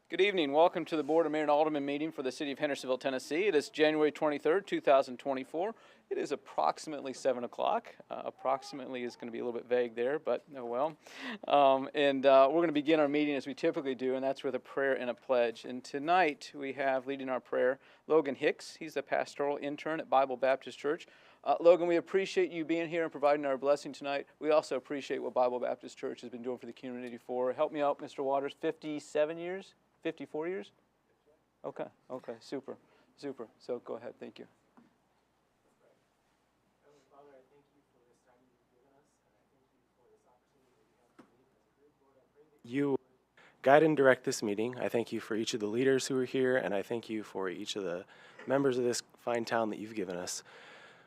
Good evening. Welcome to the Board of Mayor and Aldermen meeting for the City of Hendersonville, Tennessee. It is January 23rd, 2024. It is approximately 7 o'clock. Approximately is going to be a little bit vague there, but oh well. We're going to begin our meeting as we typically do, and that's with a prayer and a pledge. And tonight we have leading our prayer Logan Hicks. He's the pastoral intern at Bible Baptist Church. Logan, we appreciate you being here and providing our blessing tonight. We also appreciate what Bible Baptist Church has been doing for the community for, help me out, Mr. Waters, 57 years? 54 years? Okay, super. So go ahead, thank you. Heavenly Father, I thank you for this time you've given us, and I thank you for this opportunity that we have to meet as a group. Lord, I pray that you guide and direct this meeting. I thank you for each of the leaders who are here, and I thank you for each of the members of this fine town that you've given us.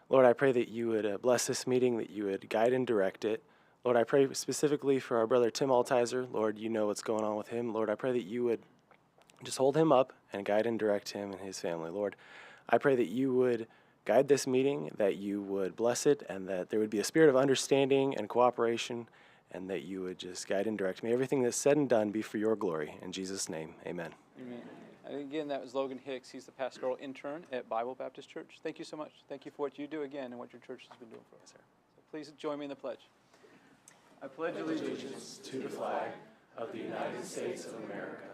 Lord, I pray that you would bless this meeting, that you would guide and direct it. Lord, I pray specifically for our brother Tim Altizer. Lord, you know what's going on with him. Lord, I pray that you would just hold him up and guide and direct him and his family. Lord, I pray that you would guide this meeting, that you would bless it, and that there would be a spirit of understanding and cooperation, and that you would just guide and direct me. Everything that's said and done be for your glory. In Jesus' name, amen. Amen. And again, that was Logan Hicks. He's the pastoral intern at Bible Baptist Church. Thank you so much. Thank you for what you do again and what your church has been doing for us. So please join me in the pledge. I pledge allegiance to the flag of the United States of America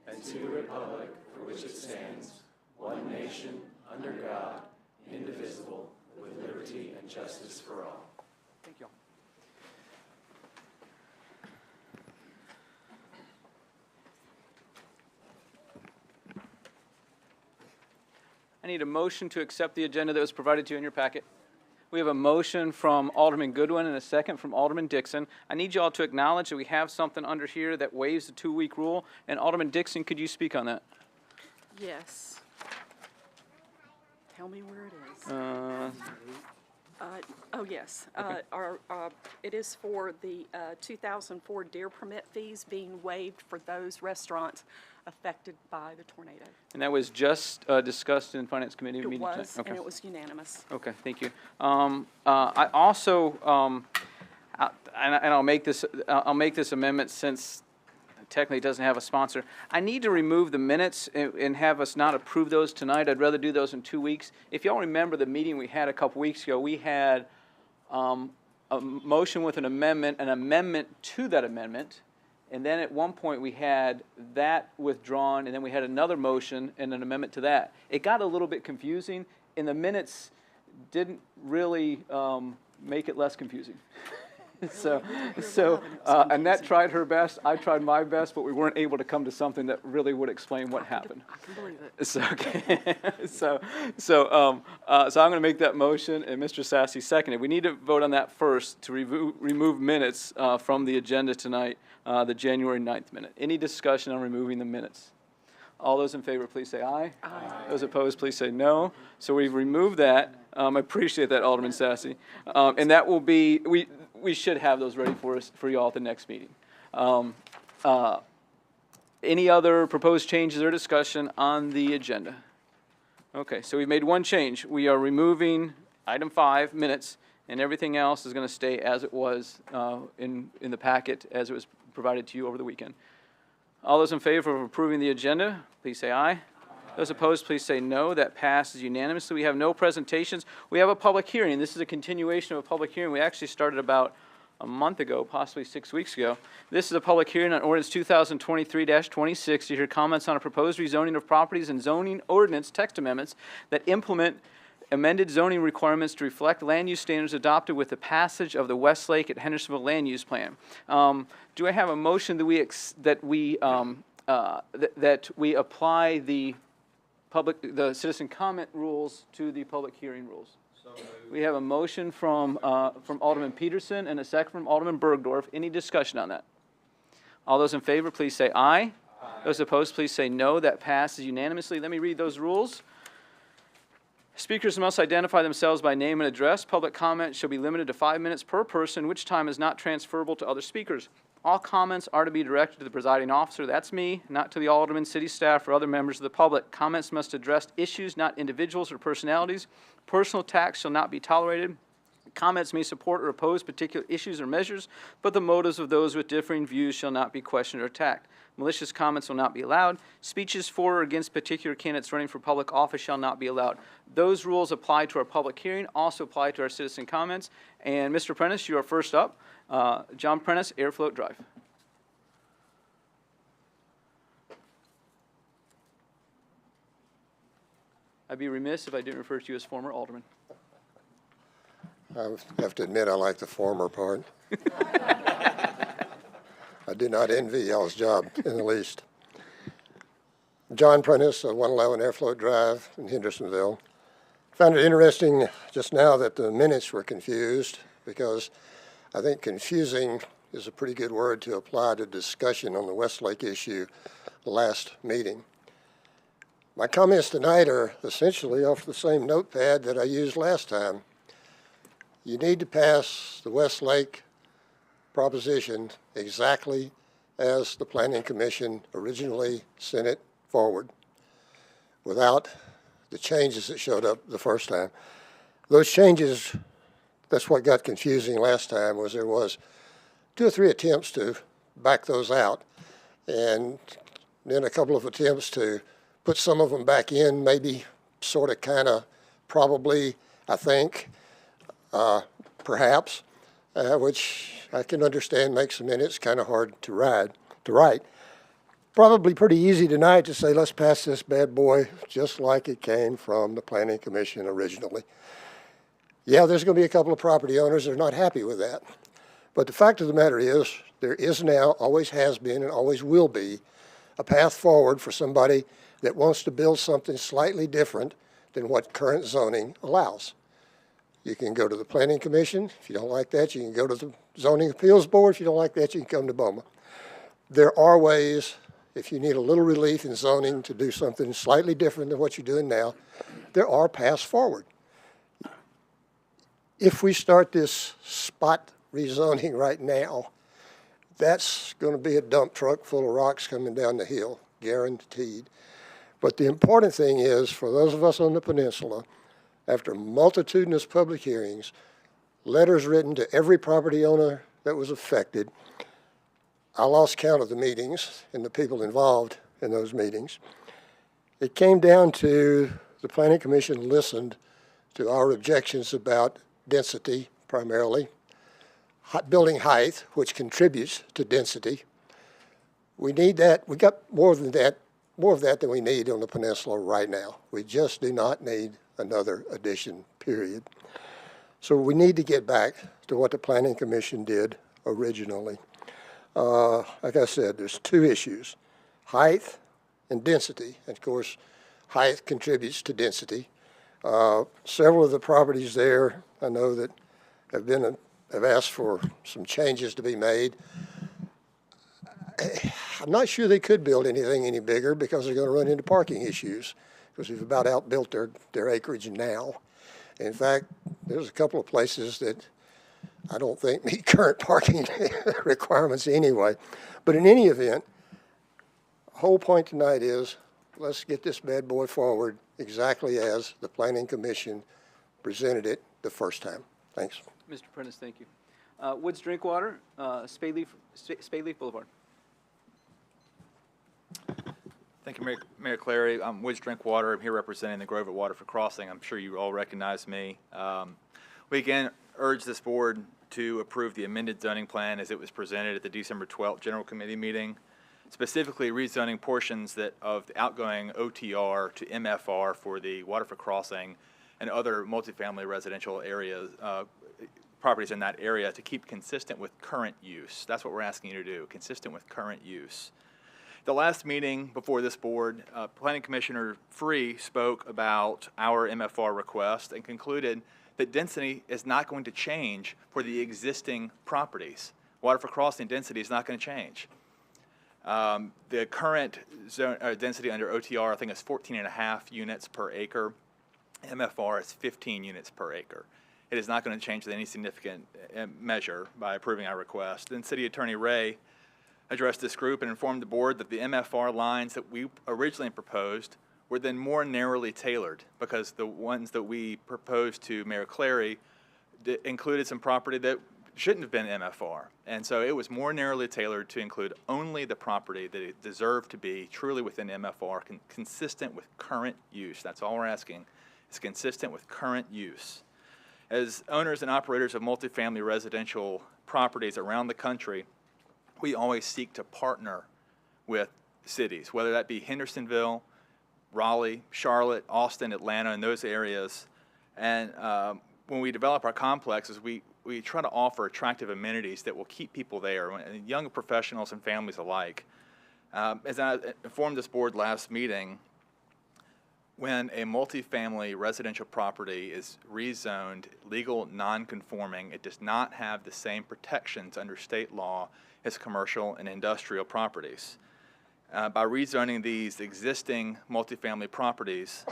and to the republic for which it stands, one nation, under God, indivisible, with liberty and justice for all. Thank you all. I need a motion to accept the agenda that was provided to you in your packet. We have a motion from Alderman Goodwin and a second from Alderman Dixon. I need you all to acknowledge that we have something under here that waives the 2-week rule. And Alderman Dixon, could you speak on that? Yes. Tell me where it is. Yes. Okay. It is for the 2004 deer permit fees being waived for those restaurants affected by the tornado. And that was just discussed in Finance Committee It meeting was, tonight? Okay. and it was unanimous. Okay, thank you. I also, I'll make this amendment since technically it doesn't have a sponsor. I need to remove the minutes and have us not approve those tonight. I'd rather do those in 2 weeks. If y'all remember the meeting we had a couple weeks ago, we had a motion with an amendment to that amendment. And then at one point we had that withdrawn, and then we had another motion and an amendment to that. It got a little bit confusing, and the minutes didn't really make it less confusing. So Annette tried her best, I tried my best, but we weren't able to come to something that really would explain what happened. I can believe it. So, okay. So I'm going to make that motion, and Mr. Sassy seconded. We need to vote on that first to remove minutes from the agenda tonight, the January 9th minute. Any discussion on removing the minutes? All those in favor, please say aye. Aye. Those opposed, please say no. So we've removed that. I appreciate that, Alderman Sassy. And that will be, we should have those ready for you all at the next meeting. Any other proposed changes or discussion on the agenda? Okay, so we've made one change. We are removing item 5, minutes, and everything else is going to stay as it was in the packet as it was provided to you over the weekend. All those in favor of approving the agenda, please say aye. Those opposed, please say no. That passes unanimously. We have no presentations. We have a public hearing. This is a continuation of a public hearing. We actually started about a month ago, possibly 6 weeks ago. This is a public hearing on Ordinance 2023-26 to hear comments on a proposed rezoning of properties and zoning ordinance text amendments that implement amended zoning requirements to reflect land use standards adopted with the passage of the Westlake at Hendersonville Land Use Plan. Do I have a motion that we apply the citizen comment rules to the public hearing rules? We have a motion from Alderman Peterson and a second from Alderman Bergdorf. Any discussion on that? All those in favor, please say aye. Those opposed, please say no. That passes unanimously. Let me read those rules. Speakers must identify themselves by name and address. Public comment shall be limited to 5 minutes per person, which time is not transferable to other speakers. All comments are to be directed to the presiding officer, that's me, not to the alderman, city staff, or other members of the public. Comments must address issues, not individuals or personalities. Personal attacks shall not be tolerated. Comments may support or oppose particular issues or measures, but the motives of those with differing views shall not be questioned or attacked. Malicious comments will not be allowed. Speeches for or against particular candidates running for public office shall not be allowed. Those rules apply to our public hearing, also apply to our citizen comments. And Mr. Prentice, you are first up. John Prentice, Airfloat Drive. I'd be remiss if I didn't refer to you as former alderman. I have to admit I like the former part. I do not envy y'all's job in the least. John Prentice, 111 Airfloat Drive in Hendersonville. Found it interesting just now that the minutes were confused, because I think confusing is a pretty good word to apply to discussion on the Westlake issue last meeting. My comments tonight are essentially off the same notepad that I used last time. You need to pass the Westlake proposition exactly as the Planning Commission originally sent it forward, without the changes that showed up the first time. Those changes, that's what got confusing last time, was there was 2 or 3 attempts to back those out, and then a couple of attempts to put some of them back in, maybe, sort of, kind of, probably, I think, perhaps, which I can understand makes the minutes kind of hard to write. Probably pretty easy tonight to say, let's pass this bad boy just like it came from the Planning Commission originally. Yeah, there's going to be a couple of property owners that are not happy with that. But the fact of the matter is, there is now, always has been, and always will be, a path forward for somebody that wants to build something slightly different than what current zoning allows. You can go to the Planning Commission. If you don't like that, you can go to the Zoning Appeals Board. If you don't like that, you can come to BOMA. There are ways, if you need a little relief in zoning to do something slightly different than what you're doing now, there are paths forward. If we start this spot rezoning right now, that's going to be a dump truck full of rocks coming down the hill, guaranteed. But the important thing is, for those of us on the peninsula, after multitudinous public hearings, letters written to every property owner that was affected, I lost count of the meetings and the people involved in those meetings. It came down to the Planning Commission listened to our objections about density, primarily, building height, which contributes to density. We need that. We got more of that than we need on the peninsula right now. We just do not need another addition, period. So we need to get back to what the Planning Commission did originally. Like I said, there's 2 issues, height and density. And of course, height contributes to density. Several of the properties there, I know that have asked for some changes to be made. I'm not sure they could build anything any bigger because they're going to run into parking issues, because we've about outbuilt their acreage now. In fact, there's a couple of places that I don't think meet current parking requirements anyway. But in any event, the whole point tonight is, let's get this bad boy forward exactly as the Planning Commission presented it the first time. Thanks. Mr. Prentice, thank you. Woods Drinkwater, Spayleaf Boulevard. Thank you, Mayor Clary. I'm Woods Drinkwater. I'm here representing the Grove at Waterford Crossing. I'm sure you all recognize me. We again urge this board to approve the amended zoning plan as it was presented at the December 12th General Committee meeting, specifically rezoning portions of the outgoing OTR to MFR for the Waterford Crossing and other multifamily residential areas, properties in that area, to keep consistent with current use. That's what we're asking you to do, consistent with current use. The last meeting before this board, Planning Commissioner Free spoke about our MFR request and concluded that density is not going to change for the existing properties. Waterford Crossing density is not going to change. The current zone, density under OTR, I think, is 14.5 units per acre. MFR is 15 units per acre. It is not going to change with any significant measure by approving our request. Then City Attorney Ray addressed this group and informed the board that the MFR lines that we originally proposed were then more narrowly tailored, because the ones that we proposed to Mayor Clary included some property that shouldn't have been MFR. And so it was more narrowly tailored to include only the property that it deserved to be truly within MFR, consistent with current use. That's all we're asking. It's consistent with current use. As owners and operators of multifamily residential properties around the country, we always seek to partner with cities, whether that be Hendersonville, Raleigh, Charlotte, Austin, Atlanta, and those areas. And when we develop our complexes, we try to offer attractive amenities that will keep people there, young professionals and families alike. As I informed this board last meeting, when a multifamily residential property is rezoned legal non-conforming, it does not have the same protections under state law as commercial and industrial properties. By rezoning these existing multifamily properties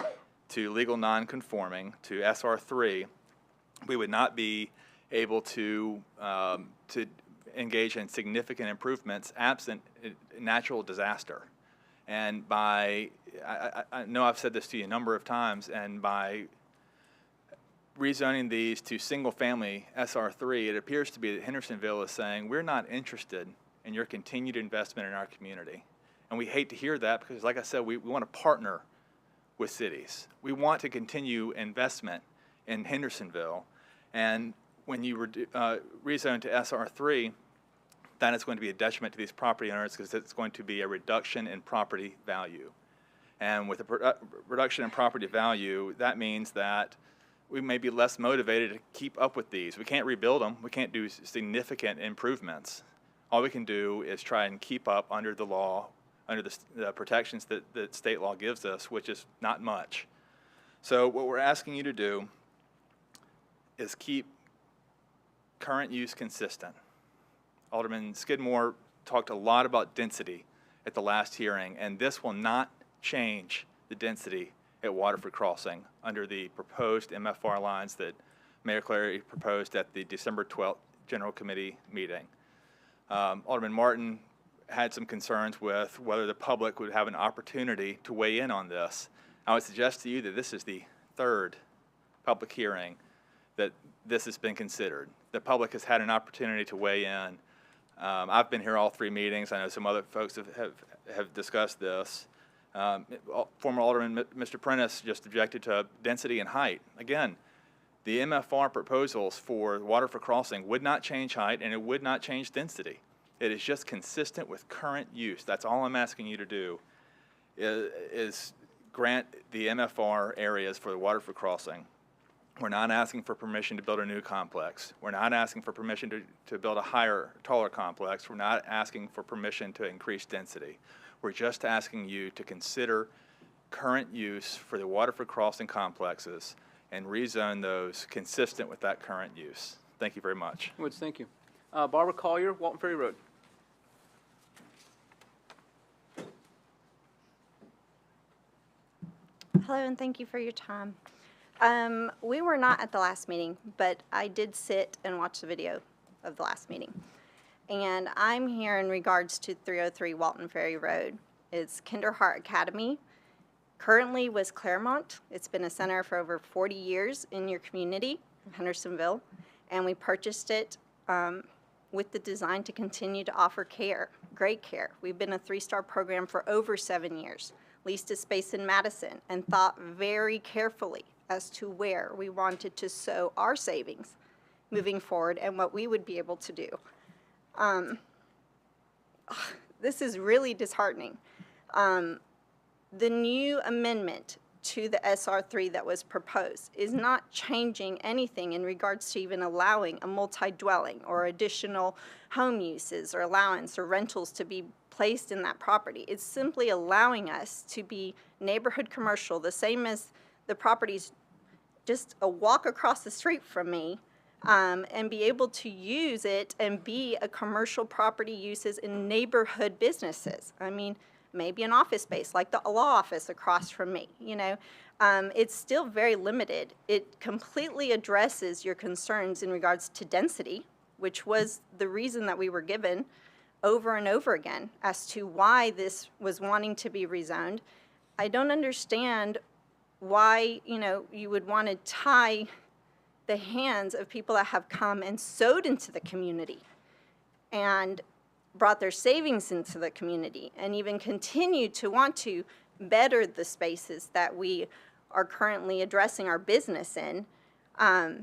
to legal non-conforming, to SR3, we would not be able to engage in significant improvements absent natural disaster. And I know I've said this to you a number of times, and by rezoning these to single-family SR3, it appears to be that Hendersonville is saying, we're not interested in your continued investment in our community. And we hate to hear that because, like I said, we want to partner with cities. We want to continue investment in Hendersonville. And when you rezone to SR3, that is going to be a detriment to these property owners because it's going to be a reduction in property value. And with a reduction in property value, that means that we may be less motivated to keep up with these. We can't rebuild them. We can't do significant improvements. All we can do is try and keep up under the law, under the protections that state law gives us, which is not much. So what we're asking you to do is keep current use consistent. Alderman Skidmore talked a lot about density at the last hearing, and this will not change the density at Waterford Crossing under the proposed MFR lines that Mayor Clary proposed at the December 12th General Committee meeting. Alderman Martin had some concerns with whether the public would have an opportunity to weigh in on this. I would suggest to you that this is the third public hearing that this has been considered. The public has had an opportunity to weigh in. I've been here all three meetings. I know some other folks have discussed this. Former Alderman Mr. Prentice just objected to density and height. Again, the MFR proposals for Waterford Crossing would not change height and it would not change density. It is just consistent with current use. That's all I'm asking you to do is grant the MFR areas for the Waterford Crossing. We're not asking for permission to build a new complex. We're not asking for permission to build a higher, taller complex. We're not asking for permission to increase density. We're just asking you to consider current use for the Waterford Crossing complexes and rezone those consistent with that current use. Thank you very much. Woods, thank you. Barbara Collier, Walton Ferry Road. Hello, and thank you for your time. We were not at the last meeting, but I did sit and watch the video of the last meeting. And I'm here in regards to 303 Walton Ferry Road. It's Kinderhart Academy. Currently was Claremont. It's been a center for over 40 years in your community, Hendersonville. And we purchased it with the design to continue to offer care, great care. We've been a 3-star program for over 7 years. Leased a space in Madison and thought very carefully as to where we wanted to sow our savings moving forward and what we would be able to do. This is really disheartening. The new amendment to the SR3 that was proposed is not changing anything in regards to even allowing a multi-dwelling or additional home uses or allowance or rentals to be placed in that property. It's simply allowing us to be neighborhood commercial, the same as the properties just a walk across the street from me, and be able to use it and be a commercial property uses in neighborhood businesses. I mean, maybe an office space like the law office across from me, you know. It's still very limited. It completely addresses your concerns in regards to density, which was the reason that we were given over and over again as to why this was wanting to be rezoned. I don't understand why, you know, you would want to tie the hands of people that have come and sowed into the community and brought their savings into the community and even continue to want to better the spaces that we are currently addressing our business in. I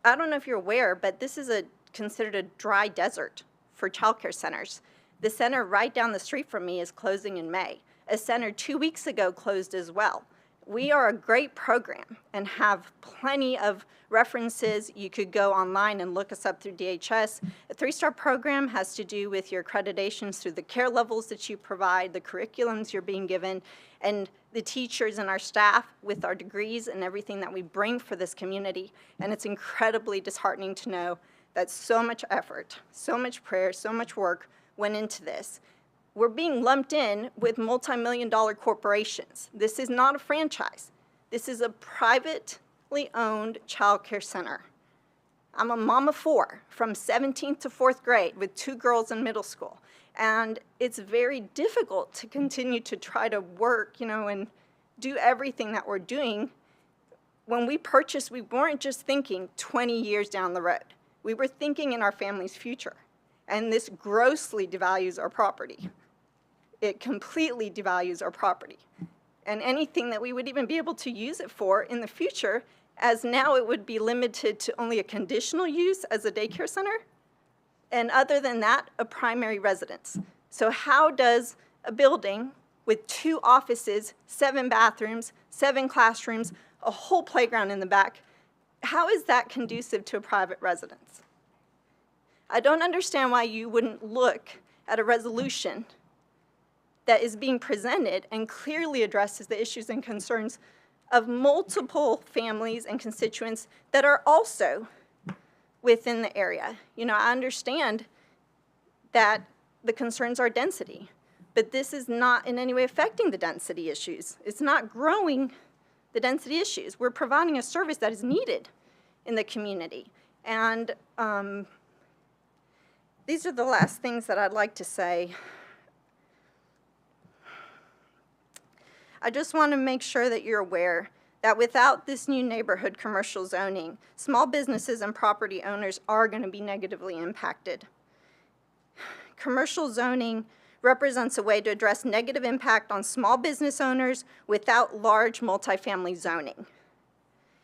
don't know if you're aware, but this is considered a dry desert for childcare centers. The center right down the street from me is closing in May. A center 2 weeks ago closed as well. We are a great program and have plenty of references. You could go online and look us up through DHS. A 3-star program has to do with your accreditations through the care levels that you provide, the curriculums you're being given, and the teachers and our staff with our degrees and everything that we bring for this community. And it's incredibly disheartening to know that so much effort, so much prayer, so much work went into this. We're being lumped in with multi-million-dollar corporations. This is not a franchise. This is a privately owned child care center. I'm a mom of 4 from 17th to 4th grade with 2 girls in middle school. And it's very difficult to continue to try to work, and do everything that we're doing. When we purchased, we weren't just thinking 20 years down the road. We were thinking in our family's future. And this grossly devalues our property. It completely devalues our property. And anything that we would even be able to use it for in the future, as now it would be limited to only a conditional use as a daycare center, and other than that, a primary residence. So how does a building with 2 offices, 7 bathrooms, 7 classrooms, a whole playground in the back, how is that conducive to a private residence? I don't understand why you wouldn't look at a resolution that is being presented and clearly addresses the issues and concerns of multiple families and constituents that are also within the area. I understand that the concerns are density, but this is not in any way affecting the density issues. It's not growing the density issues. We're providing a service that is needed in the community. And these are the last things that I'd like to say. I just want to make sure that you're aware that without this new neighborhood commercial zoning, small businesses and property owners are going to be negatively impacted. Commercial zoning represents a way to address negative impact on small business owners without large multifamily zoning.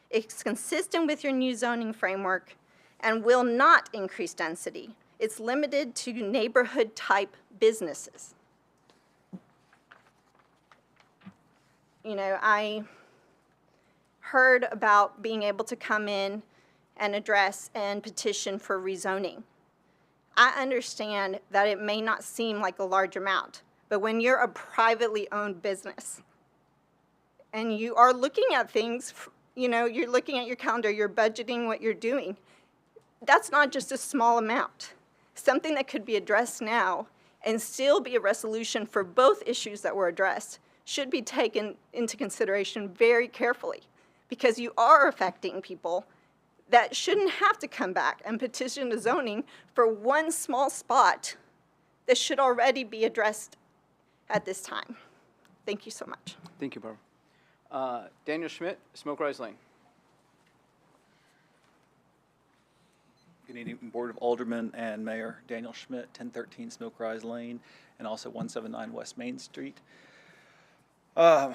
It's consistent with your new zoning framework and will not increase density. It's limited to neighborhood-type businesses. I heard about being able to come in and address and petition for rezoning. I understand that it may not seem like a large amount, but when you're a privately owned business and you are looking at things, you're looking at your calendar, you're budgeting what you're doing, that's not just a small amount. Something that could be addressed now and still be a resolution for both issues that were addressed should be taken into consideration very carefully, because you are affecting people that shouldn't have to come back and petition the zoning for one small spot that should already be addressed at this time. Thank you so much. Thank you, Barbara. Daniel Schmidt, Smoke Rise Lane. Good evening, Board of Aldermen and Mayor. Daniel Schmidt, 1013 Smoke Rise Lane, and also 179 West Main Street. I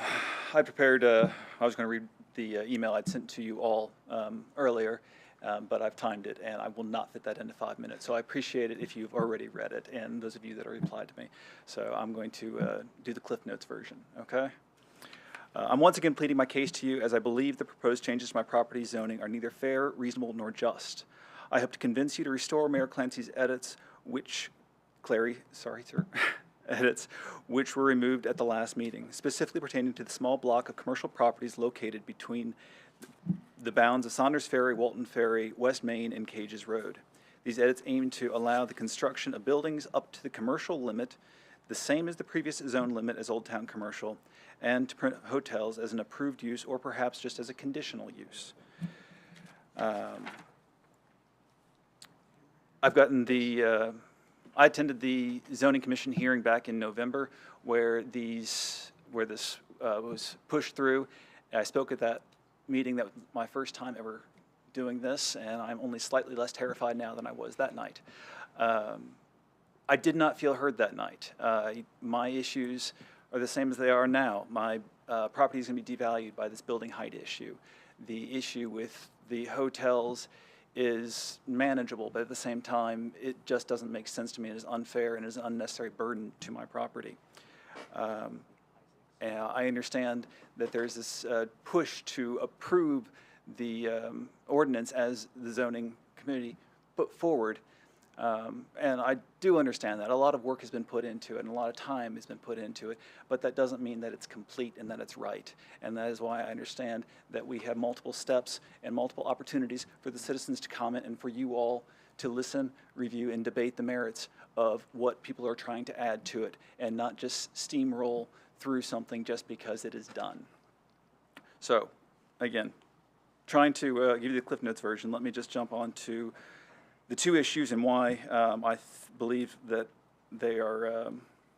prepared, I was going to read the email I'd sent to you all earlier, but I've timed it, and I will not fit that into 5 minutes. So I appreciate it if you've already read it, and those of you that have replied to me. So I'm going to do the Cliff Notes version, okay? I'm once again pleading my case to you, as I believe the proposed changes to my property zoning are neither fair, reasonable, nor just. I hope to convince you to restore Mayor Clancy's edits, which which were removed at the last meeting, specifically pertaining to the small block of commercial properties located between the bounds of Saunders Ferry, Walton Ferry, West Main, and Cages Road. These edits aim to allow the construction of buildings up to the commercial limit, the same as the previous zone limit as Old Town Commercial, and to print hotels as an approved use or perhaps just as a conditional use. I attended the Zoning Commission hearing back in November where this was pushed through. I spoke at that meeting. That was my first time ever doing this, and I'm only slightly less terrified now than I was that night. I did not feel heard that night. My issues are the same as they are now. My property is going to be devalued by this building height issue. The issue with the hotels is manageable, but at the same time, it just doesn't make sense to me. It is unfair and is an unnecessary burden to my property. And I understand that there's this push to approve the ordinance as the zoning committee put forward. And I do understand that. A lot of work has been put into it and a lot of time has been put into it, but that doesn't mean that it's complete and that it's right. And that is why I understand that we have multiple steps and multiple opportunities for the citizens to comment and for you all to listen, review, and debate the merits of what people are trying to add to it and not just steamroll through something just because it is done. So, again, trying to give you the Cliff Notes version, let me just jump on to the two issues and why I believe that they are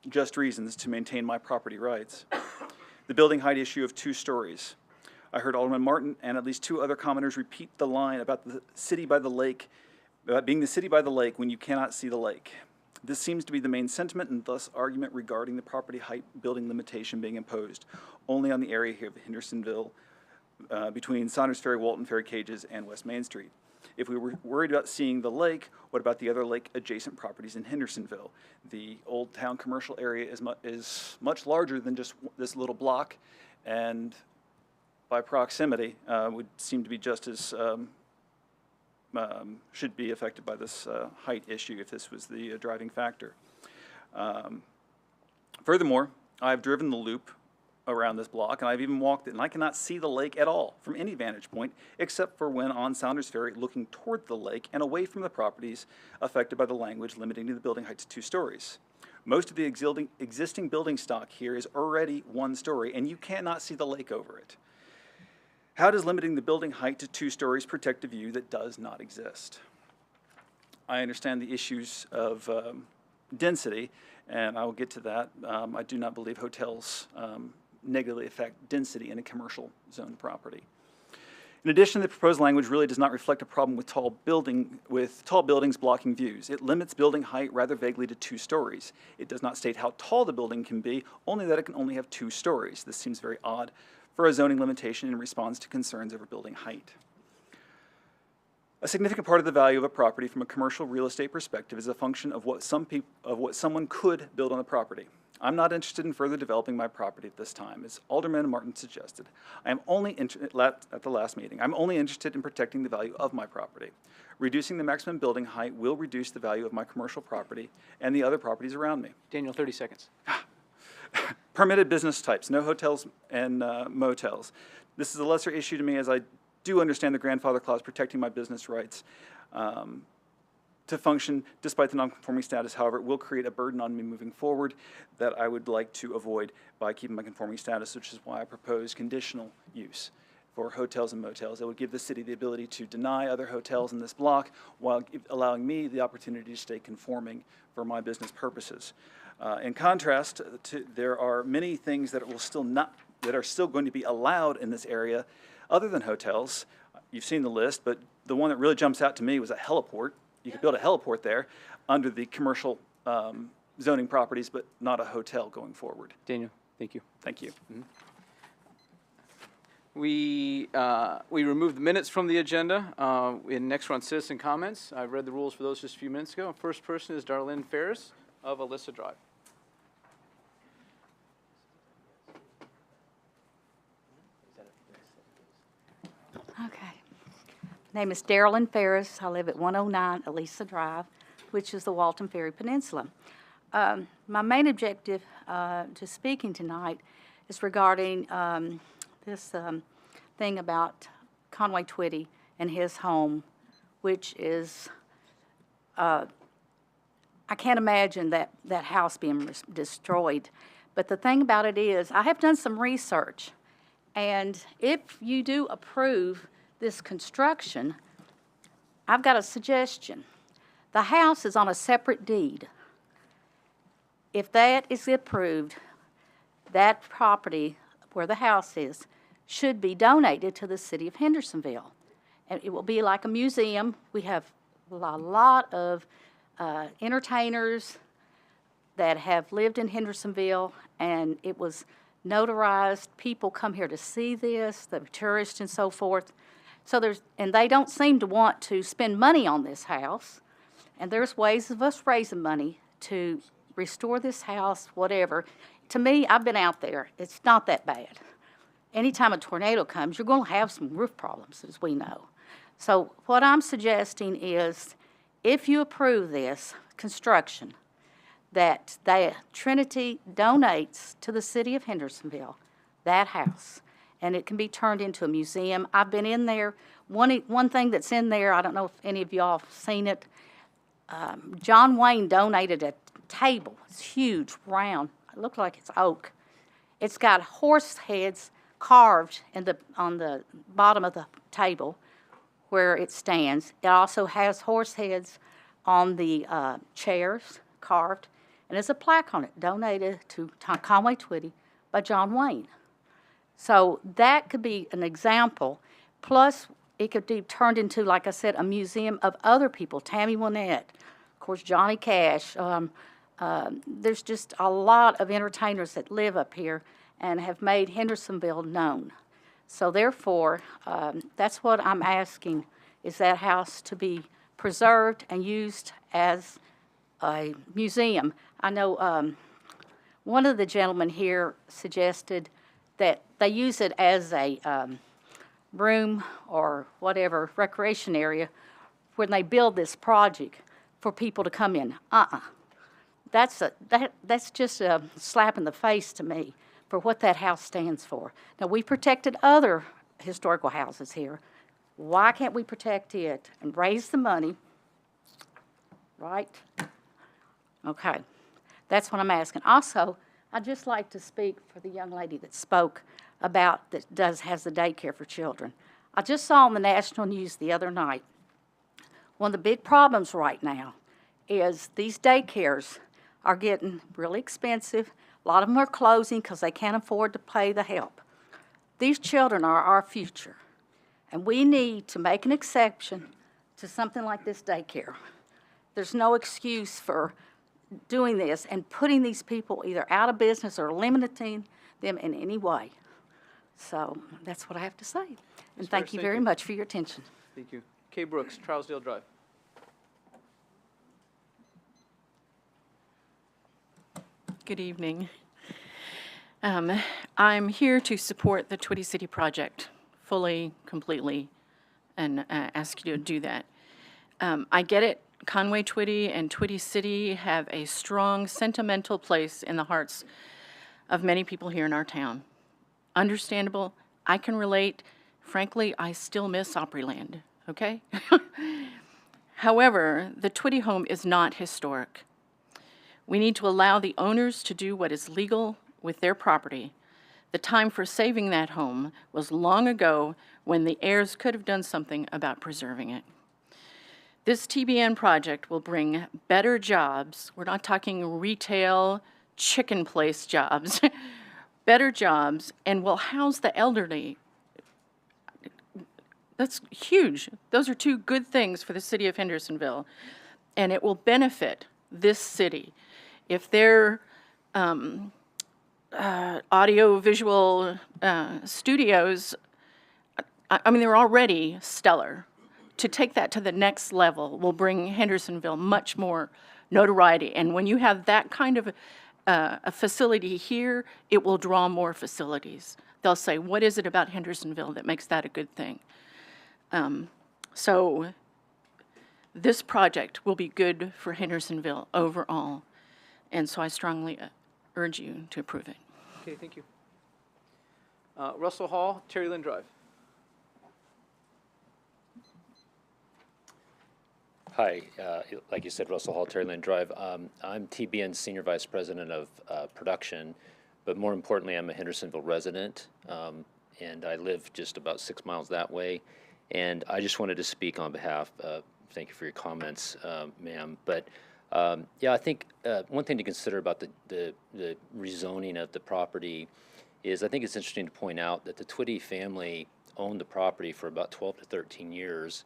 just reasons to maintain my property rights. The building height issue of 2 stories. I heard Alderman Martin and at least 2 other commenters repeat the line about the city by the lake, about being the city by the lake when you cannot see the lake. This seems to be the main sentiment and thus argument regarding the property height building limitation being imposed only on the area here of Hendersonville between Saunders Ferry, Walton Ferry Cages, and West Main Street. If we were worried about seeing the lake, what about the other lake adjacent properties in Hendersonville? The Old Town commercial area is much larger than just this little block, and by proximity would seem to be just as should be affected by this height issue if this was the driving factor. Furthermore, I've driven the loop around this block, and I've even walked it, and I cannot see the lake at all from any vantage point except for when on Saunders Ferry looking toward the lake and away from the properties affected by the language limiting the building height to 2 stories. Most of the existing building stock here is already 1 story, and you cannot see the lake over it. How does limiting the building height to 2 stories protect a view that does not exist? I understand the issues of density, and I will get to that. I do not believe hotels negatively affect density in a commercial zone property. In addition, the proposed language really does not reflect a problem with tall buildings blocking views. It limits building height rather vaguely to 2 stories. It does not state how tall the building can be, only that it can only have 2 stories. This seems very odd for a zoning limitation in response to concerns over building height. A significant part of the value of a property from a commercial real estate perspective is a function of what someone could build on the property. I'm not interested in further developing my property at this time, as Alderman Martin suggested. I am only at the last meeting. I'm only interested in protecting the value of my property. Reducing the maximum building height will reduce the value of my commercial property and the other properties around me. Daniel, 30 seconds. Permitted business types, no hotels and motels. This is a lesser issue to me as I do understand the grandfather clause protecting my business rights to function despite the non-conforming status. However, it will create a burden on me moving forward that I would like to avoid by keeping my conforming status, which is why I propose conditional use for hotels and motels. It would give the city the ability to deny other hotels in this block while allowing me the opportunity to stay conforming for my business purposes. In contrast, there are many things that are still going to be allowed in this area other than hotels. You've seen the list, but the one that really jumps out to me was a heliport. You could build a heliport there under the commercial zoning properties, but not a hotel going forward. Daniel, thank you. Thank you. We removed the minutes from the agenda. Next we're on citizen comments. I read the rules for those just a few minutes ago. First person is Darlene Ferris of Alyssa Drive. Okay. My name is Darylyn Ferris. I live at 109 Elisa Drive, which is the Walton Ferry Peninsula. My main objective to speaking tonight is regarding this thing about Conway Twitty and his home, which is, I can't imagine that house being destroyed. But the thing about it is, I have done some research, and if you do approve this construction, I've got a suggestion. The house is on a separate deed. If that is approved, that property where the house is should be donated to the city of Hendersonville. and it will be like a museum. We have a lot of entertainers that have lived in Hendersonville, and it was notarized. People come here to see this, the tourists and so forth. So and they don't seem to want to spend money on this house. And there's ways of us raising money to restore this house, whatever. To me, I've been out there. It's not that bad. Anytime a tornado comes, you're going to have some roof problems, as we know. So what I'm suggesting is, if you approve this construction, that Trinity donates to the city of Hendersonville that house, and it can be turned into a museum. I've been in there. One thing that's in there, I don't know if any of y'all have seen it, John Wayne donated a table. It's huge, round. It looked like it's oak. It's got horse heads carved on the bottom of the table where it stands. It also has horse heads on the chairs, carved, and there's a plaque on it, donated to Conway Twitty by John Wayne. So that could be an example. Plus, it could be turned into, like I said, a museum of other people. Tammy Wynette, of course, Johnny Cash. There's just a lot of entertainers that live up here and have made Hendersonville known. So therefore, that's what I'm asking, is that house to be preserved and used as a museum. I know one of the gentlemen here suggested that they use it as a room or whatever, recreation area, when they build this project for people to come in. That's just a slap in the face to me for what that house stands for. Now, we protected other historical houses here. Why can't we protect it and raise the money, right? Okay, that's what I'm asking. Also, I'd just like to speak for the young lady that spoke about has the daycare for children. I just saw on the national news the other night, one of the big problems right now is these daycares are getting really expensive. A lot of them are closing because they can't afford to pay the help. These children are our future, and we need to make an exception to something like this daycare. There's no excuse for doing this and putting these people either out of business or limiting them in any way. So that's what I have to say. And thank you very much for your attention. Thank you. Kay Brooks, Trousdale Drive. Good evening. I'm here to support the Twitty City project fully, completely, and ask you to do that. I get it. Conway Twitty and Twitty City have a strong sentimental place in the hearts of many people here in our town. Understandable. I can relate. Frankly, I still miss Opryland, okay? However, the Twitty home is not historic. We need to allow the owners to do what is legal with their property. The time for saving that home was long ago when the heirs could have done something about preserving it. This TBN project will bring better jobs. We're not talking retail, chicken place jobs. Better jobs, and will house the elderly. That's huge. Those are two good things for the city of Hendersonville, and it will benefit this city. If their audio-visual studios, I mean, they're already stellar. To take that to the next level will bring Hendersonville much more notoriety, and when you have that kind of a facility here, it will draw more facilities. They'll say, what is it about Hendersonville that makes that a good thing? So this project will be good for Hendersonville overall, and so I strongly urge you to approve it. Okay, thank you. Russell Hall, Terry Lynn Drive. Hi, like you said, Russell Hall, Terry Lynn Drive. I'm TBN's Senior Vice President of Production, but more importantly, I'm a Hendersonville resident, and I live just about 6 miles that way. And I just wanted to speak on behalf, thank you for your comments, ma'am. But yeah, I think one thing to consider about the rezoning of the property is I think it's interesting to point out that the Twitty family owned the property for about 12 to 13 years,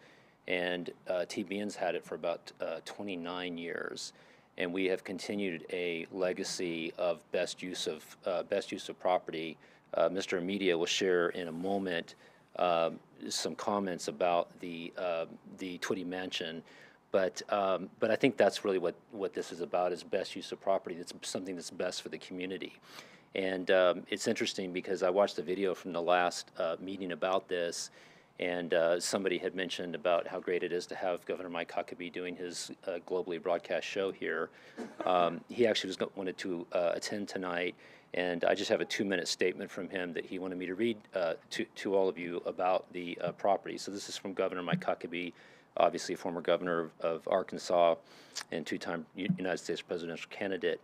and TBN's had it for about 29 years. And we have continued a legacy of best use of property. Mr. Amedia will share in a moment some comments about the Twitty Mansion, but I think that's really what this is about, is best use of property. That's something that's best for the community. And it's interesting because I watched the video from the last meeting about this, and somebody had mentioned about how great it is to have Governor Mike Huckabee doing his globally broadcast show here. He actually wanted to attend tonight, and I just have a 2-minute statement from him that he wanted me to read to all of you about the property. So this is from Governor Mike Huckabee, obviously former governor of Arkansas and two-time United States presidential candidate.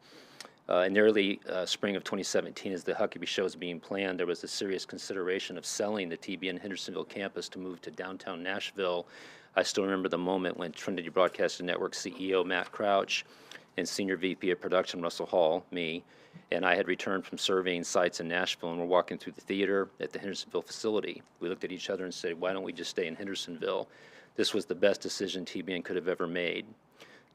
In the early spring of 2017, as the Huckabee show was being planned, there was a serious consideration of selling the TBN Hendersonville campus to move to downtown Nashville. I still remember the moment when Trinity Broadcasting Network CEO Matt Crouch and Senior VP of Production Russell Hall, me, and I had returned from surveying sites in Nashville, and we're walking through the theater at the Hendersonville facility. We looked at each other and said, why don't we just stay in Hendersonville? This was the best decision TBN could have ever made.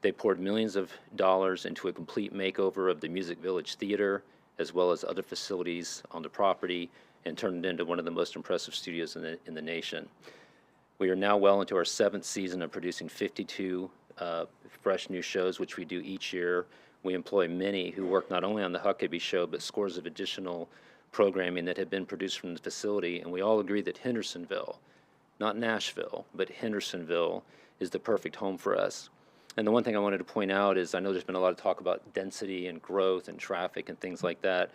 They poured millions of dollars into a complete makeover of the Music Village Theater, as well as other facilities on the property, and turned it into one of the most impressive studios in the nation. We are now well into our 7th season of producing 52 fresh new shows, which we do each year. We employ many who work not only on the Huckabee show, but scores of additional programming that have been produced from the facility, and we all agree that Hendersonville, not Nashville, but Hendersonville is the perfect home for us. And the one thing I wanted to point out is I know there's been a lot of talk about density and growth and traffic and things like that.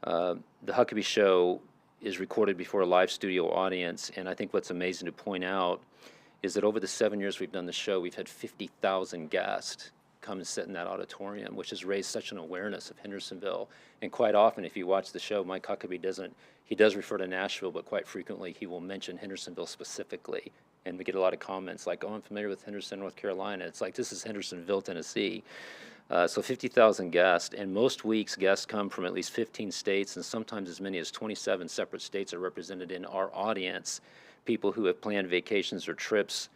The Huckabee show is recorded before a live studio audience, and I think what's amazing to point out is that over the 7 years we've done the show, we've had 50,000 guests come and sit in that auditorium, which has raised such an awareness of Hendersonville. And quite often, if you watch the show, Mike Huckabee does refer to Nashville, but quite frequently he will mention Hendersonville specifically. And we get a lot of comments like, oh, I'm familiar with Henderson, North Carolina. It's like, this is Hendersonville, Tennessee. So 50,000 guests, and most weeks guests come from at least 15 states, and sometimes as many as 27 separate states are represented in our audience, people who have planned vacations or trips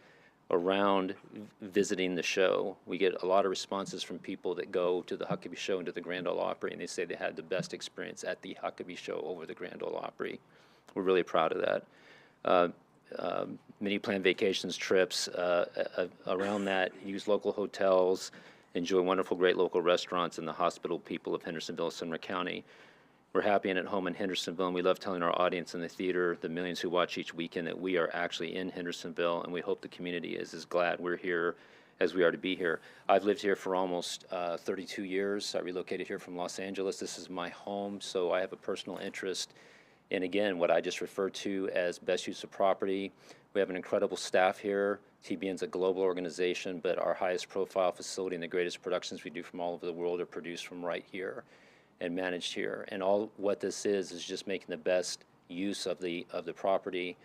around visiting the show. We get a lot of responses from people that go to the Huckabee show and to the Grand Ole Opry, and they say they had the best experience at the Huckabee show over the Grand Ole Opry. We're really proud of that. Many planned vacations, trips around that, use local hotels, enjoy wonderful, great local restaurants, and the hospitable people of Hendersonville and Sumner County. We're happy and at home in Hendersonville, and we love telling our audience in the theater, the millions who watch each weekend, that we are actually in Hendersonville, and we hope the community is as glad we're here as we are to be here. I've lived here for almost 32 years. I relocated here from Los Angeles. This is my home, so I have a personal interest in, again, what I just referred to as best use of property. We have an incredible staff here. TBN's a global organization, but our highest profile facility and the greatest productions we do from all over the world are produced from right here and managed here. And all what this is just making the best use of the property.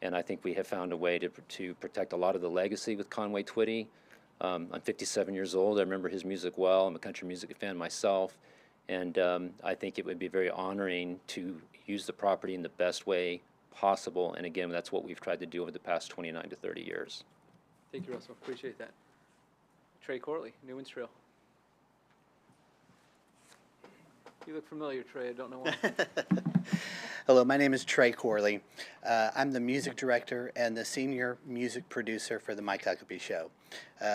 And I think we have found a way to protect a lot of the legacy with Conway Twitty. I'm 57 years old. I remember his music well. I'm a country music fan myself. And I think it would be very honoring to use the property in the best way possible. And again, that's what we've tried to do over the past 29 to 30 years. Thank you, Russell. Appreciate that. Trey Corley, Newman's Trail. You look familiar, Trey. I don't know why. Hello, my name is Trey Corley. I'm the music director and the senior music producer for the Mike Huckabee Show.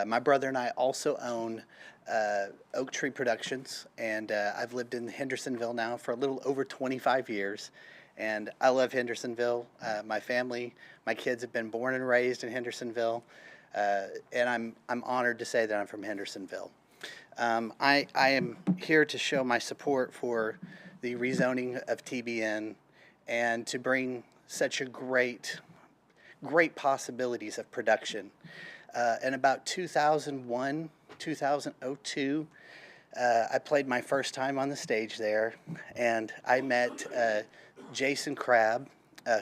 My brother and I also own Oak Tree Productions, and I've lived in Hendersonville now for a little over 25 years. And I love Hendersonville. My family, my kids have been born and raised in Hendersonville, and I'm honored to say that I'm from Hendersonville. I am here to show my support for the rezoning of TBN and to bring such a great possibilities of production. In about 2001, 2002, I played my first time on the stage there, and I met Jason Crabb,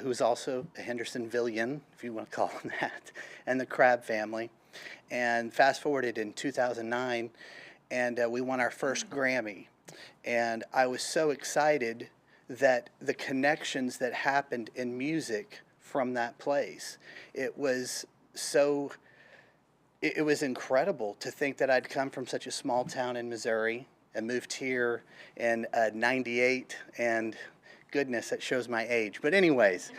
who's also a Hendersonvillian, if you want to call him that, and the Crabb family. And fast forwarded in 2009, and we won our first Grammy. And I was so excited that the connections that happened in music from that place. It was so, it was incredible to think that I'd come from such a small town in Missouri and moved here in '98, and goodness, that shows my age. But anyways,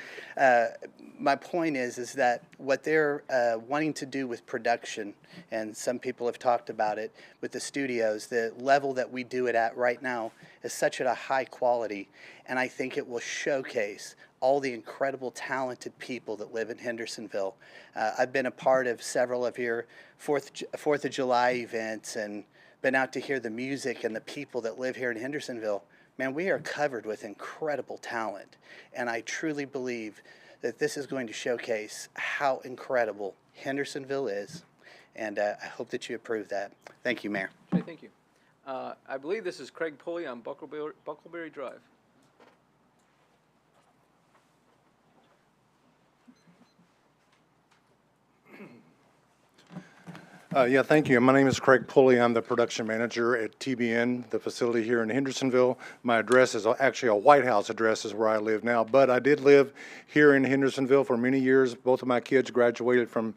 my point is that what they're wanting to do with production, and some people have talked about it with the studios, the level that we do it at right now is such at a high quality, and I think it will showcase all the incredible talented people that live in Hendersonville. I've been a part of several of your Fourth of July events and been out to hear the music and the people that live here in Hendersonville. Man, we are covered with incredible talent, and I truly believe that this is going to showcase how incredible Hendersonville is, and I hope that you approve that. Thank you, Mayor. Okay, thank you. I believe this is Craig Pulley on Buckleberry Drive. Yeah, thank you. My name is Craig Pulley. I'm the production manager at TBN, the facility here in Hendersonville. My address is actually a White House address is where I live now, but I did live here in Hendersonville for many years. Both of my kids graduated from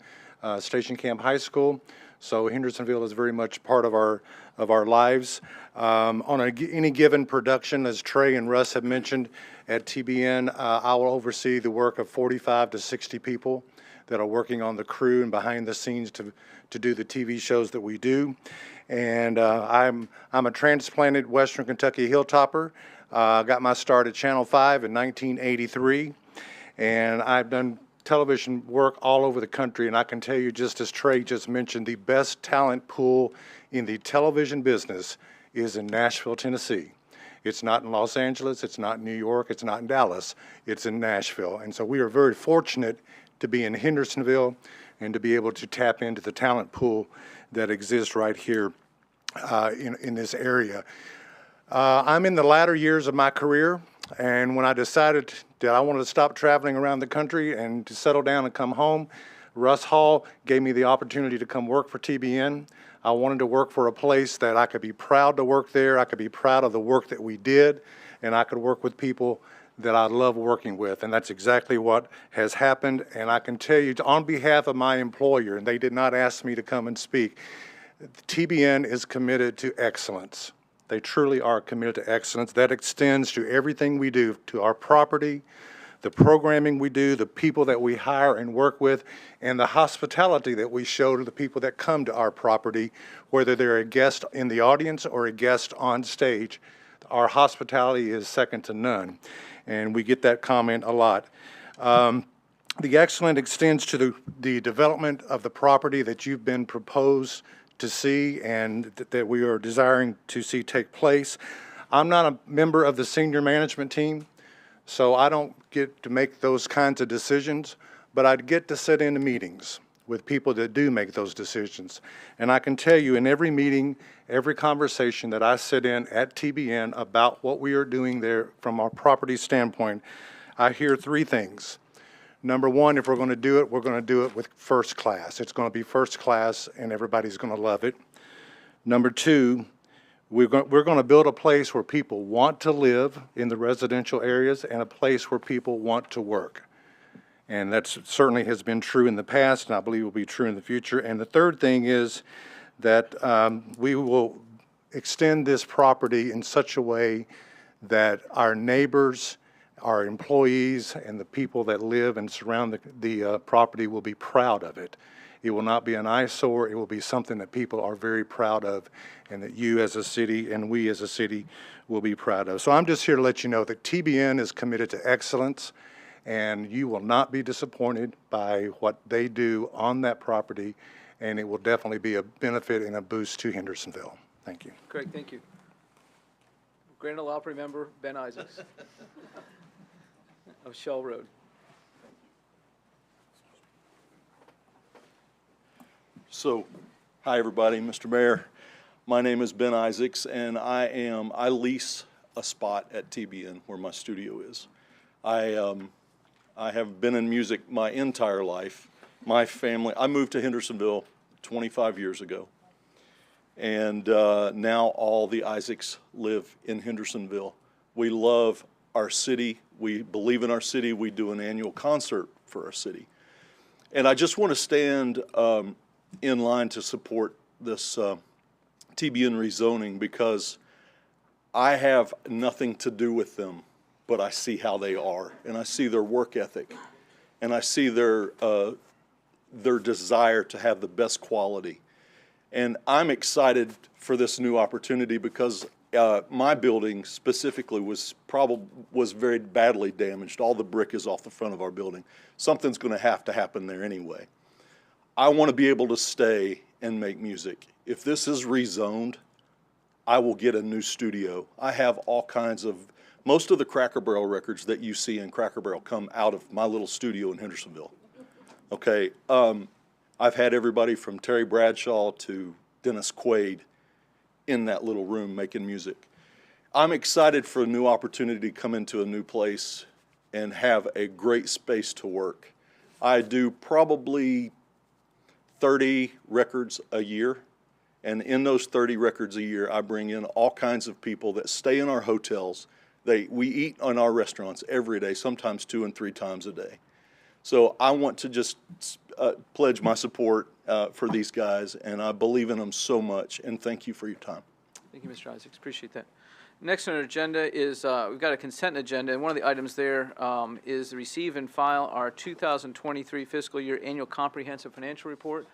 Station Camp High School, so Hendersonville is very much part of our lives. On any given production, as Trey and Russ have mentioned, at TBN, I will oversee the work of 45 to 60 people that are working on the crew and behind the scenes to do the TV shows that we do. And I'm a transplanted Western Kentucky hilltopper. I got my start at Channel 5 in 1983, and I've done television work all over the country, and I can tell you, just as Trey just mentioned, the best talent pool in the television business is in Nashville, Tennessee. It's not in Los Angeles, it's not in New York, it's not in Dallas, it's in Nashville. And so we are very fortunate to be in Hendersonville and to be able to tap into the talent pool that exists right here in this area. I'm in the latter years of my career, and when I decided that I wanted to stop traveling around the country and to settle down and come home, Russ Hall gave me the opportunity to come work for TBN. I wanted to work for a place that I could be proud to work there, I could be proud of the work that we did, and I could work with people that I love working with, and that's exactly what has happened. And I can tell you, on behalf of my employer, and they did not ask me to come and speak, TBN is committed to excellence. They truly are committed to excellence. That extends to everything we do, to our property, the programming we do, the people that we hire and work with, and the hospitality that we show to the people that come to our property, whether they're a guest in the audience or a guest on stage. Our hospitality is second to none, and we get that comment a lot. The excellence extends to the development of the property that you've been proposed to see and that we are desiring to see take place. I'm not a member of the senior management team, so I don't get to make those kinds of decisions, but I get to sit in the meetings with people that do make those decisions. And I can tell you, in every meeting, every conversation that I sit in at TBN about what we are doing there from our property standpoint, I hear three things. Number one, if we're going to do it, we're going to do it with first class. It's going to be first class, and everybody's going to love it. Number two, we're going to build a place where people want to live in the residential areas and a place where people want to work. And that certainly has been true in the past, and I believe will be true in the future. And the third thing is that we will extend this property in such a way that our neighbors, our employees, and the people that live and surround the property will be proud of it. It will not be an eyesore. It will be something that people are very proud of, and that you as a city and we as a city will be proud of. So I'm just here to let you know that TBN is committed to excellence, and you will not be disappointed by what they do on that property, and it will definitely be a benefit and a boost to Hendersonville. Thank you. Craig, thank you. Grand Ole Opry member Ben Isaacs of Shell Road. So, hi everybody, Mr. Mayor. My name is Ben Isaacs, and I lease a spot at TBN where my studio is. I have been in music my entire life. My family, I moved to Hendersonville 25 years ago, and now all the Isaacs live in Hendersonville. We love our city. We believe in our city. We do an annual concert for our city. And I just want to stand in line to support this TBN rezoning because I have nothing to do with them, but I see how they are, and I see their work ethic, and I see their desire to have the best quality. And I'm excited for this new opportunity because my building specifically was very badly damaged. All the brick is off the front of our building. Something's going to happen there anyway. I want to be able to stay and make music. If this is rezoned, I will get a new studio. I have all kinds of, most of the Cracker Barrel records that you see in Cracker Barrel come out of my little studio in Hendersonville. Okay, I've had everybody from Terry Bradshaw to Dennis Quaid in that little room making music. I'm excited for a new opportunity to come into a new place and have a great space to work. I do probably 30 records a year, and in those 30 records a year, I bring in all kinds of people that stay in our hotels. We eat in our restaurants every day, sometimes 2 and 3 times a day. So I want to just pledge my support for these guys, and I believe in them so much, and thank you for your time. Thank you, Mr. Isaacs. Appreciate that. Next on our agenda is, we've got a consent agenda, and one of the items there is receive and file our 2023 fiscal year annual comprehensive financial report.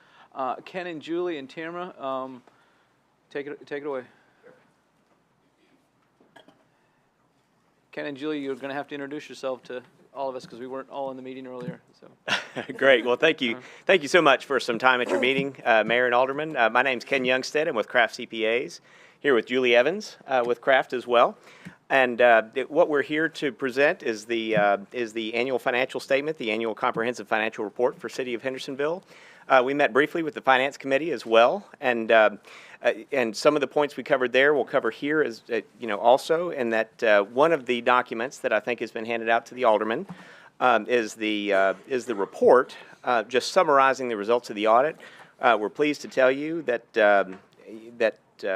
Ken and Julie and Tamara, take it away. Ken and Julie, you're going to have to introduce yourself to all of us because we weren't all in the meeting earlier. So. Great. Well, thank you. Thank you so much for some time at your meeting, Mayor and Alderman. My name's Ken Youngstead. I'm with Kraft CPAs, here with Julie Evans with Kraft as well. And what we're here to present is the annual financial statement, the annual comprehensive financial report for City of Hendersonville. We met briefly with the Finance Committee as well, and some of the points we covered there we'll cover here as also. And that one of the documents that I think has been handed out to the aldermen is the report, just summarizing the results of the audit. We're pleased to tell you that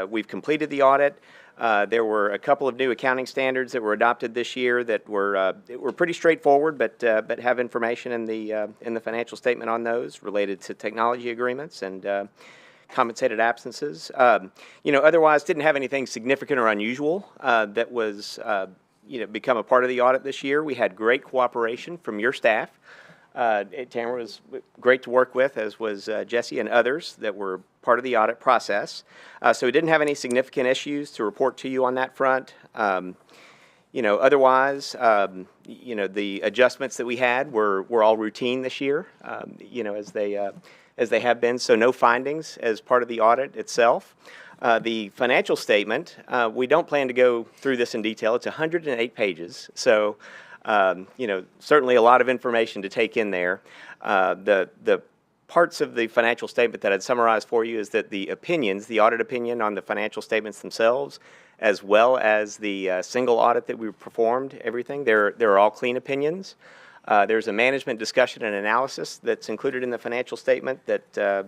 we've completed the audit. There were a couple of new accounting standards that were adopted this year that were pretty straightforward, but have information in the financial statement on those related to technology agreements and compensated absences. Otherwise didn't have anything significant or unusual that was become a part of the audit this year. We had great cooperation from your staff. Tamara was great to work with, as was Jesse and others that were part of the audit process. So we didn't have any significant issues to report to you on that front. Otherwise, the adjustments that we had were all routine this year, as they have been. So no findings as part of the audit itself. The financial statement, we don't plan to go through this in detail. It's 108 pages. So certainly a lot of information to take in there. The parts of the financial statement that I'd summarize for you is that the opinions, the audit opinion on the financial statements themselves, as well as the single audit that we performed, everything, they're all clean opinions. There's a management discussion and analysis that's included in the financial statement that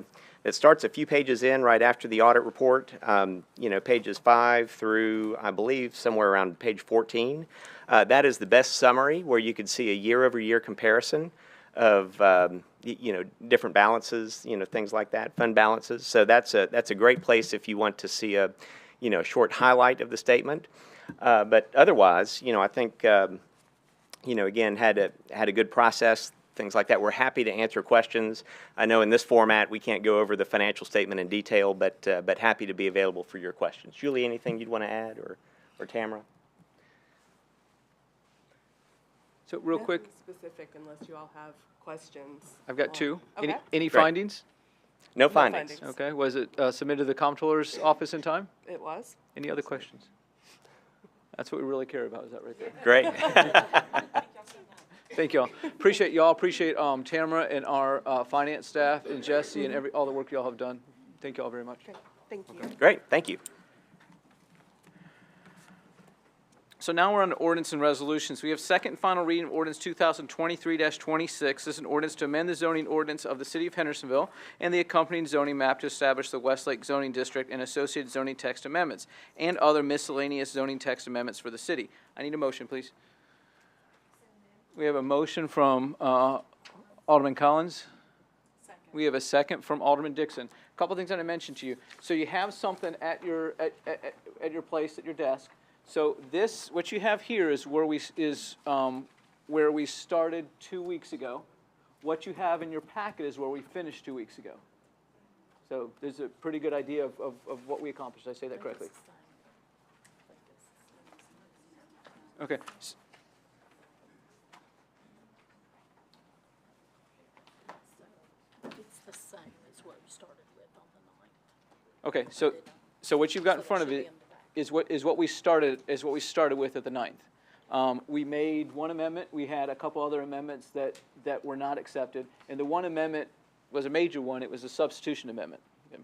starts a few pages in right after the audit report, pages 5 through, I believe, somewhere around page 14. That is the best summary where you could see a year-over-year comparison of different balances, things like that, fund balances. So that's a great place if you want to see a short highlight of the statement. But otherwise, I think again had a good process. Things like that. We're happy to answer questions. I know in this format we can't go over the financial statement in detail, but happy to be available for your questions. Julie, anything you'd want to add, or Tamara? So real quick, specific unless you all have questions. I've got 2. Okay. Any Great. Findings? No findings. Okay. Was it submitted to the comptroller's office in time? It was. Any other questions? That's what we really care about. Is that right there? Great. Thank y'all. Appreciate y'all. Appreciate Tamara and our finance staff and Jesse and all the work y'all have done. Thank y'all very much. Okay. Thank you. Okay. Great. Thank you. So now we're on to ordinance and resolutions. We have second and final reading of ordinance 2023-26. This is an ordinance to amend the zoning ordinance of the City of Hendersonville and the accompanying zoning map to establish the Westlake zoning district and associated zoning text amendments and other miscellaneous zoning text amendments for the city. I need a motion, please. We have a motion from Alderman Collins? We have a second from Alderman Dixon. A couple things that I mentioned to you. So you have something at your, at your place, at your desk. So this, what you have here is where where we started 2 weeks ago. What you have in your packet is where we finished 2 weeks ago. So there's a pretty good idea of what we accomplished. Did I say that correctly? Okay. It's the same as what we started with on the 9th. Okay, so what you've got in front of it is what we started with at the 9th. We made one amendment. We had a couple other amendments that were not accepted, and the one amendment was a major one. It was a substitution amendment. Okay.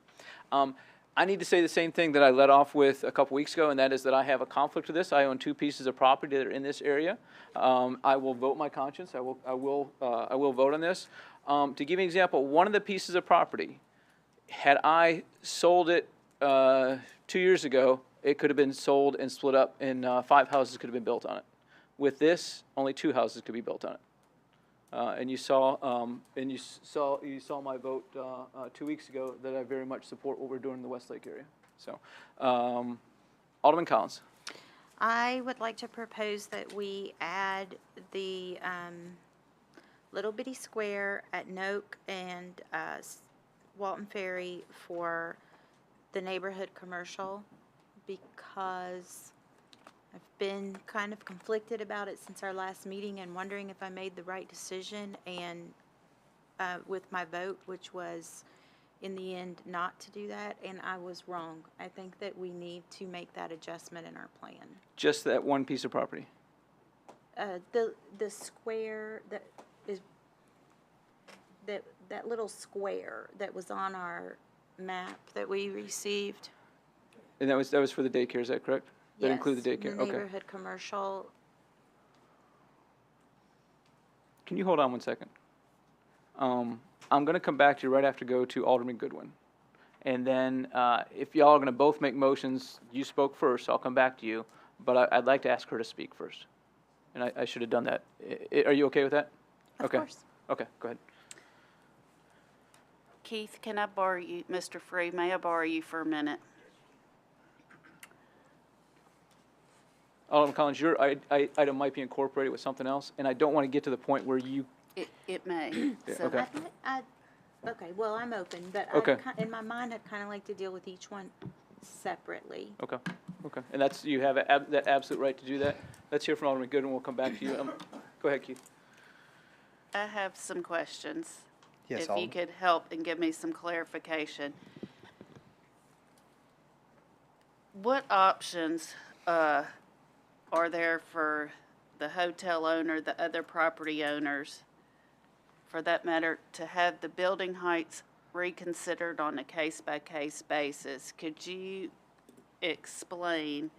I need to say the same thing that I led off with a couple weeks ago, and that is that I have a conflict with this. I own 2 pieces of property that are in this area. I will vote my conscience. I will vote on this. To give you an example, one of the pieces of property, had I sold it 2 years ago, it could have been sold and split up, and 5 houses could have been built on it. With this, only 2 houses could be built on it. And you saw my vote 2 weeks ago that I very much support what we're doing in the Westlake area. So, Alderman Collins. I would like to propose that we add the little bitty square at Noak and Walton Ferry for the neighborhood commercial, because I've been kind of conflicted about it since our last meeting and wondering if I made the right decision, and with my vote, which was in the end not to do that, and I was wrong. I think that we need to make that adjustment in our plan. Just that one piece of property. The square that is that little square that was on our map that we received. And that was for the daycare, is that correct? That Yes, include the daycare? the Okay. neighborhood commercial. Can you hold on one second? I'm going to come back to you right after go to Alderman Goodwin. And then if y'all are going to both make motions, you spoke first, so I'll come back to you. But I'd like to ask her to speak first. And I should have done that. Are you okay with that? Of course. Okay, go ahead. Keith, can I borrow you, Mr. Free, may I borrow you for a minute? Alderman Collins, your item might be incorporated with something else, and I don't want to get to the point where you... It may. Yeah, So- okay. Okay, well, I'm open, but Okay. in my mind, I'd kind of like to deal with each one separately. Okay, okay. And that's, you have that absolute right to do that. Let's hear from Alderman Goodwin, we'll come back to you. Go ahead, Keith. I have some questions. Yes, If you Alderman. could help and give me some clarification. What options are there for the hotel owner, the other property owners, for that matter, to have the building heights reconsidered on a case-by-case basis? Could you explain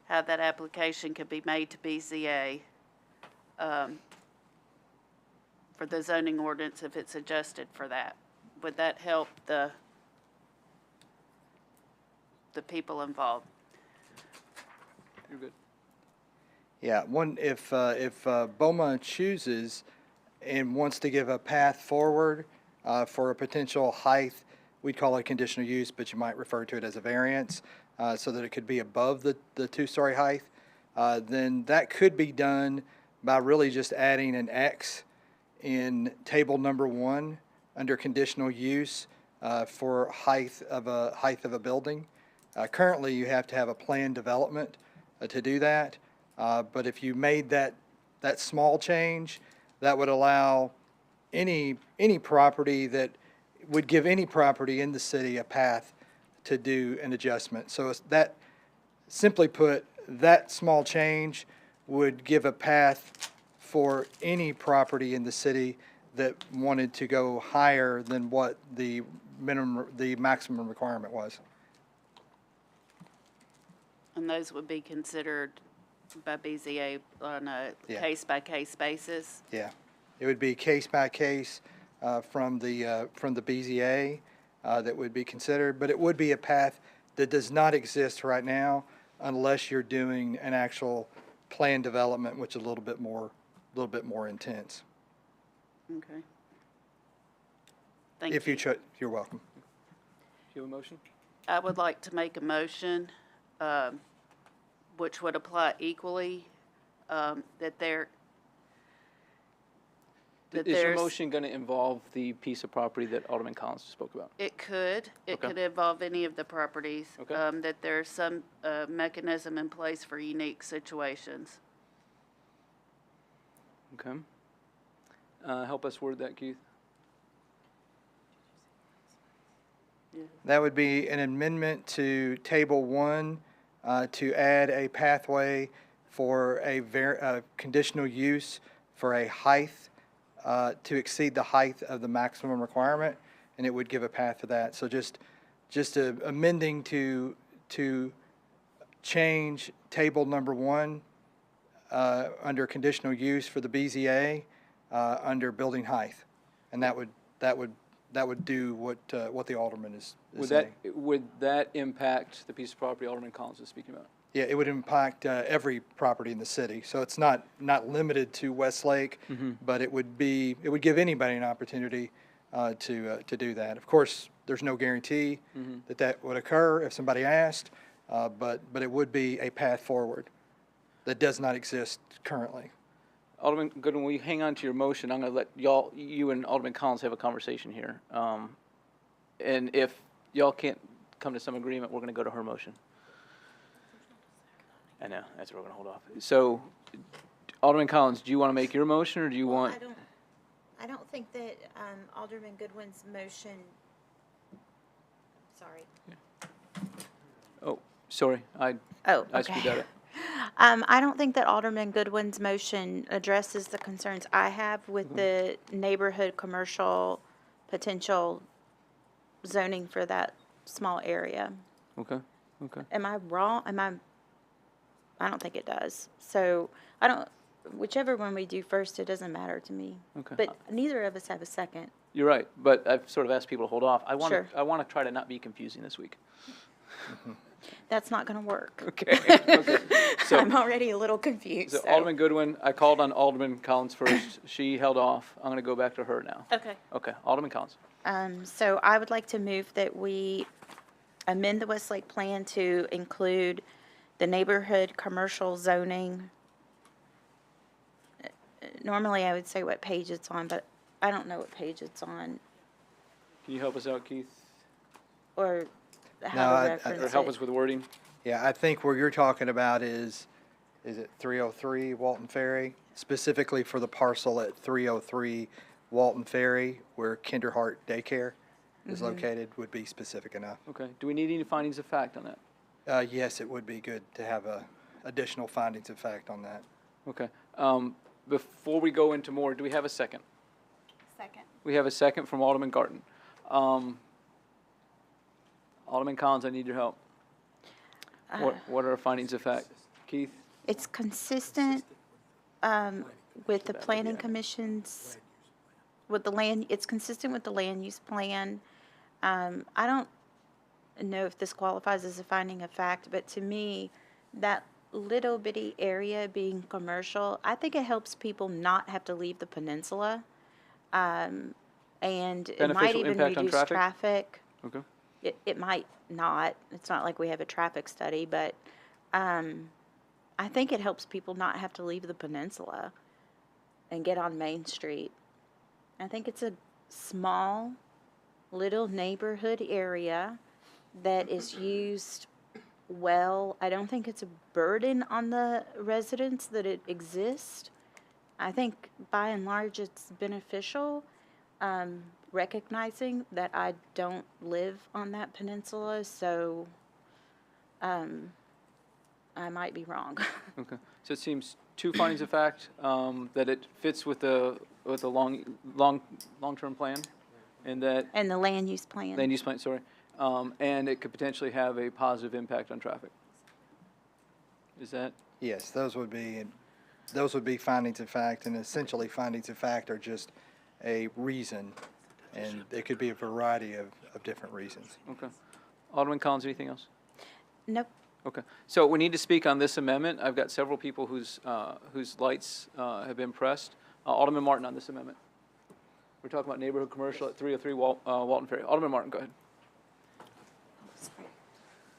how that application could be made to BZA for the zoning ordinance if it's adjusted for that? Would that help the people involved? You're good. Yeah, if BOMA chooses and wants to give a path forward for a potential height, we'd call it conditional use, but you might refer to it as a variance, so that it could be above the 2-story height, then that could be done by really just adding an X in table number 1 under conditional use for height of a building. Currently, you have to have a planned development to do that. But if you made that small change, that would allow any property that would give any property in the city a path to do an adjustment. So that, simply put, that small change would give a path for any property in the city that wanted to go higher than what the maximum requirement was. And those would be considered by BZA on a Yeah. case-by-case basis? Yeah, it would be case by case from the BZA that would be considered, but it would be a path that does not exist right now unless you're doing an actual planned development, which is a little bit more intense. Okay. Thank If you. you chose, you're welcome. Do you have a motion? I would like to make a motion, which would apply equally, that there, that Is your there's. motion going to involve the piece of property that Alderman Collins spoke about? It could. It Okay. could involve any of the properties. Okay. That there's some mechanism in place for unique situations. Okay. Help us word that, Keith. That would be an amendment to Table 1 to add a pathway for a conditional use for a height to exceed the height of the maximum requirement, and it would give a path for that. So just amending to change Table number 1 under conditional use for the BZA under building height, and that would do what the Alderman is saying. Would that impact the piece of property Alderman Collins is speaking about? Yeah, it would impact every property in the city. So it's not limited to Westlake, but it would give anybody an opportunity to do that. Of course, there's no guarantee that would occur if somebody asked, but it would be a path forward that does not exist currently. Alderman Goodwin, will you hang on to your motion? I'm going to let you and Alderman Collins have a conversation here. And if y'all can't come to some agreement, we're going to go to her motion. I know, that's what we're going to hold off. So, Alderman Collins, do you want to make your motion, or do you want? I don't think that Alderman Goodwin's motion, sorry. Oh, sorry, I screwed that up. I don't think that Alderman Goodwin's motion addresses the concerns I have with the neighborhood commercial potential zoning for that small area. Okay, okay. Am I wrong? I don't think it does. So whichever one we do first, it doesn't matter to me. Okay. But neither of us have a second. You're right, but I've sort of asked people to hold off. I want Sure. to try to not be confusing this week. That's not going to work. Okay. Okay. So, I'm already a little confused. so Alderman Goodwin, I called on Alderman Collins first. She held off. I'm going to go back to her now. Okay. Okay, Alderman Collins. So I would like to move that we amend the Westlake plan to include the neighborhood commercial zoning. Normally, I would say what page it's on, but I don't know what page it's on, Can you help us out, Keith? or how to I- reference Or help it. us with wording? Yeah, I think where you're talking about is it 303 Walton Ferry? Specifically for the parcel at 303 Walton Ferry, where Kinderhart Daycare is located, would be specific enough. Okay. Do we need any findings of fact on that? Yes, it would be good to have additional findings of fact on that. Okay. Before we go into more, do we have a second? Second. We have a second from Alderman Garten. Alderman Collins, I need your help. What are our findings of fact? Keith? It's consistent with the planning commission's, it's consistent with the land use plan. I don't know if this qualifies as a finding of fact, but to me, that little bitty area being commercial, I think it helps people not have to leave the peninsula. And it might Beneficial even impact on reduce traffic? traffic. Okay. It might not. It's not like we have a traffic study, but I think it helps people not have to leave the peninsula and get on Main Street. I think it's a small, little neighborhood area that is used well. I don't think it's a burden on the residents that it exists. I think by and large it's beneficial. Recognizing that I don't live on that peninsula, so I might be wrong. Okay. So it seems two findings of fact, that it fits with the long-term plan, and that And the land use plan. land use plan, sorry, and it could potentially have a positive impact on traffic. Is that? Yes, those would be findings of fact, and essentially findings of fact are just a reason, and it could be a variety of different reasons. Okay. Alderman Collins, anything else? Nope. Okay. So we need to speak on this amendment. I've got several people whose lights have been pressed. Alderman Martin on this amendment. We're talking about neighborhood commercial at 303 Walton Ferry. Alderman Martin, go ahead.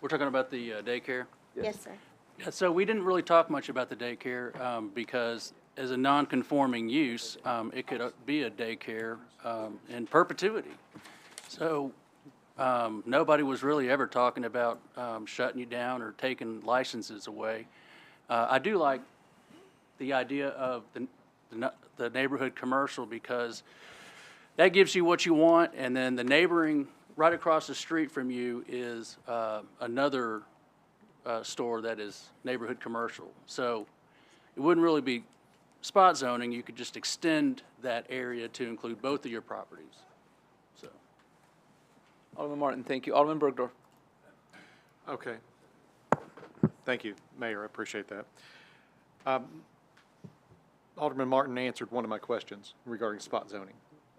We're talking about the daycare? Yes, sir. Yeah, so we didn't really talk much about the daycare because as a non-conforming use, it could be a daycare in perpetuity. So nobody was really ever talking about shutting you down or taking licenses away. I do like the idea of the neighborhood commercial because that gives you what you want, and then the neighboring, right across the street from you is another store that is neighborhood commercial. So it wouldn't really be spot zoning. You could just extend that area to include both of your properties. So, Alderman Martin, thank you. Alderman Bergdorf. Okay. Thank you, Mayor. I appreciate that. Alderman Martin answered one of my questions regarding spot zoning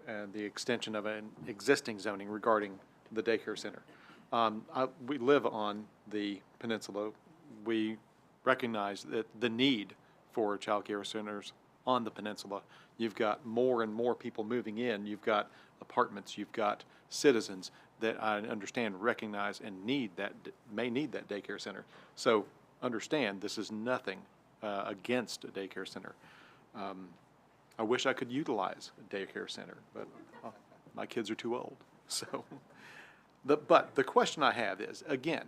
and the extension of an existing zoning regarding the daycare center. We live on the peninsula. We recognize that the need for child care centers on the peninsula. You've got more and more people moving in. You've got apartments. You've got citizens that I understand recognize and may need that daycare center. So understand this is nothing against a daycare center. I wish I could utilize a daycare center, but my kids are too old. So, but the question I have is, again,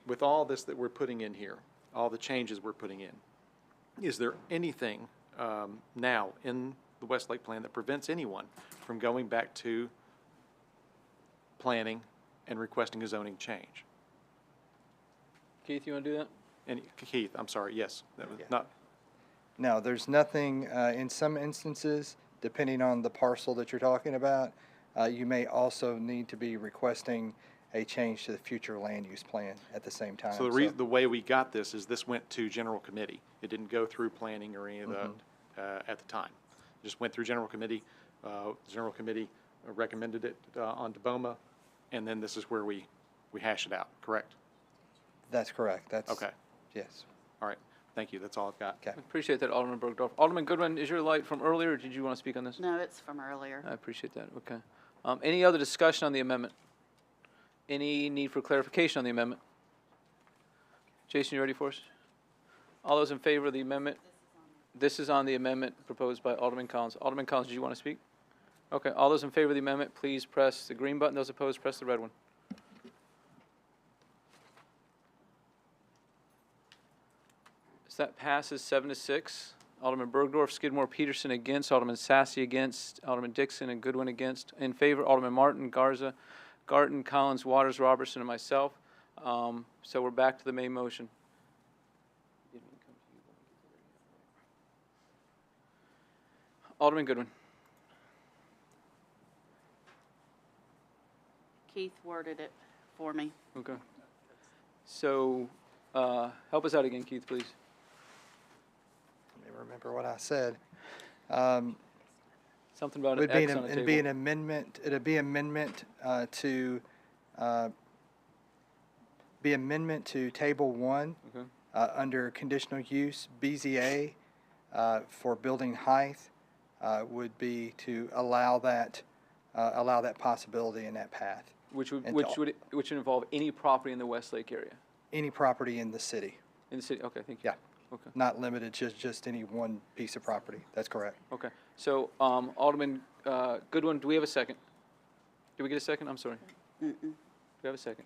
with all this that we're putting in here, all the changes we're putting in, is there anything now in the Westlake plan that prevents anyone from going back to planning and requesting a zoning change? Keith, you want to do that? And Keith, I'm sorry, yes, that was not. No, there's nothing, in some instances, depending on the parcel that you're talking about, you may also need to be requesting a change to the future land use plan at the same time. So the way we got this is this went to general committee. It didn't go through planning or any of that at the time. It just went through general committee. General committee recommended it onto BOMA, and then this is where we hash it out, correct? That's correct. That's okay. Yes. All right. Thank you. That's all I've got. Okay. Appreciate that, Alderman Bergdorf. Alderman Goodwin, is your light from earlier, or did you want to speak on this? No, it's from earlier. I appreciate that. Okay. Any other discussion on the amendment? Any need for clarification on the amendment? Jason, you ready for us? All those in favor of the amendment? This is on the amendment proposed by Alderman Collins. Alderman Collins, did you want to speak? Okay. All those in favor of the amendment, please press the green button. Those opposed, press the red one. So that passes 7-6. Alderman Bergdorf, Skidmore, Peterson against, Alderman Sassy against, Alderman Dixon and Goodwin against. In favor, Alderman Martin, Garza, Garten, Collins, Waters, Robertson, and myself. So we're back to the main motion. Alderman Goodwin. Keith worded it for me. Okay. So help us out again, Keith, please. Let me remember what I said. Something about an It'd be X on the it'd table. be an amendment. It'd be amendment to Table 1 Okay. Under conditional use BZA for building height would be to allow that possibility in that path. Which would involve any property in the Westlake area. Any property in the city. In the city. Okay, thank you. Yeah. Okay. Not limited to just any one piece of property. That's correct. Okay. So Alderman Goodwin, do we have a second? Did we get a second? I'm sorry. Do we have a second?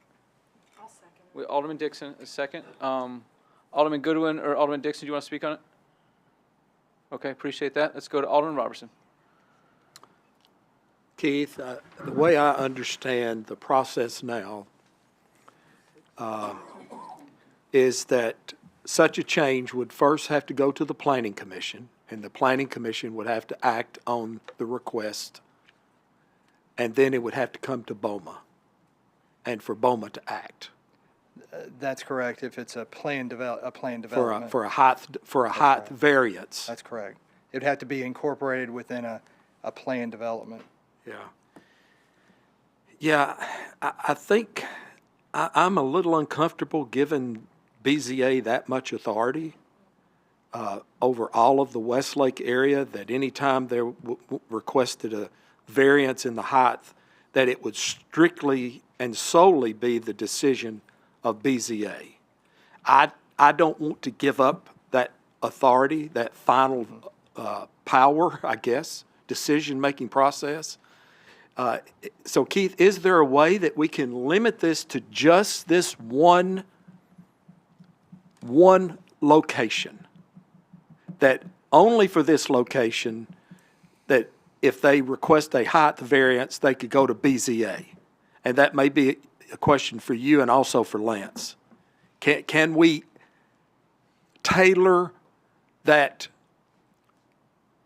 I'll second. Alderman Dixon, a second. Alderman Goodwin or Alderman Dixon, do you want to speak on it? Okay, appreciate that. Let's go to Alderman Robertson. Keith, the way I understand the process now is that such a change would first have to go to the Planning Commission, and the Planning Commission would have to act on the request, and then it would have to come to BOMA, and for BOMA to act. That's correct. If it's a planned development. For a height variance. That's correct. It would have to be incorporated within a planned development. Yeah. Yeah, I think I'm a little uncomfortable giving BZA that much authority over all of the Westlake area, that any time they requested variance in the height, that it would strictly and solely be the decision of BZA. I don't want to give up that authority, that final power, I guess, decision-making process. So Keith, is there a way that we can limit this to just this one location? That only for this location, that if they request a height variance, they could go to BZA? And that may be a question for you and also for Lance. Can we tailor that,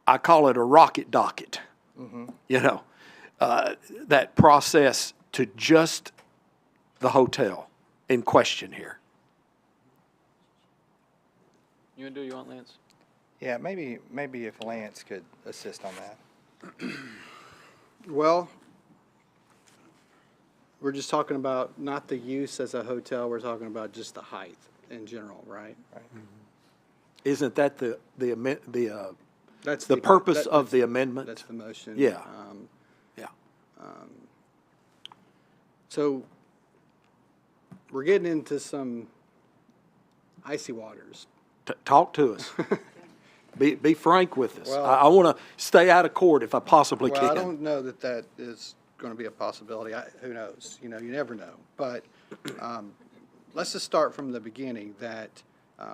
I call it a rocket docket, that process to just the hotel in question here? You want to do, you want Lance? Yeah, maybe if Lance could assist on that. Well, we're just talking about not the use as a hotel, we're talking about just the height in general, right? Right. Isn't that the That's purpose of the amendment? That's the motion. Yeah. Yeah. So we're getting into some icy waters. Talk to us. Be frank with us. Well, I want to stay out of court if I possibly Well, can. I don't know that is going to be a possibility. Who knows? You never know. But let's just start from the beginning that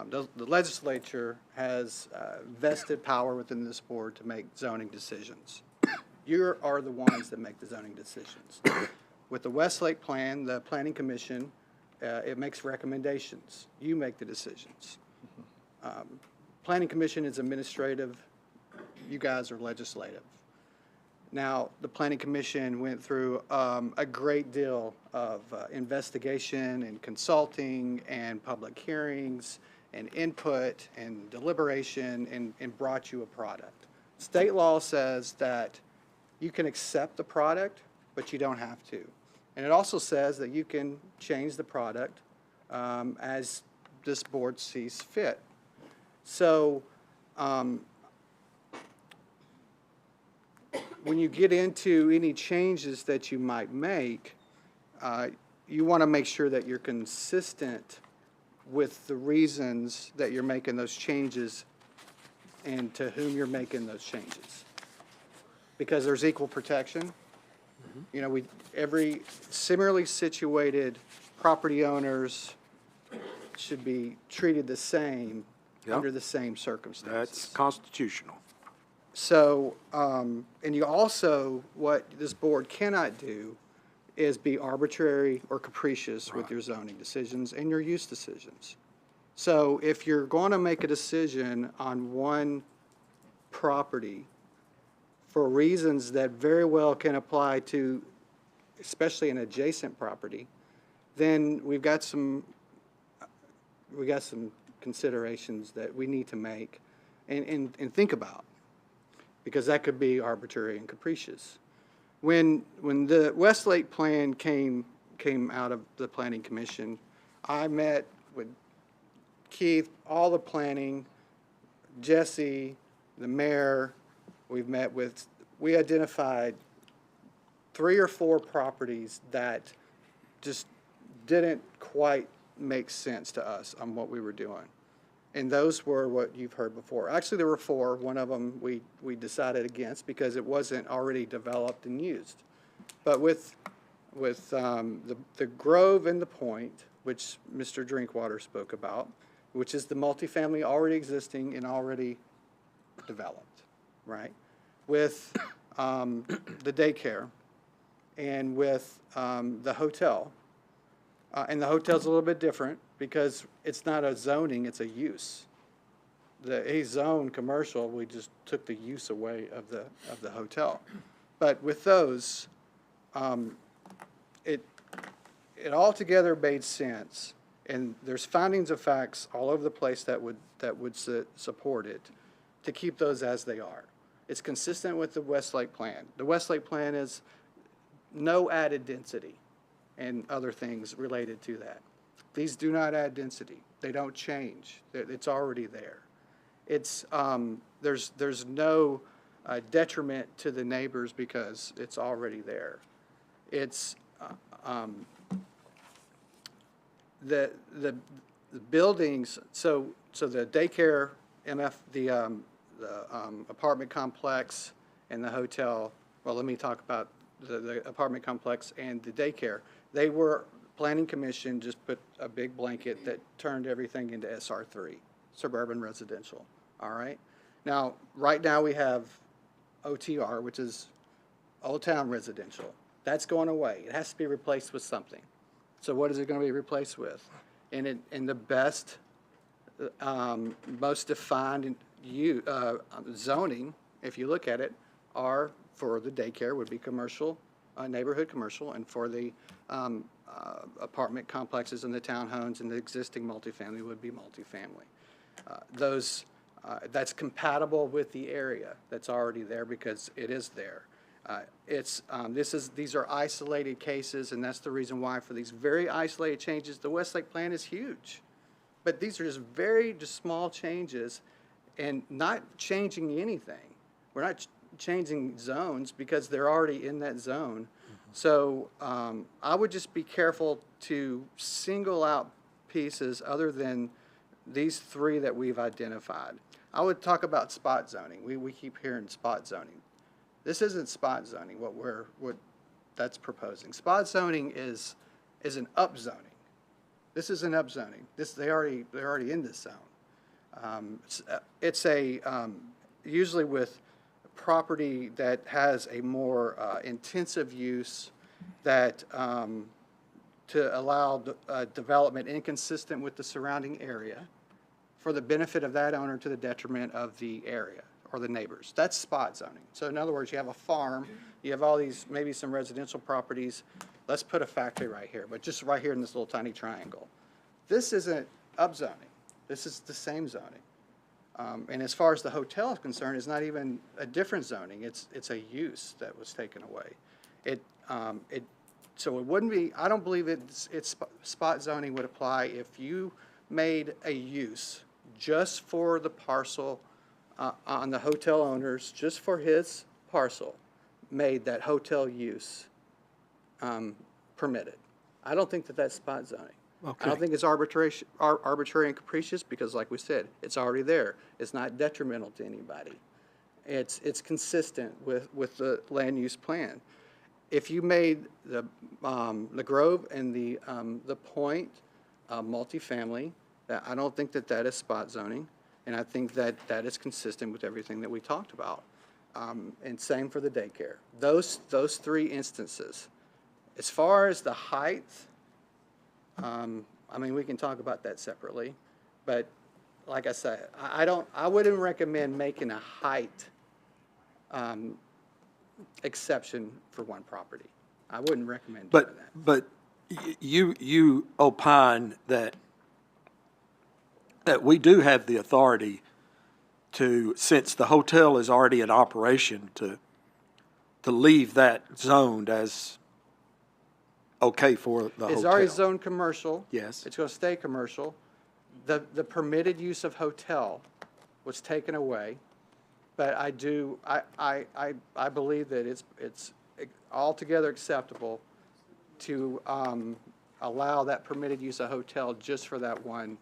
the legislature has vested power within this board to make zoning decisions. You are the ones that make the zoning decisions. With the Westlake plan, the Planning Commission, it makes recommendations. You make the decisions. Planning Commission is administrative. You guys are legislative. Now, the Planning Commission went through a great deal of investigation and consulting and public hearings and input and deliberation and brought you a product. State law says that you can accept the product, but you don't have to. And it also says that you can change the product as this board sees fit. So when you get into any changes that you might make, you want to make sure that you're consistent with the reasons that you're making those changes and to whom you're making those changes. Because there's equal protection. Every similarly situated property owners should be treated the same under the same circumstances. That's constitutional. So, and you also, what this board cannot do is be arbitrary or capricious with your zoning decisions and your use decisions. So if you're going to make a decision on one property for reasons that very well can apply to, especially an adjacent property, then we've got some considerations that we need to make and think about, because that could be arbitrary and capricious. When the Westlake plan came out of the Planning Commission, I met with Keith, all the planning, Jesse, the mayor. We identified 3 or 4 properties that just didn't quite make sense to us on what we were doing. And those were what you've heard before. Actually, there were 4. One of them we decided against because it wasn't already developed and used. But with the Grove and the Point, which Mr. Drinkwater spoke about, which is the multifamily already existing and already developed, right? With the daycare and with the hotel. And the hotel's a little bit different because it's not a zoning, it's a use. A zone commercial, we just took the use away of the hotel. But with those, it altogether made sense, and there's findings of facts all over the place that would support it, to keep those as they are. It's consistent with the Westlake plan. The Westlake plan is no added density and other things related to that. These do not add density. They don't change. It's already there. It's there's no detriment to the neighbors because it's already there. It's, the buildings, so the daycare, the apartment complex and the hotel, well, let me talk about the apartment complex and the daycare. They were, Planning Commission just put a big blanket that turned everything into SR3, suburban residential, all right? Now, right now we have OTR, which is Old Town Residential. That's going away. It has to be replaced with something. So what is it going to be replaced with? And the best, most defined zoning, if you look at it, are for the daycare would be commercial, neighborhood commercial, and for the apartment complexes and the townhomes and the existing multifamily would be multifamily. That's compatible with the area that's already there because it is there. These are isolated cases, and that's the reason why for these very isolated changes, the Westlake plan is huge. But these are just small changes and not changing anything. We're not changing zones because they're already in that zone. So I would just be careful to single out pieces other than these three that we've identified. I would talk about spot zoning. We keep hearing spot zoning. This isn't spot zoning, what that's proposing. Spot zoning is an upzoning. This is an upzoning. They're already in this zone. It's usually with property that has a more intensive use that to allow development inconsistent with the surrounding area for the benefit of that owner to the detriment of the area or the neighbors. That's spot zoning. So in other words, you have a farm, you have all these, maybe some residential properties. Let's put a factory right here, but just right here in this little tiny triangle. This isn't upzoning. This is the same zoning. And as far as the hotel is concerned, it's not even a different zoning. It's a use that was taken away. So it wouldn't be, I don't believe spot zoning would apply if you made a use just for the parcel on the hotel owners, just for his parcel, made that hotel use permitted. I don't think that that's spot zoning. Okay. I don't think it's arbitrary and capricious because, like we said, it's already there. It's not detrimental to anybody. It's consistent with the land use plan. If you made the Grove and the Point multifamily, I don't think that is spot zoning, and I think that is consistent with everything that we talked about. And same for the daycare. Those three instances. As far as the height, I mean, we can talk about that separately, but like I said, I wouldn't recommend making a height exception for one property. I wouldn't recommend doing that. But you opine that we do have the authority to, since the hotel is already in operation, to leave that zoned as okay for the hotel. It's already zoned commercial. Yes. It's going to stay commercial. The permitted use of hotel was taken away, but I believe that it's altogether acceptable to allow that permitted use of hotel just for that one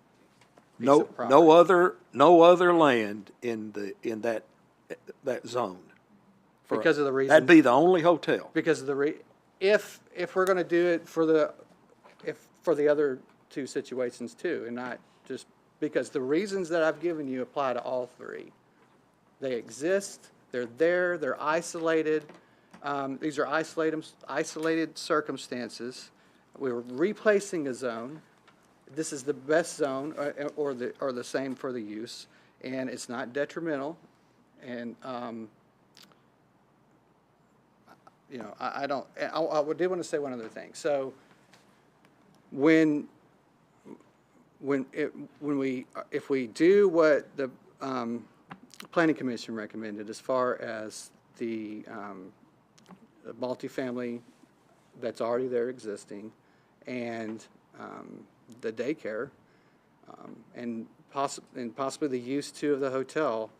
piece of property. No other land in that zone. Because of the reason. That'd be the only hotel. Because of the if we're going to do it for the other two situations too, and not just because the reasons that I've given you apply to all three. They exist. They're there. They're isolated. These are isolated circumstances. We're replacing a zone. This is the best zone, or the same for the use, and it's not detrimental. And you know, I don't. I did want to say one other thing. So if we do what the Planning Commission recommended as far as the multifamily that's already there existing, and the daycare, and possibly the use too of the hotel,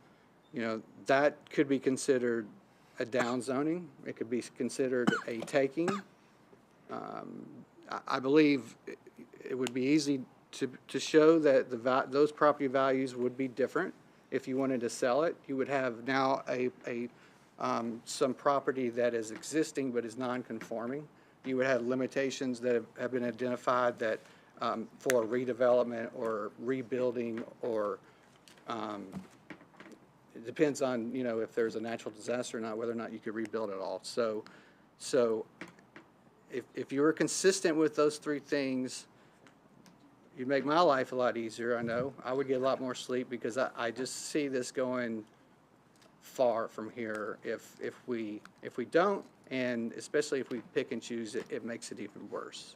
You know, that could be considered a downzoning. It could be considered a taking. I believe it would be easy to show that those property values would be different. If you wanted to sell it, you would have now some property that is existing but is non-conforming. You would have limitations that have been identified that for redevelopment or rebuilding, or it depends on, you know, if there's a natural disaster or not, whether or not you could rebuild it all. So if you were consistent with those three things, you'd make my life a lot easier. I know I would get a lot more sleep, because I just see this going far from here if we don't, and especially if we pick and choose, it makes it even worse.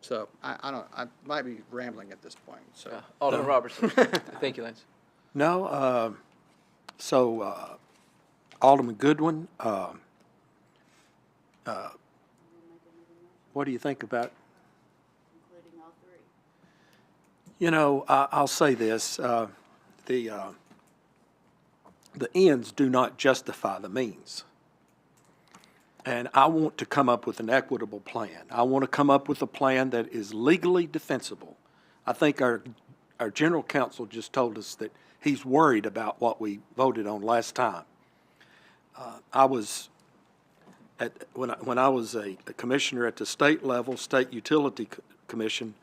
So I might be rambling at this point. So Alderman Robertson. Thank you, Lance. No, Alderman Goodwin, what do you think about? Including all three. You know, I'll say this, the ends do not justify the means. And I want to come up with an equitable plan. I want to come up with a plan that is legally defensible. I think our general counsel just told us that he's worried about what we voted on last time. When I was a commissioner at the state level, State Utility Commission,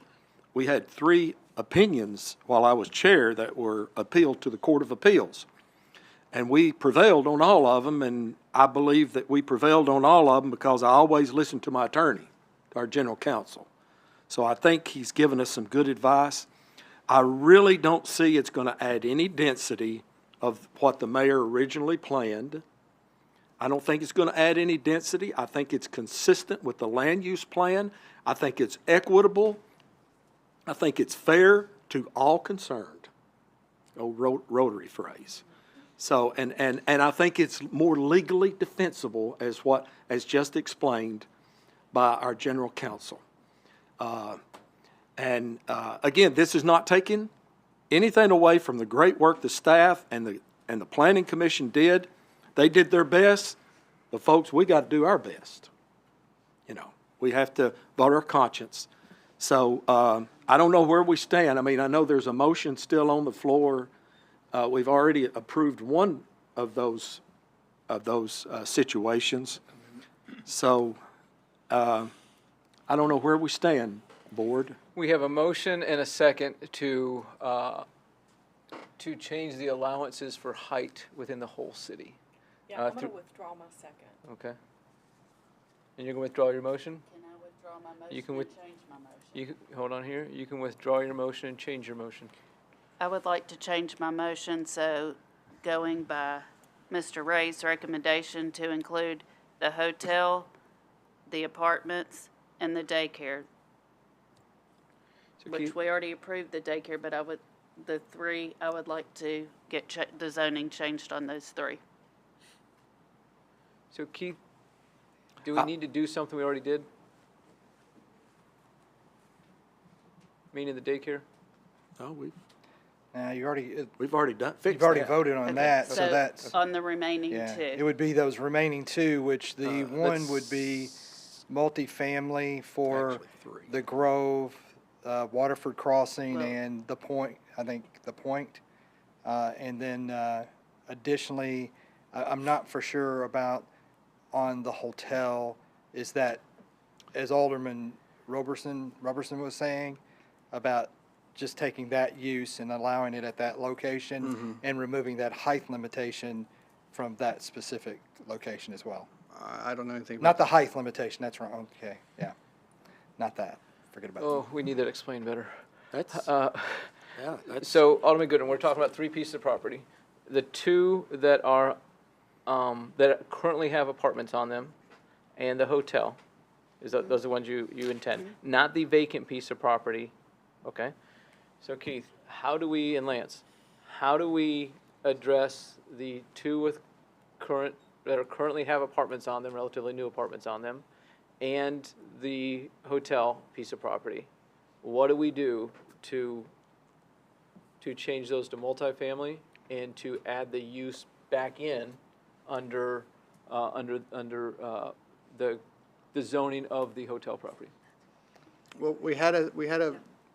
we had 3 opinions while I was chair that were appealed to the Court of Appeals. And we prevailed on all of them, and I believe that we prevailed on all of them because I always listened to my attorney, our general counsel. So I think he's given us some good advice. I really don't see it's going to add any density of what the mayor originally planned. I don't think it's going to add any density. I think it's consistent with the land use plan. I think it's equitable. I think it's fair to all concerned. Old rotary phrase. So, and I think it's more legally defensible as just explained by our general counsel. Again, this is not taking anything away from the great work the staff and the planning commission did. They did their best, but folks, we got to do our best. You know, we have to vote our conscience. So I don't know where we stand. I mean, I know there's a motion still on the floor. We've already approved one of those situations. So I don't know where we stand, board. We have a motion and a second to change the allowances for height within the whole city. Yeah, I'm going to withdraw my second. Okay. And you're going to withdraw your motion? Can I withdraw my motion You can and change my motion? Hold on here. You can withdraw your motion and change your motion. I would like to change my motion, so going by Mr. Ray's recommendation to include the hotel, the apartments, and the daycare. So Which we already approved the daycare, but I would like to get the zoning changed on those 3. So Keith, do we need to do something we already did? Meaning the daycare? No, we've already fixed already that. voted on that, so that's on the remaining 2. It would be those remaining 2, which the one would be multifamily for the Grove, Waterford Crossing, and the Point. I think the Point, and then additionally, I'm not for sure about on the hotel. Is that, as Alderman Robertson was saying, about just taking that use and allowing it at that location and removing that height limitation from that specific location as well. I don't know anything about Not the height limitation, that's wrong, okay, yeah. Not that, forget about that. Oh, we need that explained better. That's, So, Alderman Gooden, we're talking about 3 pieces of property. The 2 that are, that currently have apartments on them, and the hotel, those are the ones you intend. Not the vacant piece of property, okay? So Keith, and Lance, how do we address the 2 that currently have apartments on them, relatively new apartments on them, and the hotel piece of property? What do we do to change those to multifamily? and to add the use back in under the zoning of the hotel property. Well, we had a,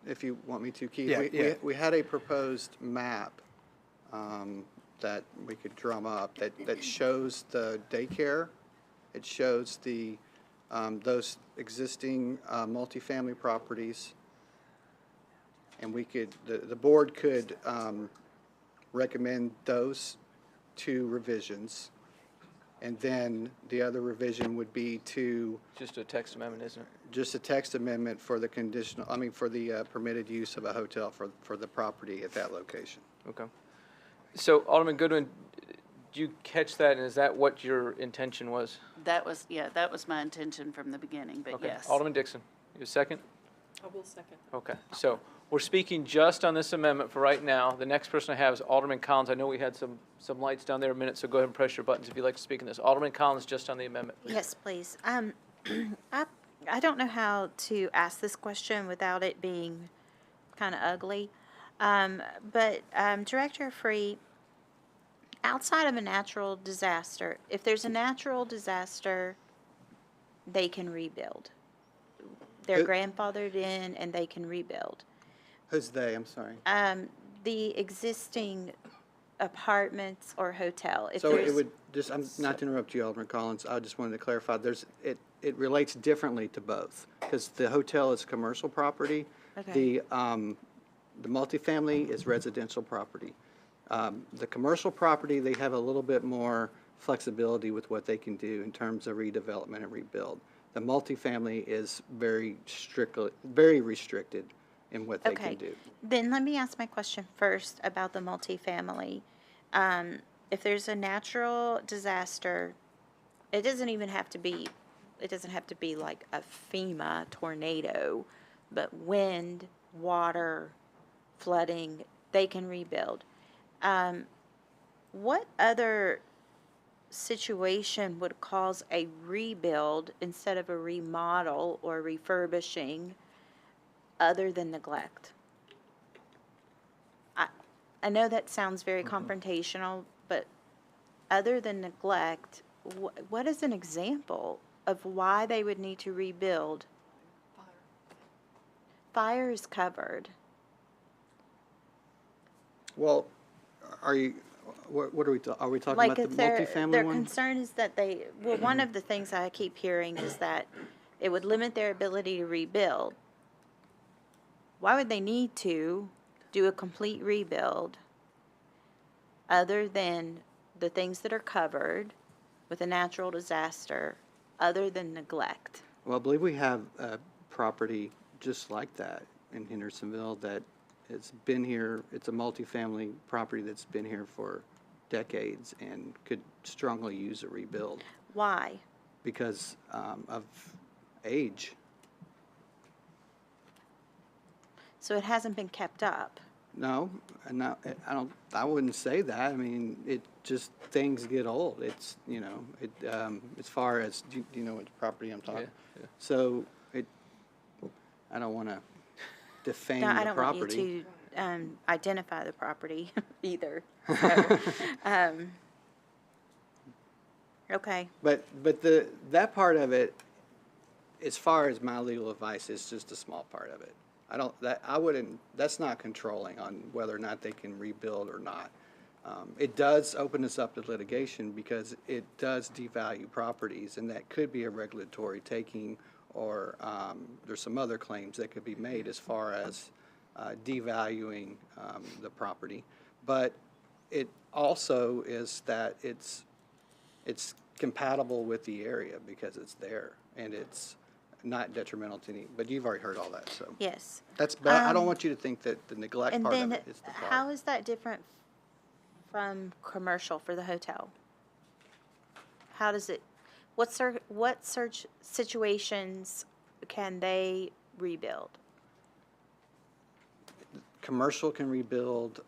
if you want me to, Keith, we had a proposed map that we could drum up that shows the daycare. It shows the those existing multifamily properties, and we could the board could recommend those 2 revisions, and then the other revision would be to Just a text amendment, isn't it? just a text amendment for the conditional, I mean, for the permitted use of a hotel for the property at that location. Okay. So Alderman Goodwin, do you catch that, and is that what your intention was? That was my intention from the beginning, but Okay. yes. Alderman Dixon, you a second? I will second. Okay, so we're speaking just on this amendment for right now. The next person I have is Alderman Collins. I know we had some lights down there a minute, so go ahead and press your buttons if you'd like to speak on this. Alderman Collins, just on the amendment, please. Yes, please. I don't know how to ask this question without it being kind of ugly. But Director Free, outside of a natural disaster, if there's a natural disaster, they can rebuild. They're grandfathered in and they can rebuild. Who's they? I'm sorry. The existing apartments or hotel. If So there's- it would just, I'm not to interrupt you, Alderman Collins, I just wanted to clarify, it relates differently to both, because the hotel is commercial property. Okay. The multifamily is residential property. The commercial property, they have a little bit more flexibility with what they can do in terms of redevelopment and rebuild. The multifamily is very restricted in what they can do. Then let me ask my question first about the multifamily. If there's a natural disaster, it doesn't have to be like a FEMA tornado, but wind, water, flooding, they can rebuild. What other situation would cause a rebuild instead of a remodel or refurbishing other than neglect? I know that sounds very confrontational, but other than neglect, what is an example of why they would need to rebuild? Fire is covered. Well, what are we talking Like about, if the multifamily their one? concern is that one of the things I keep hearing is that it would limit their ability to rebuild. Why would they need to do a complete rebuild other than the things that are covered with a natural disaster, other than neglect? Well, I believe we have a property just like that in Hendersonville that it's been here, it's a multifamily property that's been here for decades and could strongly use a rebuild Why? because of age. So it hasn't been kept up. No, I wouldn't say that. I mean, it just, things get old. It's, as far as, do you know what property I'm talking? Yeah. So I don't want to defame No, I the don't property. want you to identify the property either. So, okay. But that part of it, as far as my legal advice, is just a small part of it. That's not controlling on whether or not they can rebuild or not. It does open us up to litigation because it does devalue properties, and that could be a regulatory taking, or there's some other claims that could be made as far as devaluing the property. But it also is that it's compatible with the area because it's there, and it's not detrimental to any, but you've already heard all that, so. Yes. But I don't want you to think that the neglect And part of then it is the part. how is that different from commercial for the hotel? How does it, what search situations can they rebuild? Commercial can rebuild,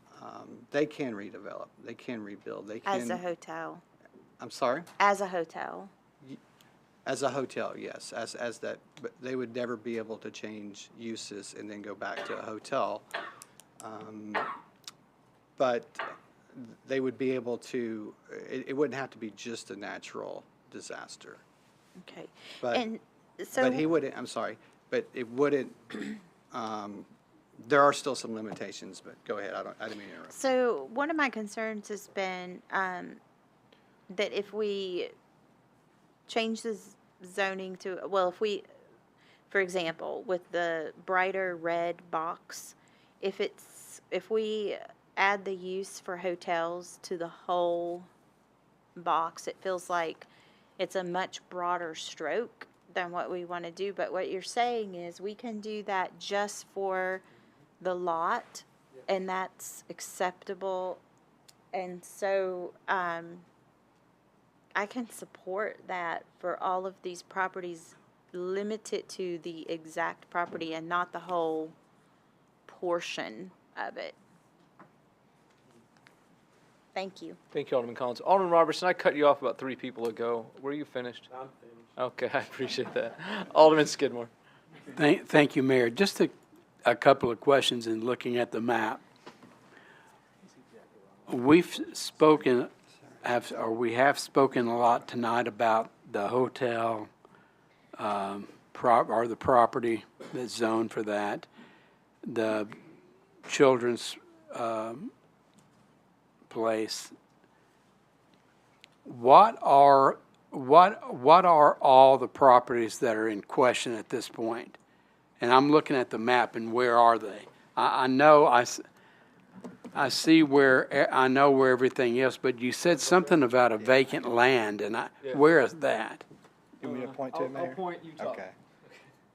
they can redevelop, they can rebuild, they can. As a hotel? I'm sorry? As a hotel? As a hotel, yes, as that, but they would never be able to change uses and then go back to a hotel. But they would be able to, it wouldn't have to be just a natural disaster. Okay. But, And so. but he wouldn't, I'm sorry, but it wouldn't, there are still some limitations, but go ahead, I didn't mean to interrupt. So one of my concerns has been that if we change the zoning to, well, for example, with the brighter red box, if we add the use for hotels to the whole box, it feels like it's a much broader stroke than what we want to do. But what you're saying is we can do that just for the lot, and that's acceptable. And so I can support that for all of these properties, limit it to the exact property and not the whole portion of it. Thank you. Thank you, Alderman Collins. Alderman Robertson, I cut you off about 3 people ago. Were you finished? I'm finished. Okay, I appreciate that. Alderman Skidmore. Thank you, Mayor. Just a couple of questions in looking at the map. We've spoken, we have spoken a lot tonight about the hotel, or the property that's zoned for that, the children's place. What are all the properties that are in question at this point? And I'm looking at the map, and where are they? I know I see where, I know where everything is, but you said something about a vacant land, and where is that? You want me to point to it, Mayor? I'll point, you talk. Okay.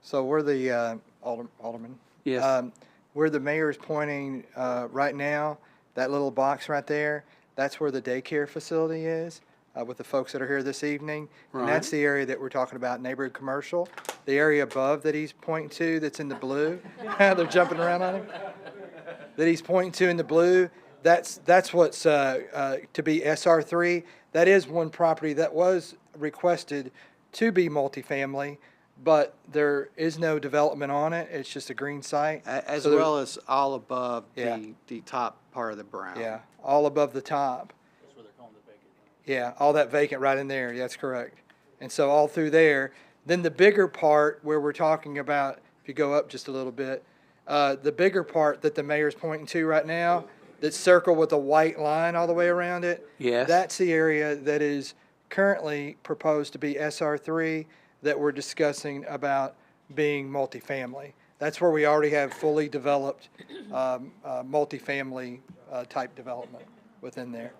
So where the, Alderman? Yes. Where the mayor is pointing right now, that little box right there, that's where the daycare facility is with the folks that are here this evening. And that's the area that we're talking about, neighborhood commercial. The area above that he's pointing to that's in the blue, they're jumping around on him, that he's pointing to in the blue, that's what's to be SR3. That is one property that was requested to be multifamily, but there is no development on it. It's just a green site. As So well as all above Yeah. the top part of the brown. Yeah, all above the top. That's where they're calling the vacant. Yeah, all that vacant right in there. That's correct. And so all through there. Then the bigger part where we're talking about, if you go up just a little bit, the bigger part that the mayor's pointing to right now, that's circled with a white line all the way around it. Yes. That's the area that is currently proposed to be SR3 that we're discussing about being multifamily. That's where we already have fully developed multifamily type development within there.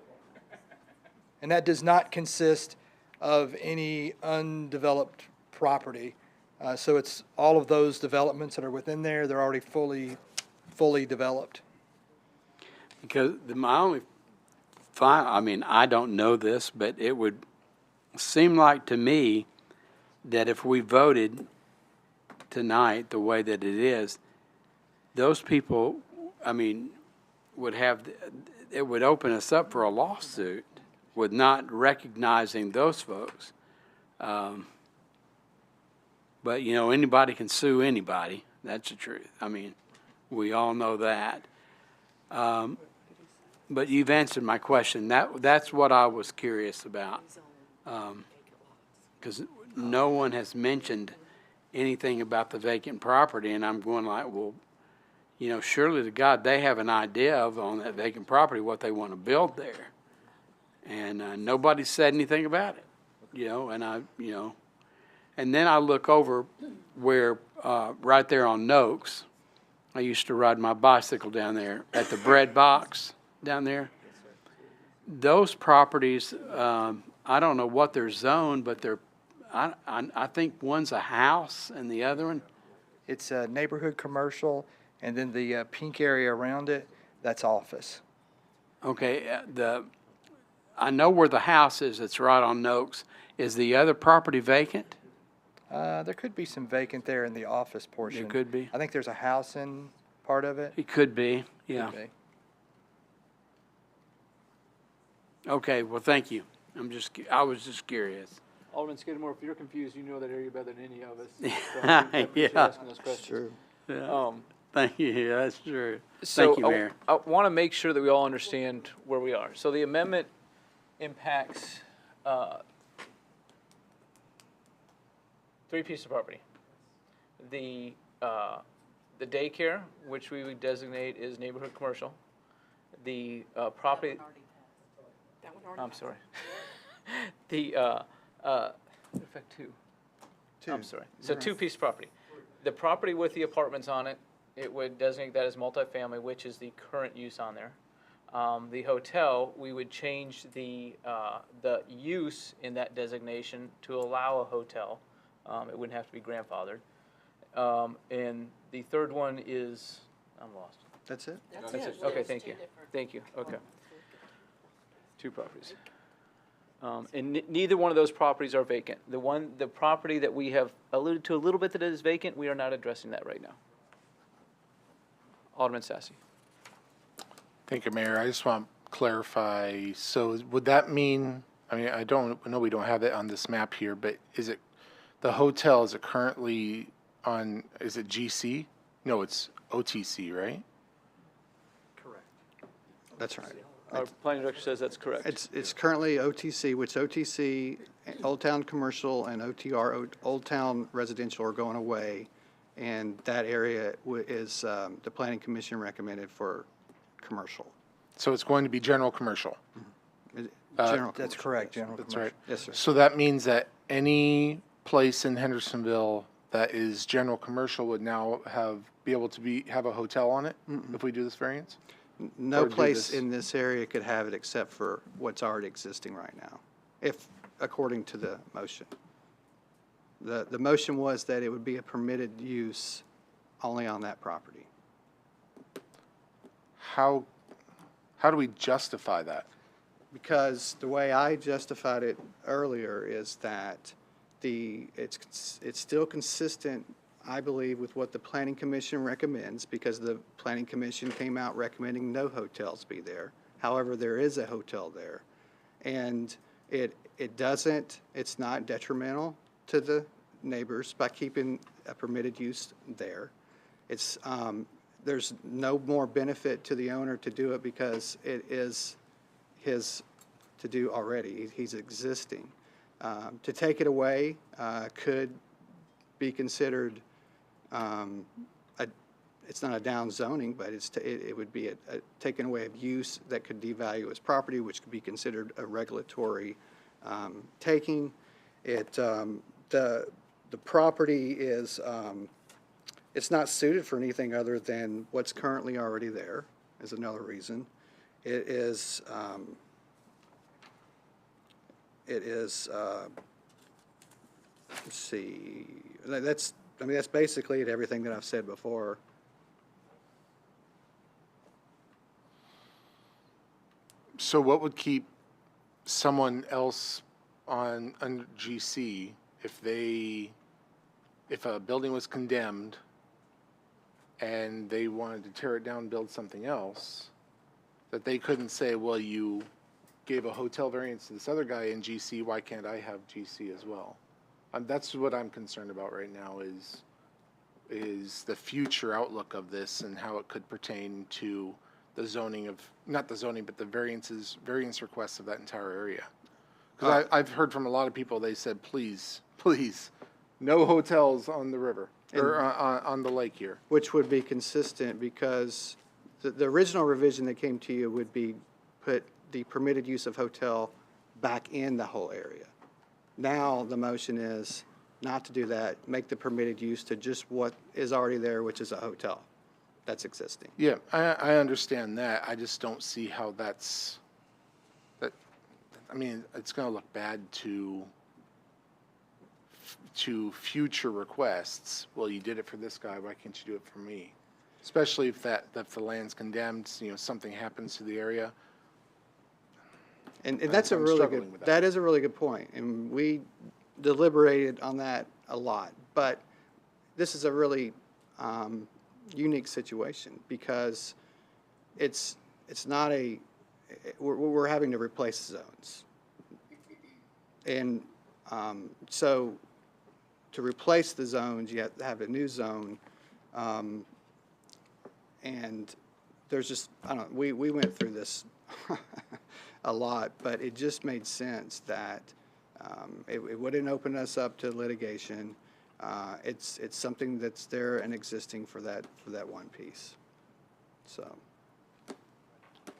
And that does not consist of any undeveloped property. So it's all of those developments that are within there, they're already fully developed. Because my only, I mean, I don't know this, but it would seem like to me that if we voted tonight the way that it is, those people, I mean, would have, it would open us up for a lawsuit with not recognizing those folks. But, you know, anybody can sue anybody. That's the truth. I mean, we all know that. But you've answered my question. That's what I was curious about. Because no one has mentioned anything about the vacant property, and I'm going like, well, you know, surely to God, they have an idea of on that vacant property what they want to build there. And nobody said anything about it, you know, and then I look over where, right there on Noakes, I used to ride my bicycle down there at the bread box down there. Those properties, I don't know what they're zoned, but they're, I think one's a house and the other one. It's a neighborhood commercial, and then the pink area around it, that's office. Okay, I know where the house is. It's right on Noakes. Is the other property vacant? There could be some vacant there in the office portion. There could be. I think there's a house in part of it. It could be, yeah. Could be. Okay, well, thank you. I was just curious. Alderman Skidmore, if you're confused, you know that area better than any of us. So Yeah. we appreciate you asking those questions. True. Yeah. Thank you, yeah, that's true. So Thank you, Mayor. I want to make sure that we all understand where we are. So the amendment impacts three pieces of property. The daycare, which we would designate as neighborhood commercial. The property. I'm sorry. The in fact two. I'm sorry. So two piece property. The property with the apartments on it, it would designate that as multifamily, which is the current use on there. The hotel, we would change the use in that designation to allow a hotel. It wouldn't have to be grandfathered. And the third one is, I'm lost. That's it? That's it. Okay, thank you. Thank you. Okay. Two properties. And neither one of those properties are vacant. The property that we have alluded to a little bit that is vacant, we are not addressing that right now. Alderman Sassy. Thank you, Mayor. I just want to clarify, so would that mean, I mean, I know we don't have it on this map here, but is it, the hotel, is it currently on, is it GC? No, it's OTC, right? That's right. Our planning director says that's correct. It's currently OTC, which OTC, Old Town Commercial, and OTR, Old Town Residential, are going away. And that area is, the Planning Commission recommended for commercial. So it's going to be general commercial? General That's commercial, correct, yes. general That's commercial. right. Yes, sir. So that means that any place in Hendersonville that is general commercial would now be able to have a hotel on it if we do this variance? No Or do place this- in this area could have it except for what's already existing right now, if, according to the motion. The motion was that it would be a permitted use only on that property. How do we justify that? Because the way I justified it earlier is that it's still consistent, I believe, with what the Planning Commission recommends, because the Planning Commission came out recommending no hotels be there. However, there is a hotel there. And it's not detrimental to the neighbors by keeping a permitted use there. There's no more benefit to the owner to do it because it is his to do already. He's existing. To take it away could be considered, it's not a down zoning, but it would be a taken away of use that could devalue his property, which could be considered a regulatory taking. The property is, it's not suited for anything other than what's currently already there, is another reason. It is, let's see, that's basically it, everything that I've said before. So what would keep someone else under GC if a building was condemned and they wanted to tear it down and build something else, that they couldn't say, well, you gave a hotel variance to this other guy in GC, why can't I have GC as well? That's what I'm concerned about right now is the future outlook of this and how it could pertain to the zoning of, not the zoning, but the variance requests of that entire area. Because I've heard from a lot of people, they said, please, no hotels on the river, or on the lake here. Which would be consistent because the original revision that came to you would be put the permitted use of hotel back in the whole area. Now, the motion is not to do that, make the permitted use to just what is already there, which is a hotel that's existing. Yeah, I understand that. I just don't see how I mean, it's going to look bad to future requests. Well, you did it for this guy, why can't you do it for me? Especially if the land's condemned, something happens to the area. And that's a really good, that is a really good point. And we deliberated on that a lot. But this is a really unique situation because it's not we're having to replace zones. And so to replace the zones, you have to have a new zone. And there's just, I don't, we went through this a lot, but it just made sense that it wouldn't open us up to litigation. It's something that's there and existing for that one piece. So.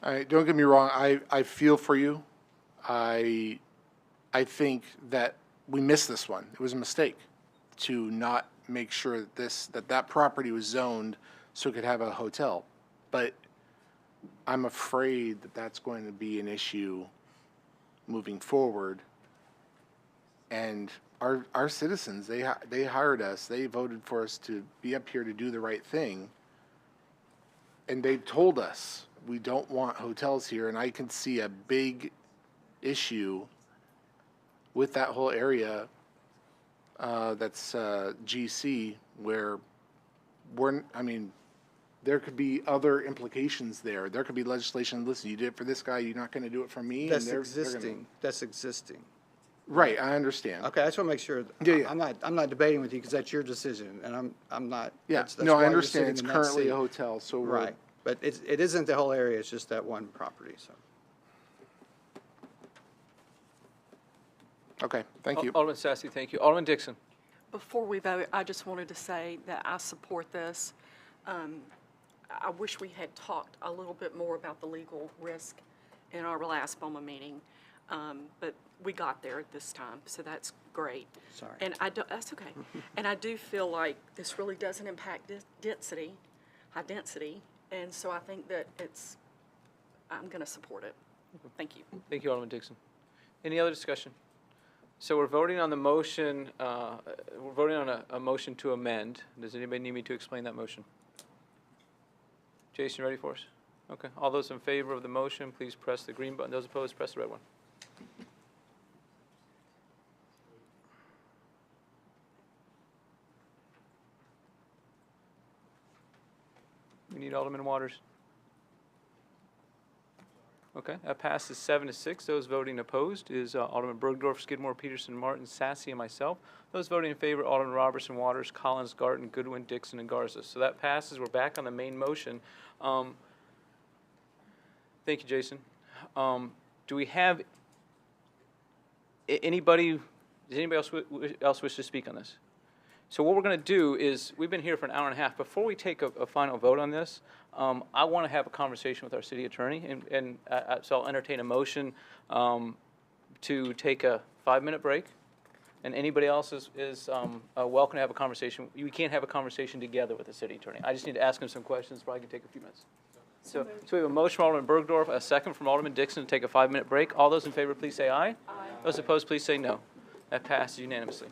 All right, don't get me wrong, I feel for you. I think that we missed this one. It was a mistake to not make sure that that property was zoned so it could have a hotel. But I'm afraid that that's going to be an issue moving forward. And our citizens, they hired us, they voted for us to be up here to do the right thing. And they told us we don't want hotels here, and I can see a big issue with that whole area that's GC, where there could be other implications there. There could be legislation, listen, you did it for this guy, you're not going to do it for me. That's and existing. That's existing. Right, I understand. Okay, I just want to make sure. Yeah. I'm not debating with you because that's your decision, and I'm not. Yeah, that's no, why I you're understand sitting it's in that currently seat. a hotel, so we're. Right, but it isn't the whole area, it's just that one property, so. Okay, thank you. Alderman Sassy, thank you. Alderman Dixon. Before we vote, I just wanted to say that I support this. I wish we had talked a little bit more about the legal risk in our last BOMA meeting, but we got there at this time, so that's great. Sorry. And that's okay. And I do feel like this really doesn't impact high density, and so I think that I'm going to support it. Thank you. Thank you, Alderman Dixon. Any other discussion? So we're voting on the motion, we're voting on a motion to amend. Does anybody need me to explain that motion? Jason, ready for us? Okay. All those in favor of the motion, please press the green button. Those opposed, press the red one. We need Alderman Waters. Okay, that passes 7-6. Those voting opposed is Alderman Bergdorf, Skidmore, Peterson, Martin, Sassy, and myself. Those voting in favor, Alderman Robertson, Waters, Collins, Garten, Goodwin, Dixon, and Garza. So that passes. We're back on the main motion. Thank you, Jason. Do we have anybody? Does anybody else wish to speak on this? So what we're going to do is, we've been here for an hour and a half. Before we take a final vote on this, I want to have a conversation with our city attorney, and so I'll entertain a motion to take a 5-minute break. And anybody else is welcome to have a conversation. We can't have a conversation together with the city attorney. I just need to ask him some questions. Probably can take a few minutes. So we have a motion from Alderman Bergdorf, a second from Alderman Dixon to take a 5-minute break. All those in favor, please say aye. Aye. Those opposed, please say no. That passes unanimously.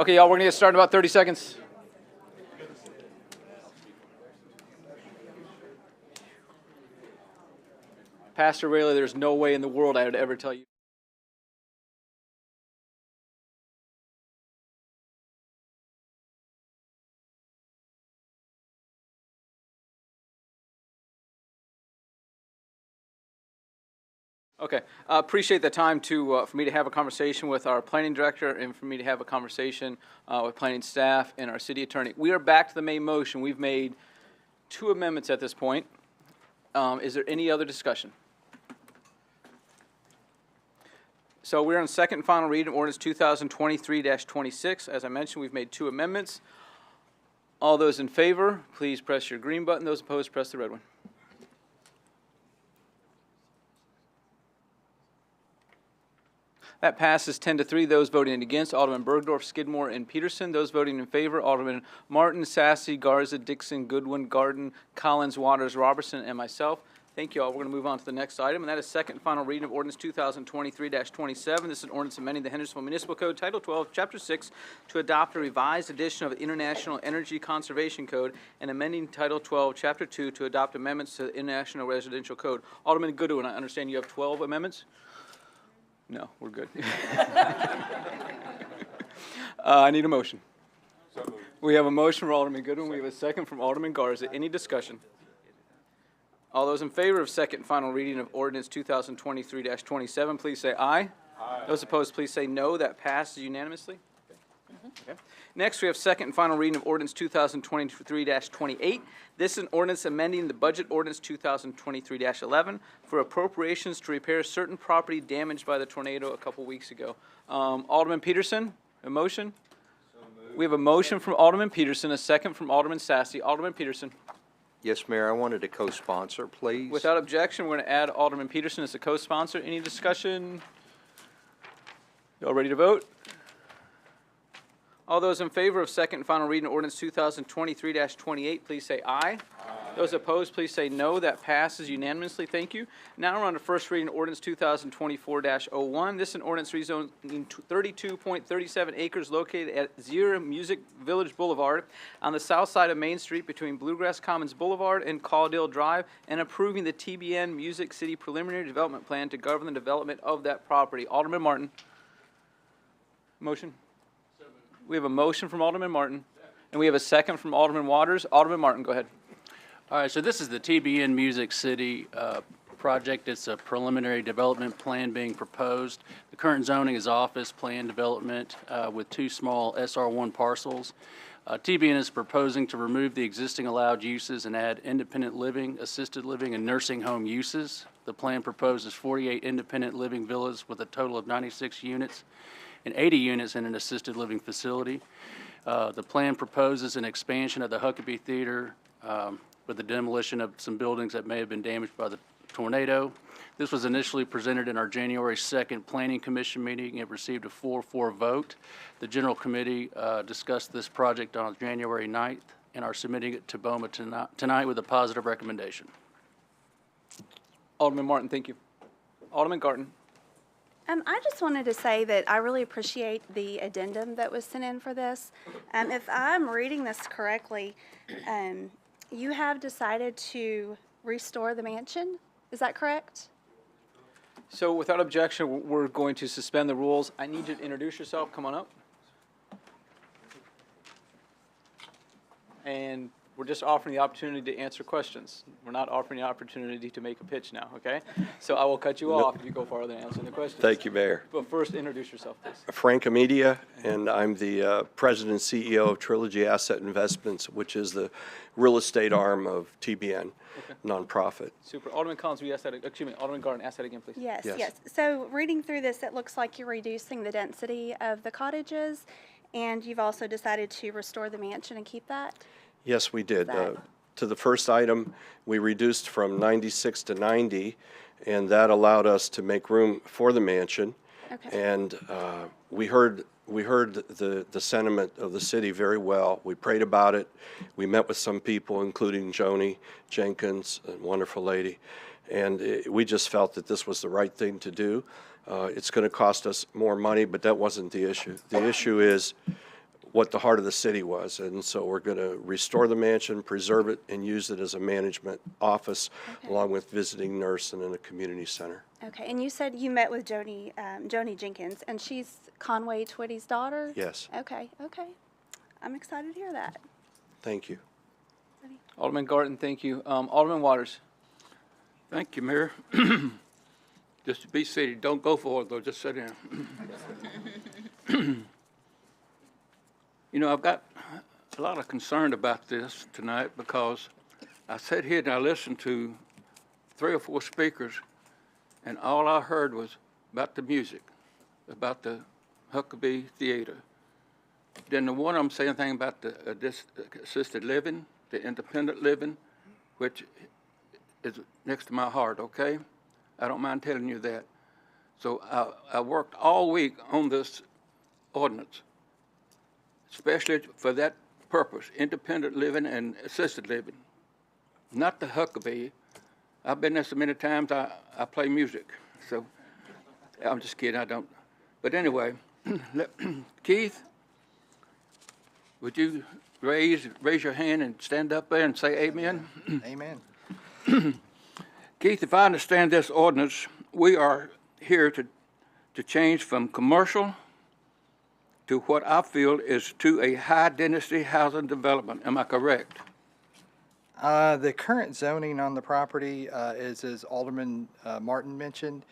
Okay, y'all, we're gonna get started in about 30 seconds. Pastor Rayleigh, there's no way in the world I would ever tell you. Okay, appreciate the time for me to have a conversation with our planning director and for me to have a conversation with planning staff and our city attorney. We are back to the main motion. We've made 2 amendments at this point. Is there any other discussion? So we're on second and final reading of ordinance 2023-26. As I mentioned, we've made 2 amendments. All those in favor, please press your green button. Those opposed, press the red one. That passes 10-3. Those voting against, Alderman Bergdorf, Skidmore, and Peterson. Those voting in favor, Alderman Martin, Sassy, Garza, Dixon, Goodwin, Garden, Collins, Waters, Robertson, and myself. Thank you all. We're going to move on to the next item, and that is second and final reading of ordinance 2023-27. This is an ordinance amending the Hendersonville Municipal Code, Title 12, Chapter 6, to adopt a revised edition of the International Energy Conservation Code and amending Title 12, Chapter 2, to adopt amendments to the International Residential Code. Alderman Goodwin, I understand you have 12 amendments? No, we're good. I need a motion. We have a motion from Alderman Goodwin. We have a second from Alderman Garza. Any discussion? All those in favor of second and final reading of ordinance 2023-27, please say aye. Aye. Those opposed, please say no. That passes unanimously. Okay. Next, we have second and final reading of ordinance 2023-28. This is an ordinance amending the budget ordinance 2023-11 for appropriations to repair certain property damaged by the tornado a couple weeks ago. Alderman Peterson, a motion? We have a motion from Alderman Peterson, a second from Alderman Sassy. Alderman Peterson. Yes, Mayor, I wanted to co-sponsor, please. Without objection, we're going to add Alderman Peterson as a co-sponsor. Any discussion? Y'all ready to vote? All those in favor of second and final reading of ordinance 2023-28, please say aye. Aye. Those opposed, please say no. That passes unanimously. Thank you. Now we're on to first reading of ordinance 2024-01. This is an ordinance rezoning 32.37 acres located at Zero Music Village Boulevard on the south side of Main Street between Bluegrass Commons Boulevard and Caldale Drive, and approving the TBN Music City Preliminary Development Plan to govern the development of that property. Alderman Martin. Motion? We have a motion from Alderman Martin, and we have a second from Alderman Waters. Alderman Martin, go ahead. All right, so this is the TBN Music City project. It's a preliminary development plan being proposed. The current zoning is office plan development with 2 small SR1 parcels. TBN is proposing to remove the existing allowed uses and add independent living, assisted living, and nursing home uses. The plan proposes 48 independent living villas with a total of 96 units and 80 units in an assisted living facility. The plan proposes an expansion of the Huckabee Theater with the demolition of some buildings that may have been damaged by the tornado. This was initially presented in our January 2nd Planning Commission meeting. It received a 4-4 vote. The General Committee discussed this project on January 9th and are submitting it to BOMA tonight with a positive recommendation. Alderman Martin, thank you. Alderman Garten. I just wanted to say that I really appreciate the addendum that was sent in for this. If I'm reading this correctly, you have decided to restore the mansion. Is that correct? So without objection, we're going to suspend the rules. I need you to introduce yourself. Come on up. And we're just offering the opportunity to answer questions. We're not offering the opportunity to make a pitch now, okay? So I will cut you off if you go farther than answering the questions. Thank you, Mayor. But first, introduce yourself, please. Frank Amedia, and I'm the President and CEO of Trilogy Asset Investments, which is the real estate arm of TBN, nonprofit. Super. Alderman Collins, we asked that, excuse me, Alderman Garden, ask that again, please. Yes, yes. So reading through this, it looks like you're reducing the density of the cottages, and you've also decided to restore the mansion and keep that? Yes, we did. To the first item, we reduced from 96 to 90, and that allowed us to make room for the mansion. Okay. And we heard the sentiment of the city very well. We prayed about it. We met with some people, including Joni Jenkins, a wonderful lady, and we just felt that this was the right thing to do. It's going to cost us more money, but that wasn't the issue. The issue is what the heart of the city was. And so we're going to restore the mansion, preserve it, and use it as a management office, along with visiting nurse and in a community center. Okay, and you said you met with Joni Jenkins, and she's Conway Twitty's daughter? Yes. Okay, okay. I'm excited to hear that. Thank you. Alderman Garten, thank you. Alderman Waters. Thank you, Mayor. Just to be seated. Don't go for it, though. Just sit down. You know, I've got a lot of concern about this tonight because I sat here and I listened to 3 or 4 speakers, and all I heard was about the music, about the Huckabee Theater. Then the one of them say anything about the assisted living, the independent living, which is next to my heart, okay? I don't mind telling you that. So I worked all week on this ordinance, especially for that purpose, independent living and assisted living, not the Huckabee. I've been there so many times, I play music. So I'm just kidding, I don't. But anyway, Keith, would you raise your hand and stand up there and say amen? Amen. Keith, if I understand this ordinance, we are here to change from commercial to what I feel is to a high-density housing development. Am I correct? The current zoning on the property is, as Alderman Martin mentioned,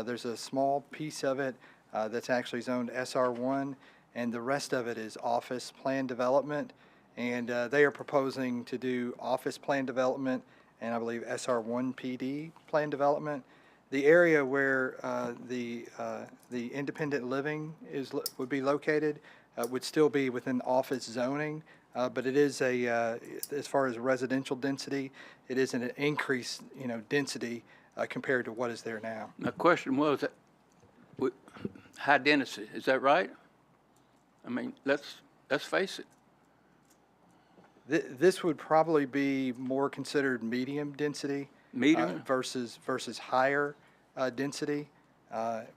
there's a small piece of it that's actually zoned SR1, and the rest of it is office plan development. And they are proposing to do office plan development and I believe SR1 PD plan development. The area where the independent living would be located would still be within office zoning, but it is as far as residential density, it is an increased density compared to what is there now. My question was, high density, is that right? I mean, let's face it. This would probably be more considered medium density. Medium? Versus higher density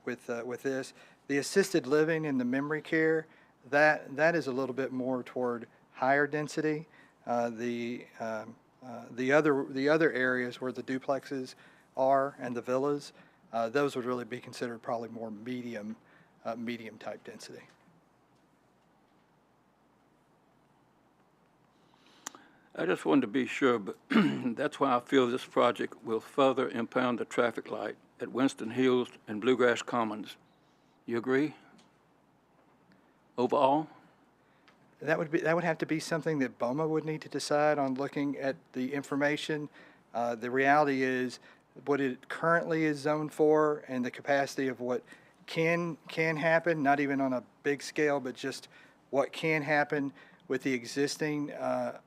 with this. The assisted living and the memory care, that is a little bit more toward higher density. The other areas where the duplexes are and the villas, those would really be considered probably more medium type density. I just wanted to be sure, but that's why I feel this project will further impound the traffic light at Winston Hills and Bluegrass Commons. You agree? Overall? That would have to be something that BOMA would need to decide on looking at the information. The reality is what it currently is zoned for and the capacity of what can happen, not even on a big scale, but just what can happen with the existing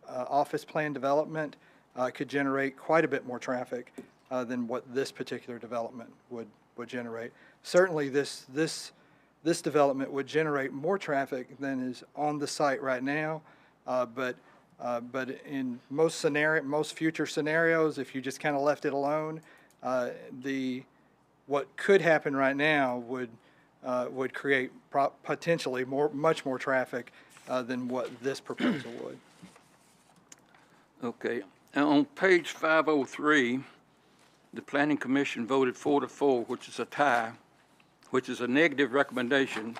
office plan development could generate quite a bit more traffic than what this particular development would generate. Certainly this development would generate more traffic than is on the site right now, but in most future scenarios, if you just kind of left it alone, what could happen right now would create potentially much more traffic than what this proposal would. Okay. And on page 503, the Planning Commission voted 4-4, which is a tie, which is a negative recommendation,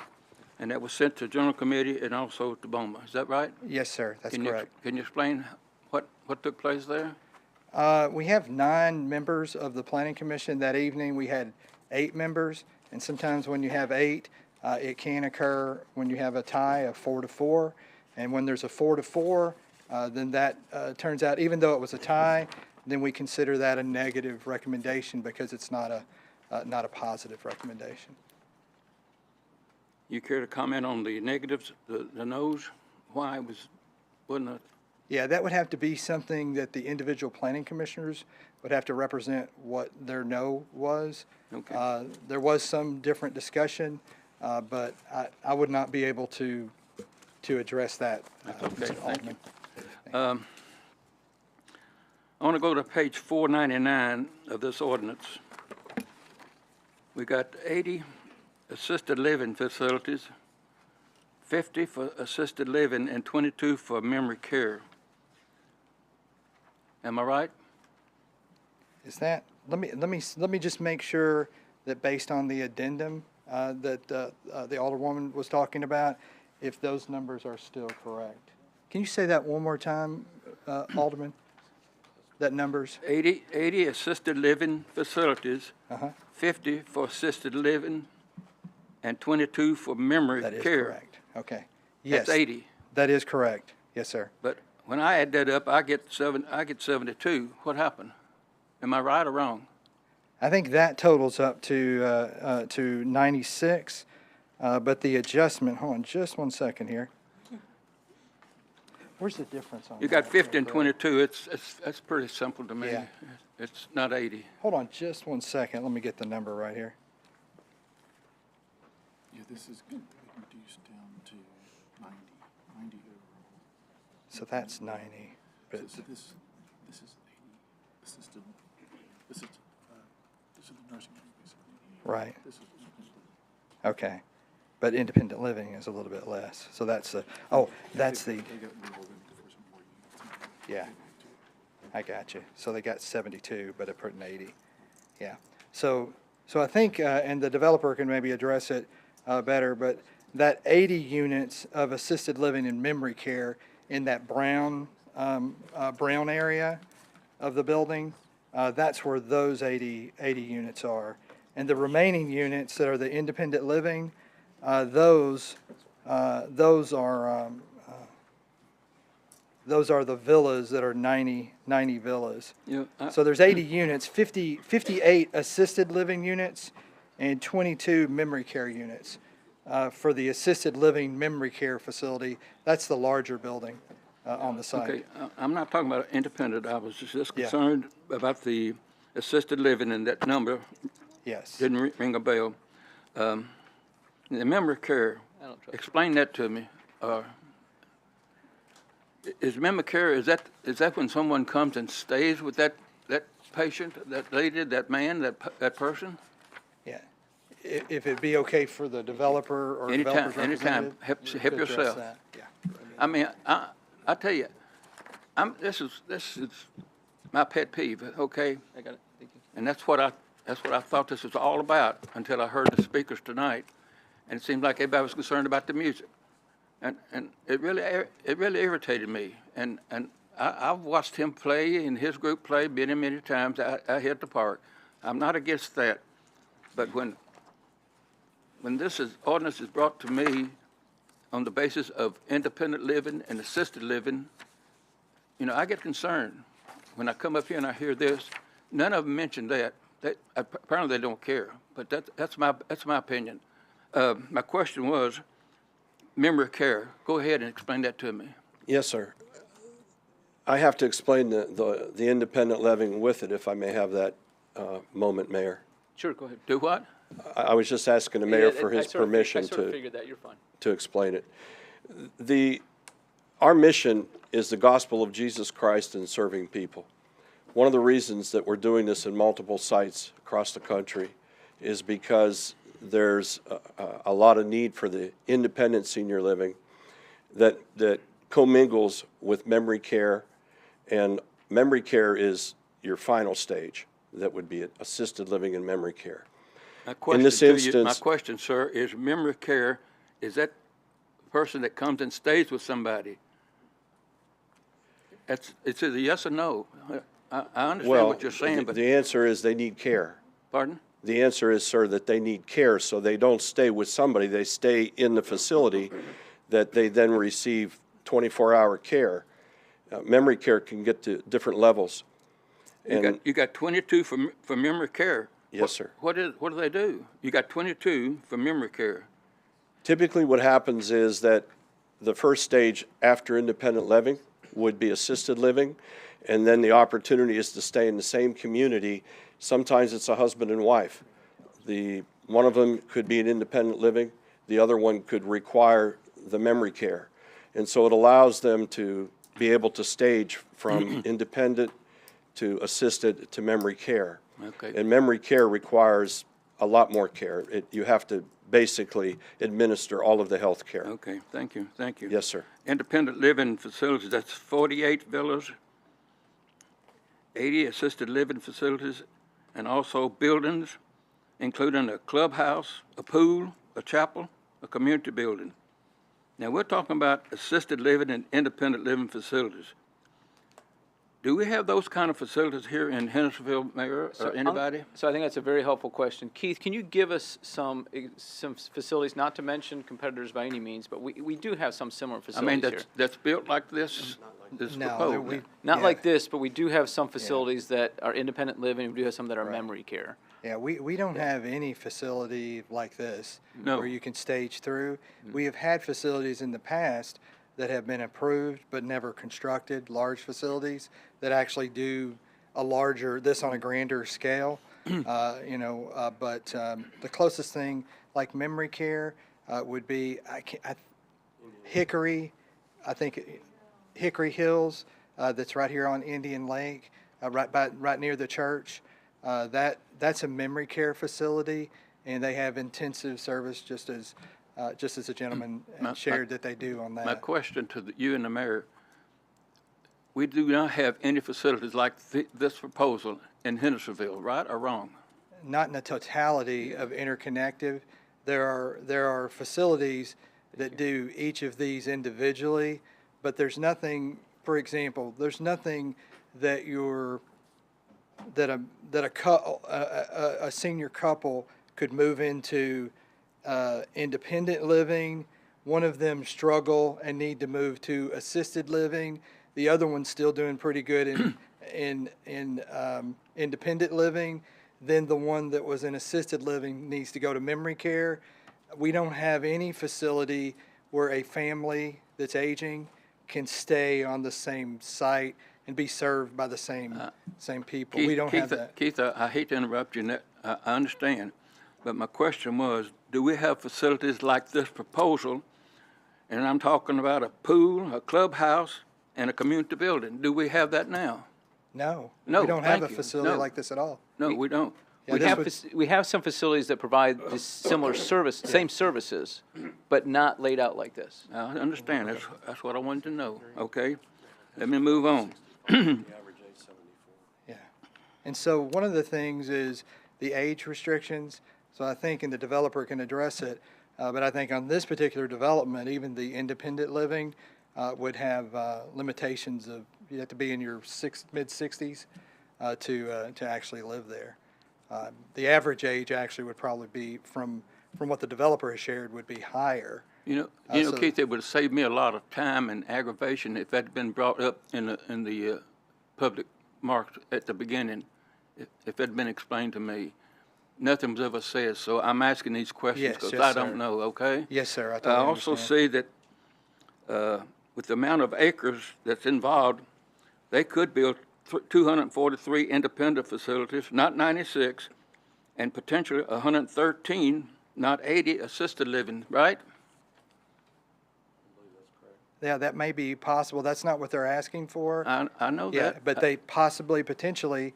and that was sent to General Committee and also to BOMA. Is that right? Yes, sir. That's correct. Can you explain what took place there? We have 9 members of the Planning Commission. That evening, we had 8 members, and sometimes when you have 8, it can occur when you have a tie of 4-4, and when there's a 4-4, then that turns out, even though it was a tie, then we consider that a negative recommendation because it's not a positive recommendation. You care to comment on the negatives, the no's? Why wasn't it? Yeah, that would have to be something that the individual planning commissioners would have to represent what their no was. Okay. There was some different discussion, but I would not be able to address that. That's okay, thank you. I want to go to page 499 of this ordinance. We got 80 assisted living facilities, 50 for assisted living, and 22 for memory care. Am I right? Is that, let me just make sure that based on the addendum that the Alderwoman was talking about, if those numbers are still correct. Can you say that one more time, Alderman? That numbers? 80 assisted living facilities, 50 for assisted living, and 22 for memory care. That is correct. Okay. Yes. That's 80. That is correct. Yes, sir. But when I add that up, I get 72. What happened? Am I right or wrong? I think that totals up to 96, but the adjustment, hold on just one second here. Where's the difference on You got that? 50 and 22. That's pretty simple to me. Yeah. It's not 80. Hold on just one second. Let me get the number right here. Yeah, this is reduced down to 90 overall. So that's 90. But So this is 80. This is still, this is the nursing home, basically. Right. This is Okay. But independent living is a little bit less. So that's the, oh, that's the, they got enrolled in for some more units. yeah. I got you. So they got 72, but it put in 80. Yeah. So I think, and the developer can maybe address it better, but that 80 units of assisted living and memory care in that brown area of the building, that's where those 80 units are. And the remaining units that are the independent living, those are the villas that are 90 villas. Yeah, So there's 80 units, 58 assisted living units, and 22 memory care units. For the assisted living memory care facility, that's the larger building on the site. Okay, I'm not talking about independent. I was just Yeah. concerned about the assisted living, and that number Yes. didn't ring a bell. The memory care, explain that to me. Is memory care, is that when someone comes and stays with that patient, that lady, that man, that person? Yeah. If it'd be okay for the developer or developer's Anytime, representative help to address yourself. that. Yeah. I mean, I tell you, this is my pet peeve, okay? I got it. Thank you. And that's what I thought this was all about until I heard the speakers tonight. And it seemed like everybody was concerned about the music. And it really irritated me. And I've watched him play and his group play many times. I hit the park. I'm not against that. But when this ordinance is brought to me on the basis of independent living and assisted living, I get concerned. When I come up here and I hear this, none of them mention that. Apparently they don't care, but that's my opinion. My question was, memory care. Go ahead and explain that to me. Yes, sir. I have to explain the independent living with it, if I may have that moment, Mayor. Sure, go ahead. Do what? I was just asking the mayor for I his sort of permission figured that. You're fine. to explain it. Our mission is the gospel of Jesus Christ and serving people. One of the reasons that we're doing this in multiple sites across the country is because there's a lot of need for the independent senior living that commingles with memory care, and memory care is your final stage. That would be assisted living and memory care. In this instance, my question, sir, is memory care, is that person that comes and stays with somebody? It's either yes or no. I understand what you're saying, but. The answer is they need care. Pardon? The answer is, sir, that they need care, so they don't stay with somebody. They stay in the facility that they then receive 24-hour care. Memory care can get to different levels. You got 22 for memory care. Yes, sir. What do they do? You got 22 for memory care. Typically what happens is that the first stage after independent living would be assisted living, and then the opportunity is to stay in the same community. Sometimes it's a husband and wife. One of them could be an independent living, the other one could require the memory care. And so it allows them to be able to stage from independent to assisted to memory care. Okay. And memory care requires a lot more care. You have to basically administer all of the health care. Okay, thank you, thank you. Yes, sir. Independent living facilities, that's 48 villas, 80 assisted living facilities, and also buildings, including a clubhouse, a pool, a chapel, a community building. Now, we're talking about assisted living and independent living facilities. Do we have those kind of facilities here in Hendersonville, Mayor, or anybody? So I think that's a very helpful question. Keith, can you give us some facilities, not to mention competitors by any means, but we do have some similar I facilities mean, here. that's built like this is proposed. Not like this, but we do have some facilities that are independent living, we do have some that are memory care. Yeah, we don't have any facility like this No. where you can stage through. We have had facilities in the past that have been approved but never constructed, large facilities that actually do a larger, this on a grander scale. But the closest thing like memory care would be Hickory, I think Hickory Hills, that's right here on Indian Lake, right near the church. That's a memory care facility, and they have intensive service, just as the gentleman shared that they do on that. My question to you and the mayor, we do not have any facilities like this proposal in Hendersonville, right or wrong? Not in the totality of interconnected. There are facilities that do each of these individually, but there's nothing, for example, there's nothing that a senior couple could move into independent living. One of them struggle and need to move to assisted living. The other one's still doing pretty good in independent living. Then the one that was in assisted living needs to go to memory care. We don't have any facility where a family that's aging can stay on the same site and be served by the same people. Keith, We don't have that. Keith, I hate to interrupt you, and I understand, but my question was, do we have facilities like this proposal? And I'm talking about a pool, a clubhouse, and a community building. Do we have that now? No. No, We don't have a thank you. facility No. like this at all. No, we don't. Yeah, We have some facilities that provide this similar service, same services, but not laid out like this. I understand. That's what I wanted to know. Okay? Let me move on. Yeah. And so one of the things is the age restrictions. So I think, and the developer can address it, but I think on this particular development, even the independent living would have limitations of, you have to be in your mid-60s to actually live there. The average age actually would probably be, from what the developer has shared, would be higher. You know, Keith, it would have saved me a lot of time and aggravation if that had been brought up in the public market at the beginning, if it had been explained to me. Nothing was ever said, so I'm asking these questions because I don't know, okay? Yes, sir. I I totally also understand. see that with the amount of acres that's involved, they could build 243 independent facilities, not 96, and potentially 113, not 80, assisted living, right? Yeah, that may be possible. That's not what they're asking for. I know Yeah, that. but they possibly, potentially,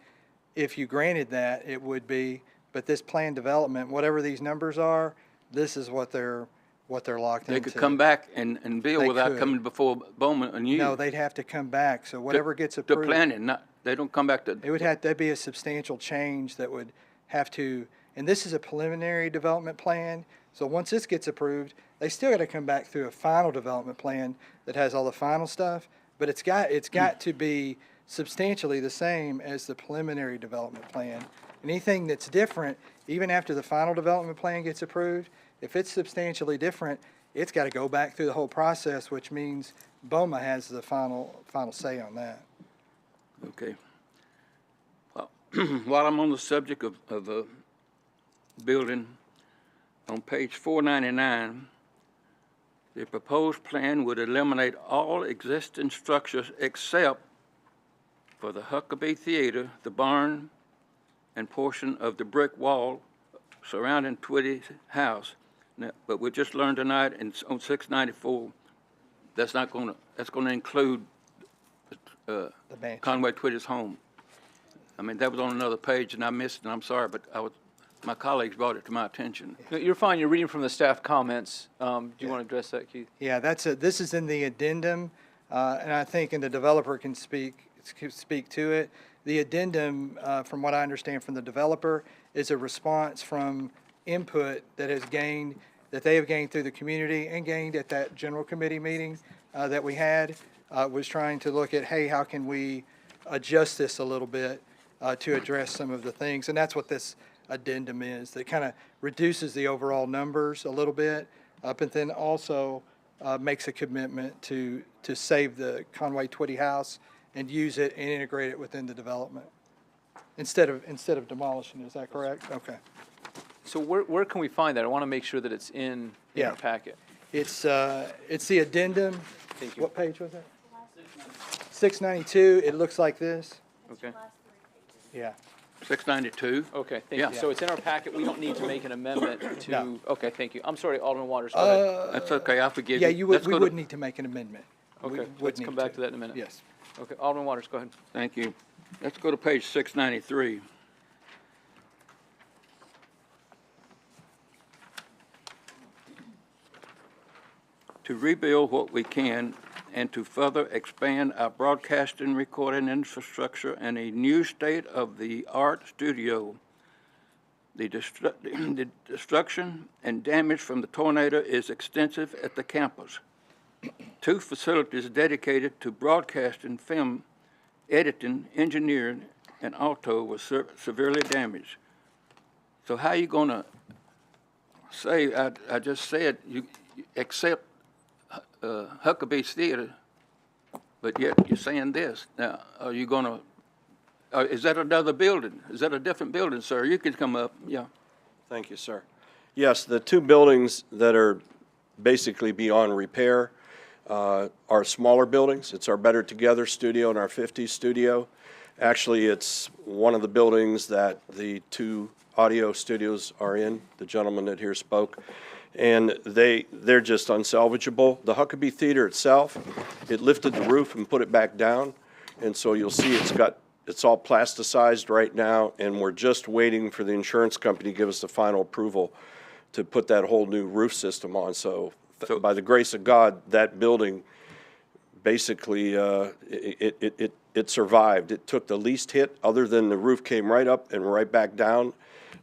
if you granted that, it would be, but this planned development, whatever these numbers are, this is what they're locked into. They could come back and build They without could. coming before Bowman and you. No, they'd have to come back, so whatever gets approved. The planning, not, they don't come back to. There'd be a substantial change that would have to, and this is a preliminary development plan, so once this gets approved, they still gotta come back through a final development plan that has all the final stuff, but it's got to be substantially the same as the preliminary development plan. Anything that's different, even after the final development plan gets approved, if it's substantially different, it's gotta go back through the whole process, which means BOMA has the final say on that. Okay. While I'm on the subject of building, on page 499, the proposed plan would eliminate all existing structures except for the Huckabee Theater, the barn, and portion of the brick wall surrounding Twitty's house. Now, but we just learned tonight on 694, that's going to include Conway Twitty's home. I mean, that was on another page and I missed it, and I'm sorry, but my colleagues brought it to my attention. No, you're fine, you're reading from the staff comments. Do you want to address that, Keith? Yeah, this is in the addendum, and I think, and the developer can speak to it. The addendum, from what I understand from the developer, is a response from input that they have gained through the community and gained at that general committee meeting that we had, was trying to look at, hey, how can we adjust this a little bit to address some of the things, and that's what this addendum is. That kind of reduces the overall numbers a little bit, but then also makes a commitment to save the Conway Twitty house and use it and integrate it within the development instead of demolishing. Is that correct? Okay. So where can we find that? I want to make sure that it's in our packet. It's the addendum. Thank you. What page was that? 692. It looks like this. Okay. Yeah. 692? Okay, thank Yeah. you. So it's in our packet. We don't need to make an amendment to. No. Okay, thank you. I'm sorry, Alderman Waters. Go ahead. That's okay, I forgive you. Yeah, we would need to make an amendment. Okay, let's come back to that in a minute. Yes. Okay, Alderman Waters, go ahead. Thank you. Let's go to page 693. To rebuild what we can and to further expand our broadcasting recording infrastructure and a new state-of-the-art studio. The destruction and damage from the tornado is extensive at the campus. 2 facilities dedicated to broadcasting, film, editing, engineering, and auto were severely damaged. So how are you going to say, I just said, you accept Huckabee's Theater, but yet you're saying this. Now, are you going to, is that another building? Is that a different building, sir? You can come up, yeah. Thank you, sir. Yes, the 2 buildings that are basically beyond repair are smaller buildings. It's our Better Together studio and our 50 studio. Actually, it's one of the buildings that the 2 audio studios are in, the gentleman that here spoke. And they're just unsalvageable. The Huckabee Theater itself, it lifted the roof and put it back down. And so you'll see it's all plasticized right now, and we're just waiting for the insurance company to give us the final approval to put that whole new roof system on. So by the grace of God, that building basically, it survived. It took the least hit, other than the roof came right up and right back down,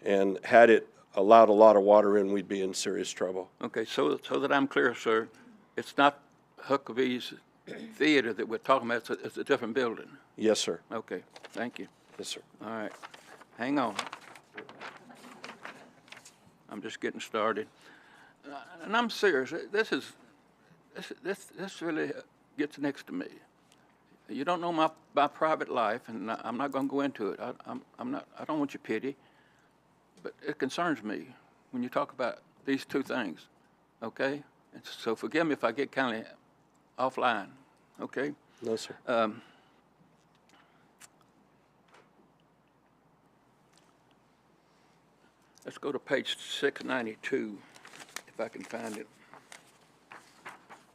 and had it allowed a lot of water in, we'd be in serious trouble. Okay, so that I'm clear, sir, it's not Huckabee's Theater that we're talking about, it's a different building. Yes, sir. Okay, thank you. Yes, sir. All right, hang on. I'm just getting started. And I'm serious, this really gets next to me. You don't know my private life, and I'm not going to go into it. I don't want your pity, but it concerns me when you talk about these 2 things, okay? And so forgive me if I get kind of offline, okay? No, sir. Let's go to page 692, if I can find it.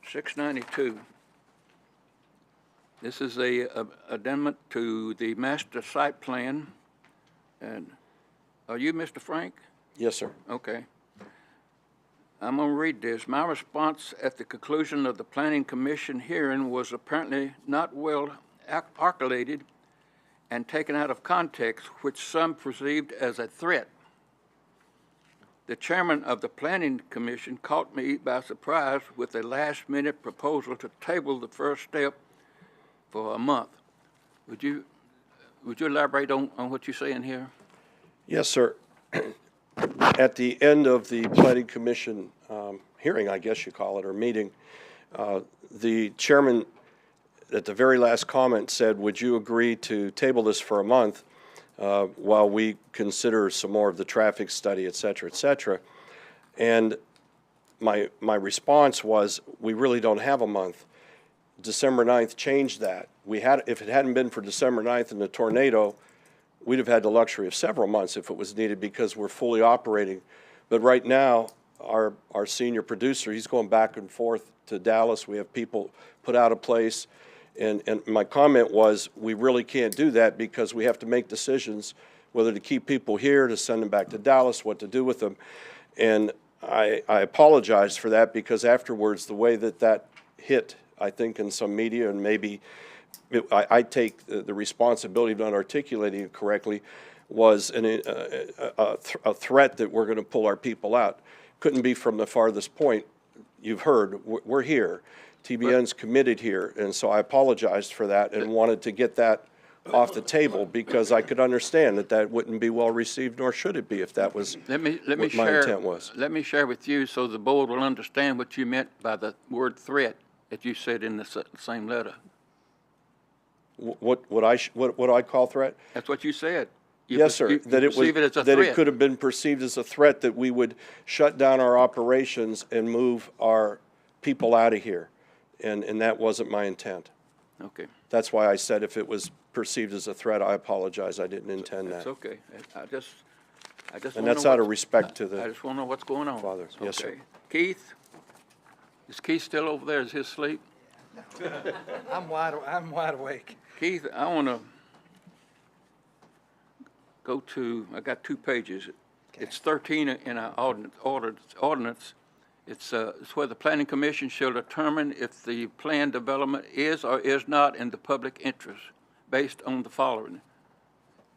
692. This is a amendment to the master site plan. And are you Mr. Frank? Yes, sir. Okay. I'm going to read this. My response at the conclusion of the Planning Commission hearing was apparently not well articulated and taken out of context, which some perceived as a threat. The chairman of the Planning Commission caught me by surprise with a last-minute proposal to table the first step for a month. Would you elaborate on what you're saying here? Yes, sir. At the end of the Planning Commission hearing, I guess you call it, or meeting, the chairman at the very last comment said, would you agree to table this for a month while we consider some more of the traffic study, et cetera, et cetera? And my response was, we really don't have a month. December 9th changed that. If it hadn't been for December 9th and the tornado, we'd have had the luxury of several months if it was needed, because we're fully operating. But right now, our senior producer, he's going back and forth to Dallas. We have people put out of place. And my comment was, we really can't do that because we have to make decisions whether to keep people here, to send them back to Dallas, what to do with them. And I apologize for that, because afterwards, the way that hit, I think, in some media, and maybe I take the responsibility of not articulating it correctly, was a threat that we're going to pull our people out. Couldn't be from the farthest point. You've heard, we're here. TBN's committed here, and so I apologized for that and wanted to get that off the table, because I could understand that wouldn't be well received, nor should it be, if that was what my intent was. Let me share with you so the board will understand what you meant by the word threat that you said in the same letter. What do I call threat? That's what you said. Yes, sir. That it could have been perceived as a threat, that we would shut down our operations and move our people out of here. And that wasn't my intent. Okay. That's why I said if it was perceived as a threat, I apologize. I didn't intend that. That's okay. I just And that's out of respect to the I just want to know what's going on. father. Yes, sir. Okay. Keith? Is Keith still over there? Is his sleep? I'm wide awake. Keith, I want to go to, I got 2 pages. Okay. It's 13 in our ordinance. It's where the Planning Commission shall determine if the planned development is or is not in the public interest based on the following.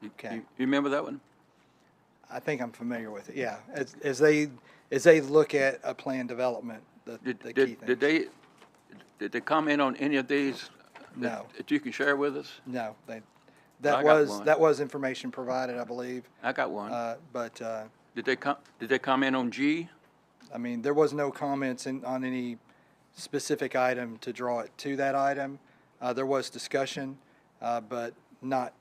Okay. You remember that one? I think I'm familiar with it, yeah. As they look at a planned development, the key things. Did they comment on any of these No. that you can share with us? No, got that was information provided, I believe. I got one. But Did they comment on G? I mean, there was no comments on any specific item to draw it to that item. There was discussion, but not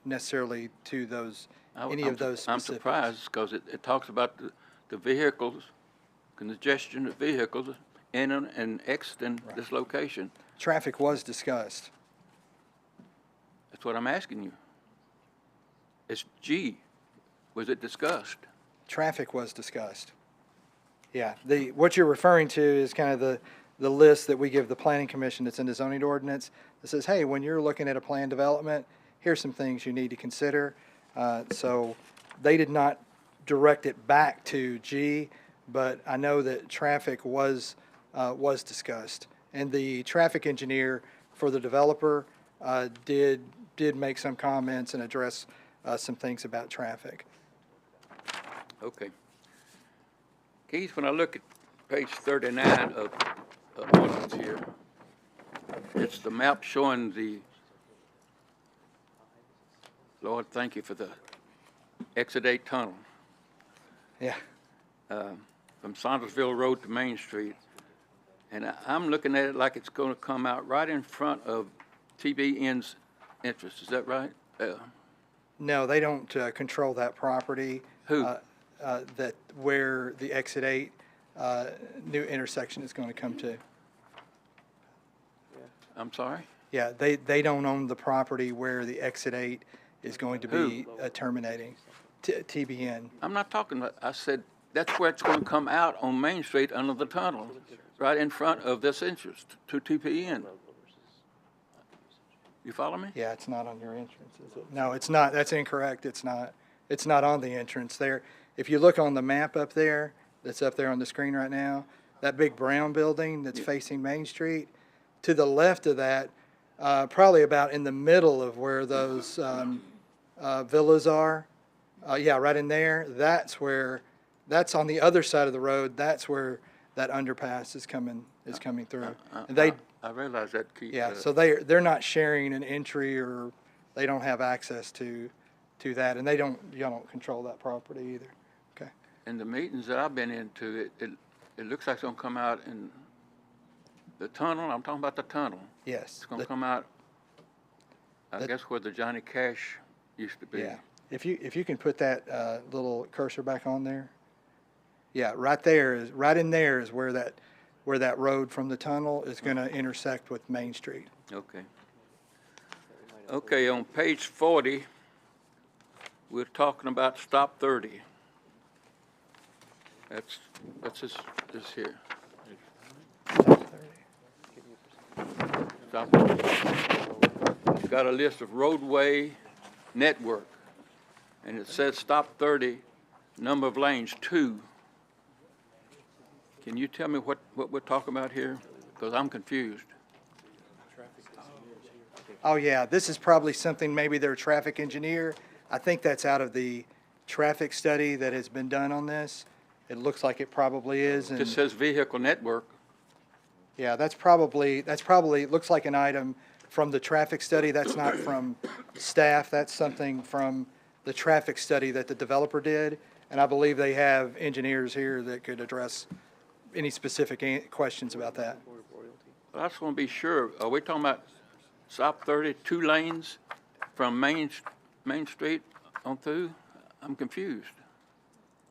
necessarily to those, any of those specifics. I'm surprised, because it talks about the vehicles, congestion of vehicles in and exiting this location. Traffic was discussed. That's what I'm asking you. It's G. Was it discussed? Traffic was discussed. Yeah, what you're referring to is kind of the list that we give the Planning Commission that's in the zoning ordinance that says, hey, when you're looking at a planned development, here's some things you need to consider. So they did not direct it back to G, but I know that traffic was discussed. And the traffic engineer for the developer did make some comments and address some things about traffic. Okay. Keith, when I look at page 39 of ordinance here, it's the map showing the, Lord, thank you for the Exit 8 tunnel. Yeah. From Saundersville Road to Main Street. And I'm looking at it like it's going to come out right in front of TBN's interest. Is that right? No, they don't control that property. Who? That where the Exit 8 new intersection is going to come to. I'm sorry? Yeah, they don't own the property where the Exit 8 is going to be terminating. TBN. I'm not talking about, I said that's where it's going to come out on Main Street under the tunnel, right in front of this interest to TPN. You follow me? Yeah, it's not on your entrance, is it? No, it's not. That's incorrect. It's not on the entrance there. If you look on the map up there, that's up there on the screen right now, that big brown building that's facing Main Street, to the left of that, probably about in the middle of where those villas are, yeah, right in there, that's on the other side of the road, that's where that underpass is coming through. And I realize that, Keith. yeah, so they're not sharing an entry, or they don't have access to that, and you don't control that property either. Okay. In the meetings that I've been into, it looks like it's going to come out in the tunnel. I'm talking about the tunnel. Yes. It's going to come out, I guess, where the Johnny Cash used to be. Yeah. If you can put that little cursor back on there. Yeah, right in there is where that road from the tunnel is going to intersect with Main Street. Okay. Okay, on page 40, we're talking about stop 30. That's this here. Stop 30. It's got a list of roadway network. and it says stop 30, number of lanes 2. Can you tell me what we're talking about here? Because I'm confused. Oh, yeah, this is probably something, maybe their traffic engineer. I think that's out of the traffic study that has been done on this. It looks like it probably is. It just says vehicle network. Yeah, that's probably, it looks like an item from the traffic study. That's not from staff. That's something from the traffic study that the developer did. And I believe they have engineers here that could address any specific questions about that. I just want to be sure, are we talking about stop 30, 2 lanes from Main Street on through? I'm confused.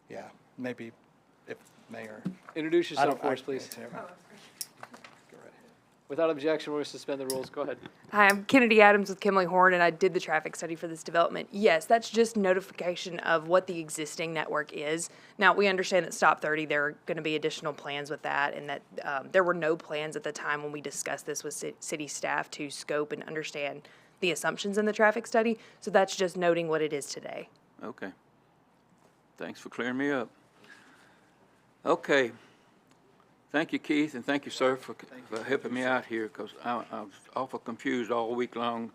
Yeah, maybe if Mayor. Introduce I yourself don't- for us, please. Without objection, we're going to suspend the rules. Go ahead. Hi, I'm Kennedy Adams with Kimley Horn, and I did the traffic study for this development. Yes, that's just notification of what the existing network is. Now, we understand that Stop 30, there are going to be additional plans with that, and that there were no plans at the time when we discussed this with city staff to scope and understand the assumptions in the traffic study. So that's just noting what it is today. Okay. Thanks for clearing me up. Okay. Thank you, Keith, and thank you, sir, for helping me out here, because I was awful confused all week long.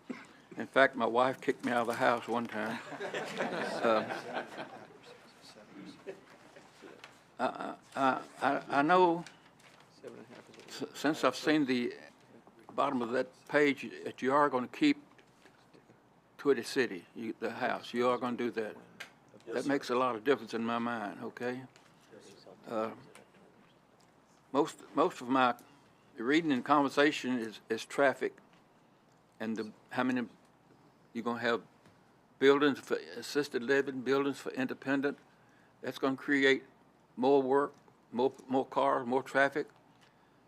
In fact, my wife kicked me out of the house one time. I know, since I've seen the bottom of that page, that you are going to keep Twitty City, the house. You are going to do that. That makes a lot of difference in my mind, okay? Most of my reading and conversation is traffic, and how many you're going to have buildings for assisted living, buildings for independent. That's going to create more work, more cars, more traffic.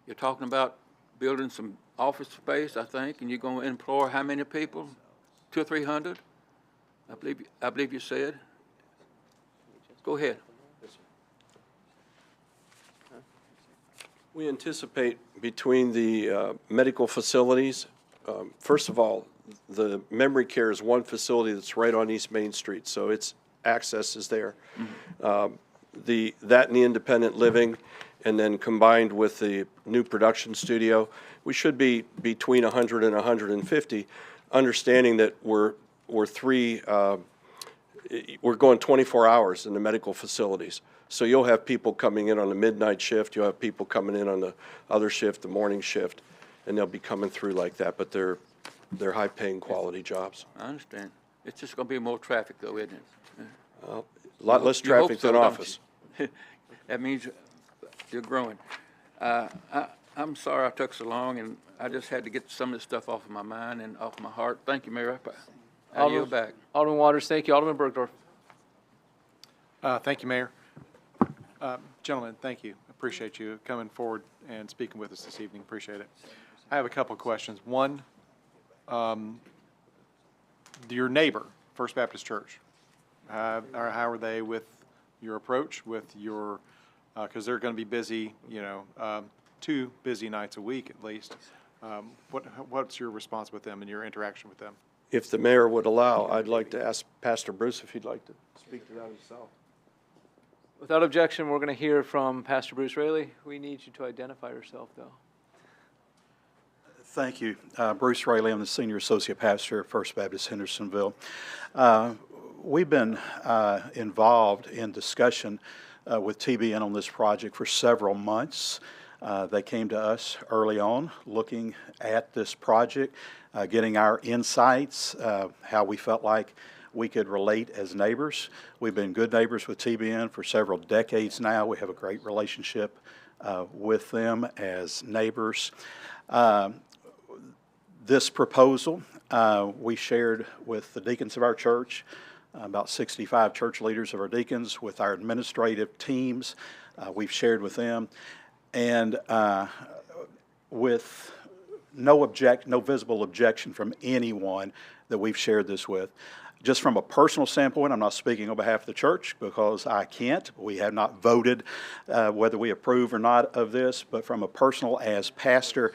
You're talking about building some office space, I think, and you're going to employ how many people? 200 or 300? I believe you said. Go ahead. We anticipate between the medical facilities, first of all, the memory care is one facility that's right on East Main Street, so its access is there. That and the independent living, and then combined with the new production studio, we should be between 100 and 150, understanding that we're going 24 hours in the medical facilities. So you'll have people coming in on the midnight shift, you'll have people coming in on the other shift, the morning shift, and they'll be coming through like that, but they're high-paying quality jobs. I understand. It's just going to be more traffic, though, isn't it? A lot less You hope traffic so, than don't office. you? That means you're growing. I'm sorry I took so long, and I just had to get some of this stuff off of my mind and off my heart. Thank you, Mayor. I yield back. Alderman Waters, thank you. Alderman Bergdorf. Thank you, Mayor. Gentlemen, thank you. Appreciate you coming forward and speaking with us this evening. Appreciate it. I have a couple of questions. One, your neighbor, First Baptist Church, how are they with your approach, with your, because they're going to be busy, 2 busy nights a week at least. What's your response with them and your interaction with them? If the mayor would allow, I'd like to ask Pastor Bruce if he'd like to speak to that himself. Without objection, we're going to hear from Pastor Bruce Raley. We need you to identify yourself, though. Thank you. Bruce Raley, I'm the Senior Associate Pastor at First Baptist Hendersonville. We've been involved in discussion with TBN on this project for several months. They came to us early on looking at this project, getting our insights, how we felt like we could relate as neighbors. We've been good neighbors with TBN for several decades now. We have a great relationship with them as neighbors. This proposal we shared with the deacons of our church, about 65 church leaders of our deacons, with our administrative teams. We've shared with them, and with no visible objection from anyone that we've shared this with. Just from a personal standpoint, I'm not speaking on behalf of the church because I can't. We have not voted whether we approve or not of this, but from a personal, as pastor,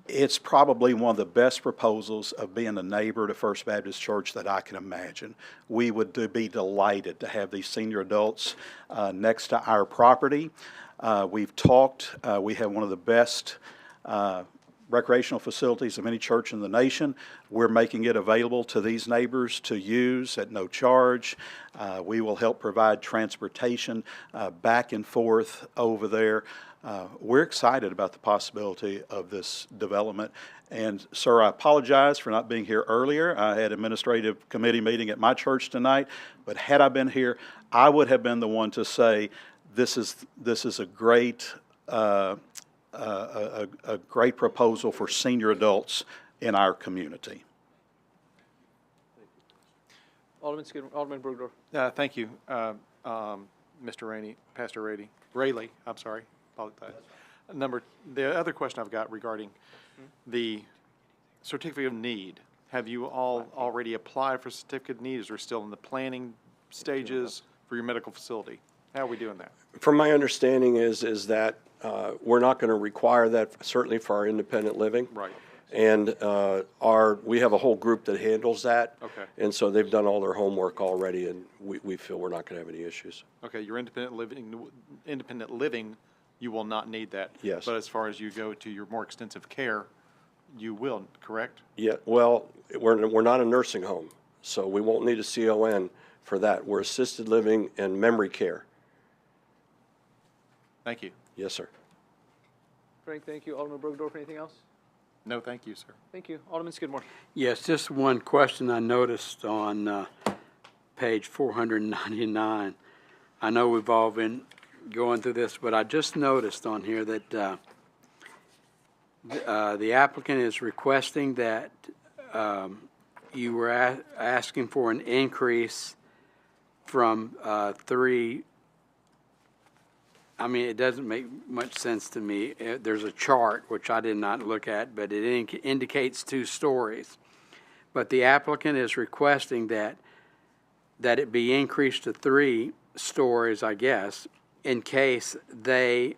It's probably one of the best proposals of being a neighbor to First Baptist Church that I can imagine. We would be delighted to have these senior adults next to our property. We've talked, we have one of the best recreational facilities of any church in the nation. We're making it available to these neighbors to use at no charge. We will help provide transportation back and forth over there. We're excited about the possibility of this development. And, sir, I apologize for not being here earlier. I had administrative committee meeting at my church tonight, but had I been here, I would have been the one to say this is a great a great proposal for senior adults in our community. Alderman Brugdorf. Thank you, Mr. Rainey, Pastor Raley, I'm sorry, apologize. The other question I've got regarding the certificate of need. Have you all already applied for certificate of need? Is there still in the planning stages for your medical facility? How are we doing that? From my understanding is that we're not going to require that, certainly for our independent living. Right. And we have a whole group that handles that. Okay. And so they've done all their homework already, and we feel we're not going to have any issues. Okay, your independent living, you will not need that. Yes. But as far as you go to your more extensive care, you will, correct? Yeah, well, we're not a nursing home, so we won't need a CON for that. We're assisted living and memory care. Thank you. Yes, sir. Frank, thank you. Alderman Brugdorf, anything else? No, thank you, sir. Thank you. Alderman Skidmore. Yes, just one question I noticed on page 499. I know we've all been going through this, but I just noticed on here that the applicant is requesting that you were asking for an increase from 3. I mean, it doesn't make much sense to me. There's a chart, which I did not look at, but it indicates 2 stories. But the applicant is requesting that it be increased to 3 stories, I guess, in case they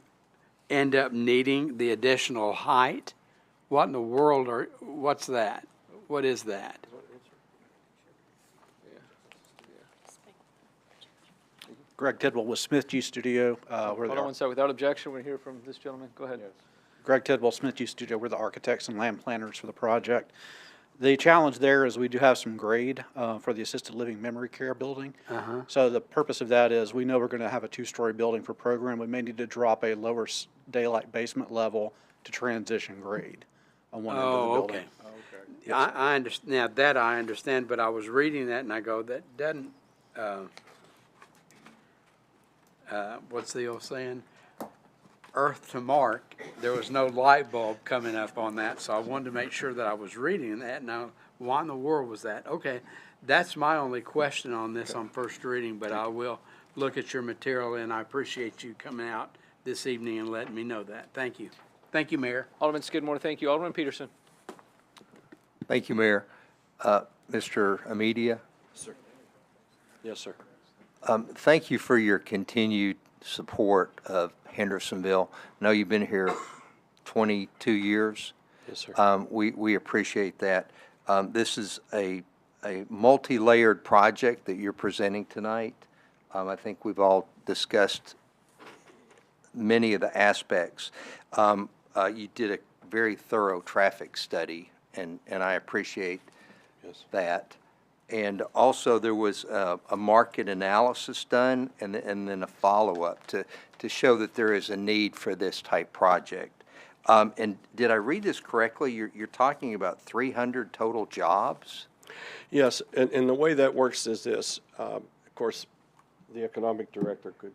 end up needing the additional height. What in the world what's that? What is that? Greg Tidwell with Smith G Studio. Hold on one second. Without objection, we'll hear from this gentleman. Go ahead. Yes. Greg Tidwell, Smith G Studio. We're the architects and land planners for the project. The challenge there is we do have some grade for the assisted living memory care building. So the purpose of that is we know we're going to have a 2-story building for program. We may need to drop a lower daylight basement level to transition grade on one end of the building. Okay. I understand. Now that I understand, but I was reading that and I go, that doesn't. What's the old saying? Earth to mark. There was no light bulb coming up on that, so I wanted to make sure that I was reading that. Now, why in the world was that? Okay, that's my only question on this on first reading, but I will look at your material, and I appreciate you coming out this evening and letting me know that. Thank you. Thank you, Mayor. Alderman Skidmore, thank you. Alderman Peterson. Thank you, Mayor. Mr. Amedia? Sir. Yes, sir. Thank you for your continued support of Hendersonville. I know you've been here 22 years. Yes, sir. We appreciate that. This is a multi-layered project that you're presenting tonight. I think we've all discussed many of the aspects. You did a very thorough traffic study, and I appreciate that. And also there was a market analysis done and then a follow-up to show that there is a need for this type project. And did I read this correctly? You're talking about 300 total jobs? Yes, and the way that works is this. Of course, the economic director could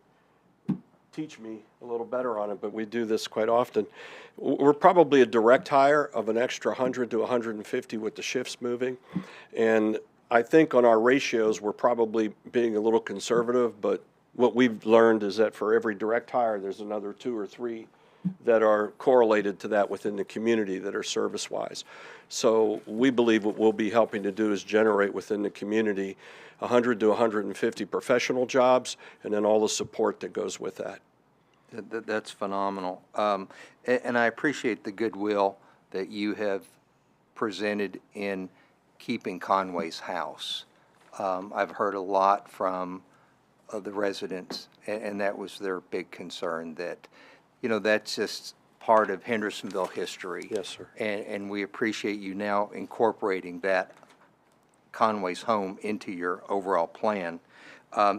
teach me a little better on it, but we do this quite often. We're probably a direct hire of an extra 100 to 150 with the shifts moving. And I think on our ratios, we're probably being a little conservative, but what we've learned is that for every direct hire, there's another 2 or 3 that are correlated to that within the community that are service-wise. So we believe what we'll be helping to do is generate within the community 100 to 150 professional jobs, and then all the support that goes with that. That's phenomenal. And I appreciate the goodwill that you have presented in keeping Conway's house. I've heard a lot from the residents, and that was their big concern, that, you know, that's just part of Hendersonville history. Yes, sir. And we appreciate you now incorporating that Conway's home into your overall plan.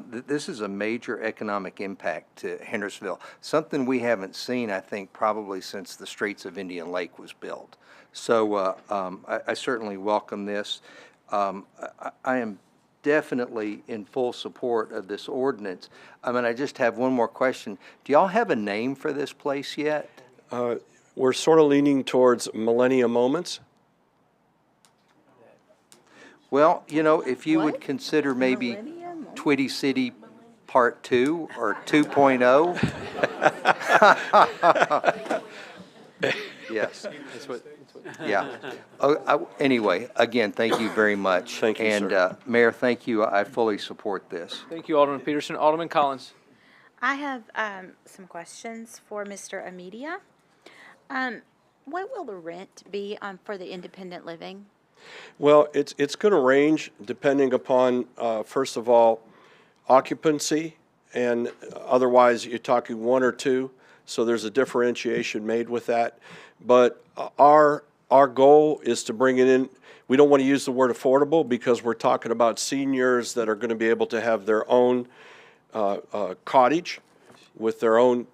This is a major economic impact to Hendersonville, something we haven't seen, I think, probably since the Straits of Indian Lake was built. So I certainly welcome this. I am definitely in full support of this ordinance. I mean, I just have one more question. Do y'all have a name for this place yet? We're sort of leaning towards Millennium Moments. Well, you know, if you would consider maybe Twitty City Part 2 or 2.0. Yes. Yeah. Anyway, again, thank you very much. Thank you, and, sir. Mayor, thank you. I fully support this. Thank you, Alderman Peterson. Alderman Collins. I have some questions for Mr. Amedia. What will the rent be for the independent living? Well, it's going to range depending upon, first of all, occupancy, and otherwise you're talking 1 or 2. So there's a differentiation made with that. But our goal is to bring it in. We don't want to use the word affordable because we're talking about seniors that are going to be able to have their own cottage with their own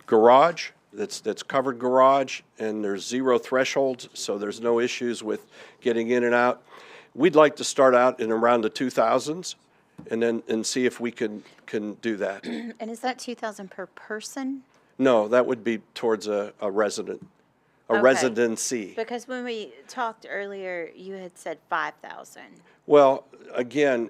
garage. That's covered garage, and there's 0 thresholds, so there's no issues with getting in and out. We'd like to start out in around the 2000s, and see if we can do that. And is that $2,000 per person? No, that would be towards a resident, a residency. Because when we talked earlier, you had said 5,000. Well, again,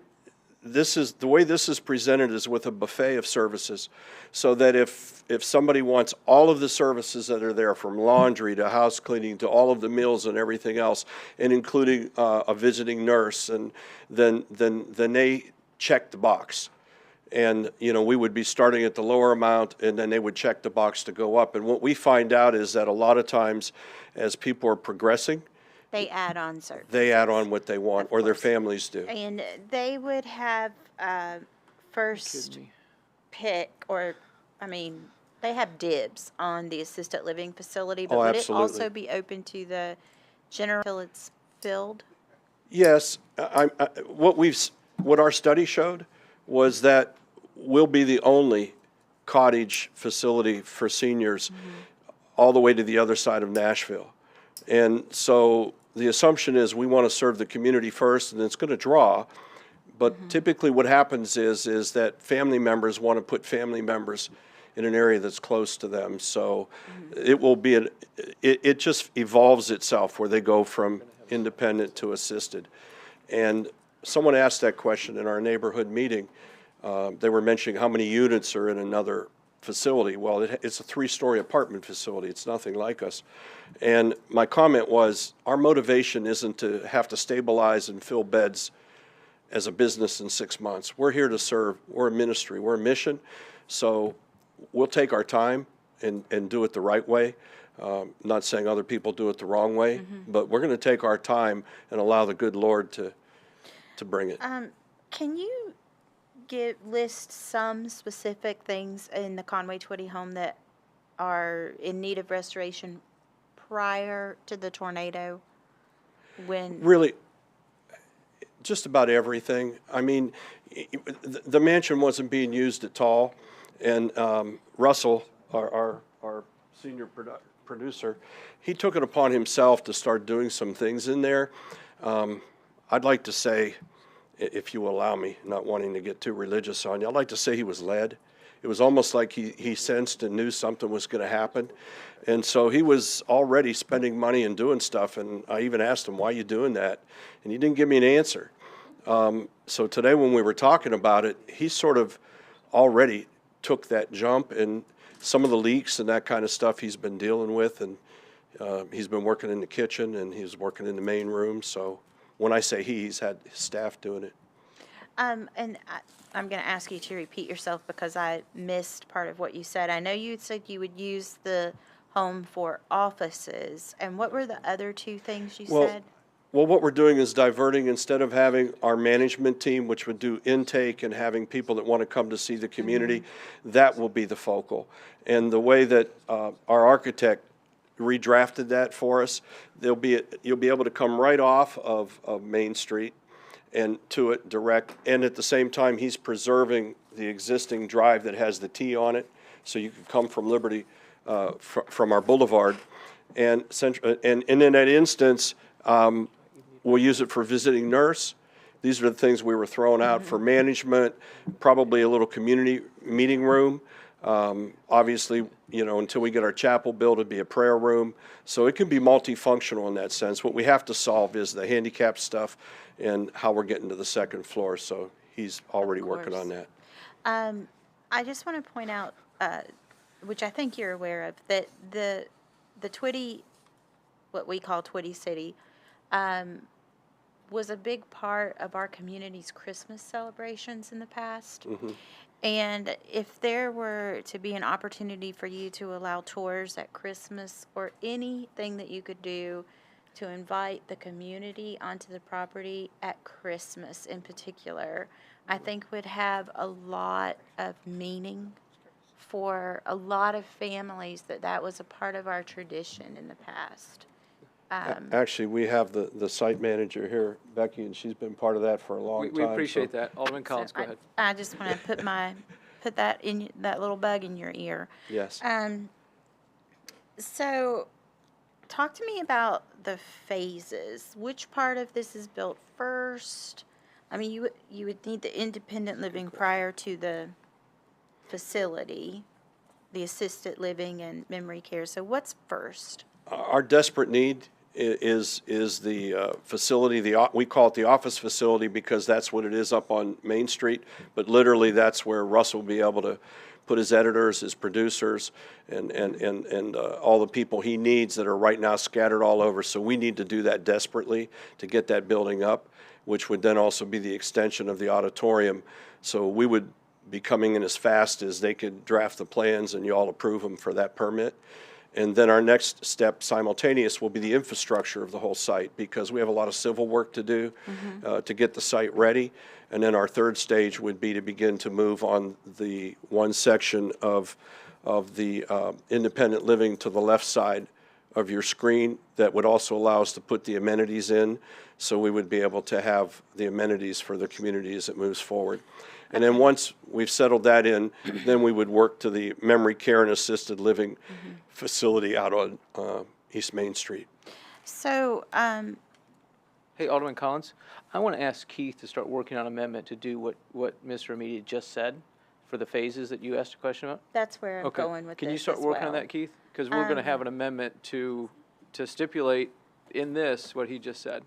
the way this is presented is with a buffet of services, so that if somebody wants all of the services that are there, from laundry to house cleaning to all of the meals and everything else, and including a visiting nurse, and then they check the box. And, you know, we would be starting at the lower amount, and then they would check the box to go up. And what we find out is that a lot of times, as people are progressing, They add on services. they add on what they want, or their families do. And they would have first pick, or, I mean, they have dibs on the assisted living facility, but Oh, would absolutely. it also be open to the general until it's filled? Yes, what our study showed was that we'll be the only cottage facility for seniors all the way to the other side of Nashville. And so the assumption is we want to serve the community first, and it's going to draw. But typically what happens is that family members want to put family members in an area that's close to them. So it will be, it just evolves itself where they go from independent to assisted. And someone asked that question in our neighborhood meeting. They were mentioning how many units are in another facility. Well, it's a 3-story apartment facility. It's nothing like us. And my comment was, our motivation isn't to have to stabilize and fill beds as a business in 6 months. We're here to serve. We're a ministry. We're a mission. So we'll take our time and do it the right way. Not saying other people do it the wrong way, but we're going to take our time and allow the good Lord to bring it. Can you list some specific things in the Conway Twitty home that are in need of restoration prior to the tornado? Really, just about everything. I mean, the mansion wasn't being used at all, and Russell, our senior producer, he took it upon himself to start doing some things in there. I'd like to say, if you allow me, not wanting to get too religious on you, I'd like to say he was led. It was almost like he sensed and knew something was going to happen. And so he was already spending money and doing stuff, and I even asked him, why are you doing that? And he didn't give me an answer. So today when we were talking about it, he sort of already took that jump, and some of the leaks and that kind of stuff he's been dealing with, and he's been working in the kitchen, and he's working in the main room. So when I say he's had his staff doing it. And I'm going to ask you to repeat yourself because I missed part of what you said. I know you said you would use the home for offices. And what were the other two things you Well, said? Well, what we're doing is diverting, instead of having our management team, which would do intake and having people that want to come to see the community, that will be the focal. And the way that our architect redrafted that for us, you'll be able to come right off of Main Street and to it direct. And at the same time, he's preserving the existing drive that has the T on it, so you can come from Liberty, from our boulevard. And in that instance, we'll use it for visiting nurse. These are the things we were throwing out for management, probably a little community meeting room. Obviously, until we get our chapel built, it'd be a prayer room. So it can be multifunctional in that sense. What we have to solve is the handicap stuff and how we're getting to the second floor. So he's already working on that. I just want to point out, which I think you're aware of, that the Twitty, what we call Twitty City, was a big part of our community's Christmas celebrations in the past. And if there were to be an opportunity for you to allow tours at Christmas or anything that you could do to invite the community onto the property at Christmas in particular, I think would have a lot of meaning for a lot of families, that was a part of our tradition in the past. Actually, we have the site manager here, Becky, and she's been part of that for a long time. We appreciate that. Alderman Collins, go ahead. I just want to put that in, that little bug in your ear. Yes. So talk to me about the phases. Which part of this is built first? I mean, you would need the independent living prior to the facility, the assisted living and memory care. So what's first? Our desperate need is the facility. We call it the office facility because that's what it is up on Main Street. But literally, that's where Russ will be able to put his editors, his producers, and all the people he needs that are right now scattered all over. So we need to do that desperately to get that building up, which would then also be the extension of the auditorium. So we would be coming in as fast as they could draft the plans and you all approve them for that permit. And then our next step simultaneous will be the infrastructure of the whole site, because we have a lot of civil work to do to get the site ready. And then our third stage would be to begin to move on the one section of the independent living to the left side of your screen that would also allow us to put the amenities in. So we would be able to have the amenities for the community as it moves forward. And then once we've settled that in, then we would work to the memory care and assisted living facility out on East Main Street. So, Hey, Alderman Collins, I want to ask Keith to start working on an amendment to do what Mr. Immediate just said for the phases that you asked a question about. that's where I'm Okay. going with Can this you start as working on well. that, Keith? Because we're going to have an amendment to stipulate in this what he just said.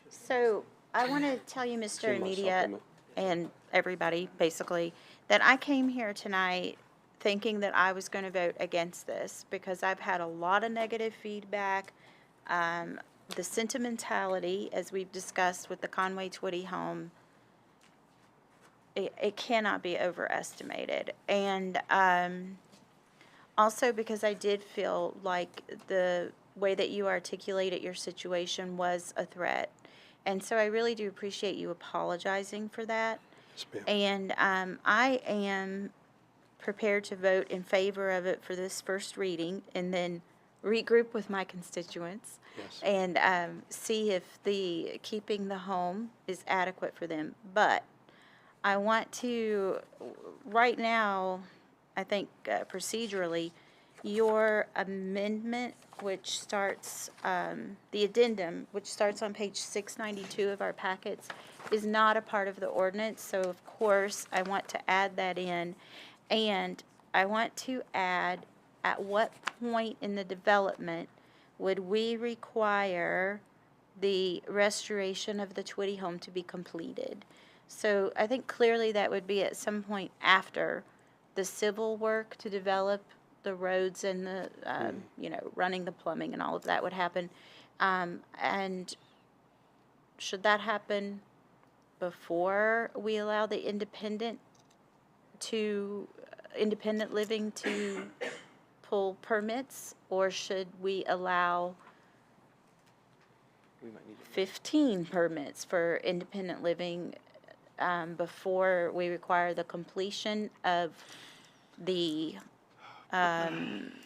So I want to tell you, See Mr. my Immediate, supplement. and everybody, basically, that I came here tonight thinking that I was going to vote against this because I've had a lot of negative feedback. The sentimentality, as we've discussed with the Conway Twitty home, it cannot be overestimated. And also because I did feel like the way that you articulated your situation was a threat. And so I really do appreciate you apologizing for that. And I am prepared to vote in favor of it for this first reading and then regroup with my constituents and see if the keeping the home is adequate for them. But I want to, right now, I think procedurally, your amendment, which starts, the addendum, which starts on page 692 of our packets, is not a part of the ordinance. So, of course, I want to add that in. And I want to add, at what point in the development would we require the restoration of the Twitty home to be completed? So I think clearly that would be at some point after the civil work to develop the roads and the, running the plumbing and all of that would happen. And should that happen before we allow the independent living to pull permits, or should we allow 15 permits for independent living before we require the completion of the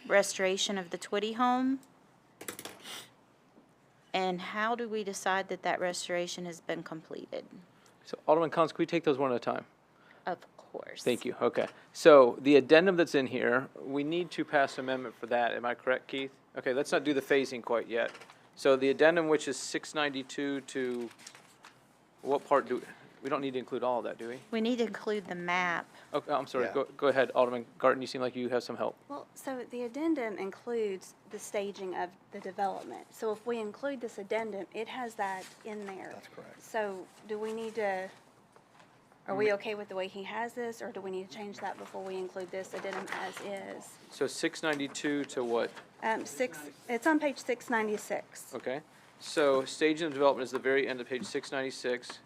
restoration of the Twitty home? And how do we decide that that restoration has been completed? So Alderman Collins, can we take those one at a time? Of course. Thank you. Okay. So the addendum that's in here, we need to pass an amendment for that. Am I correct, Keith? Okay, let's not do the phasing quite yet. So the addendum, which is 692 to, what part we don't need to include all of that, do we? We need to include the map. Okay, I'm sorry. Yeah. Go ahead, Alderman Garten. You seem like you have some help. Well, so the addendum includes the staging of the development. So if we include this addendum, it has that in there. That's correct. So do we need to, are we okay with the way he has this, or do we need to change that before we include this addendum as is? So 692 to what? It's on page 696. Okay. So staging of development is the very end of page 696.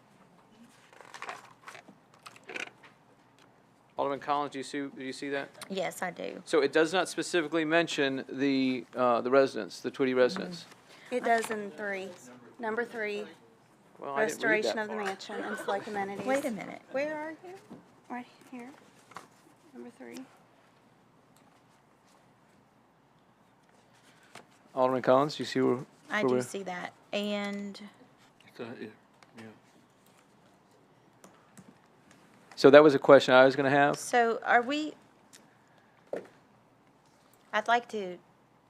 Alderman Collins, do you see that? Yes, I do. So it does not specifically mention the residence, the Twitty residence. It does in 3. Number 3, Well, I didn't read restoration that of the far. mansion and select amenities. Wait a minute, where are you? Right here. Number 3. Alderman Collins, do you see where? I do see that. And So that was a question I was going to have. so I'd like to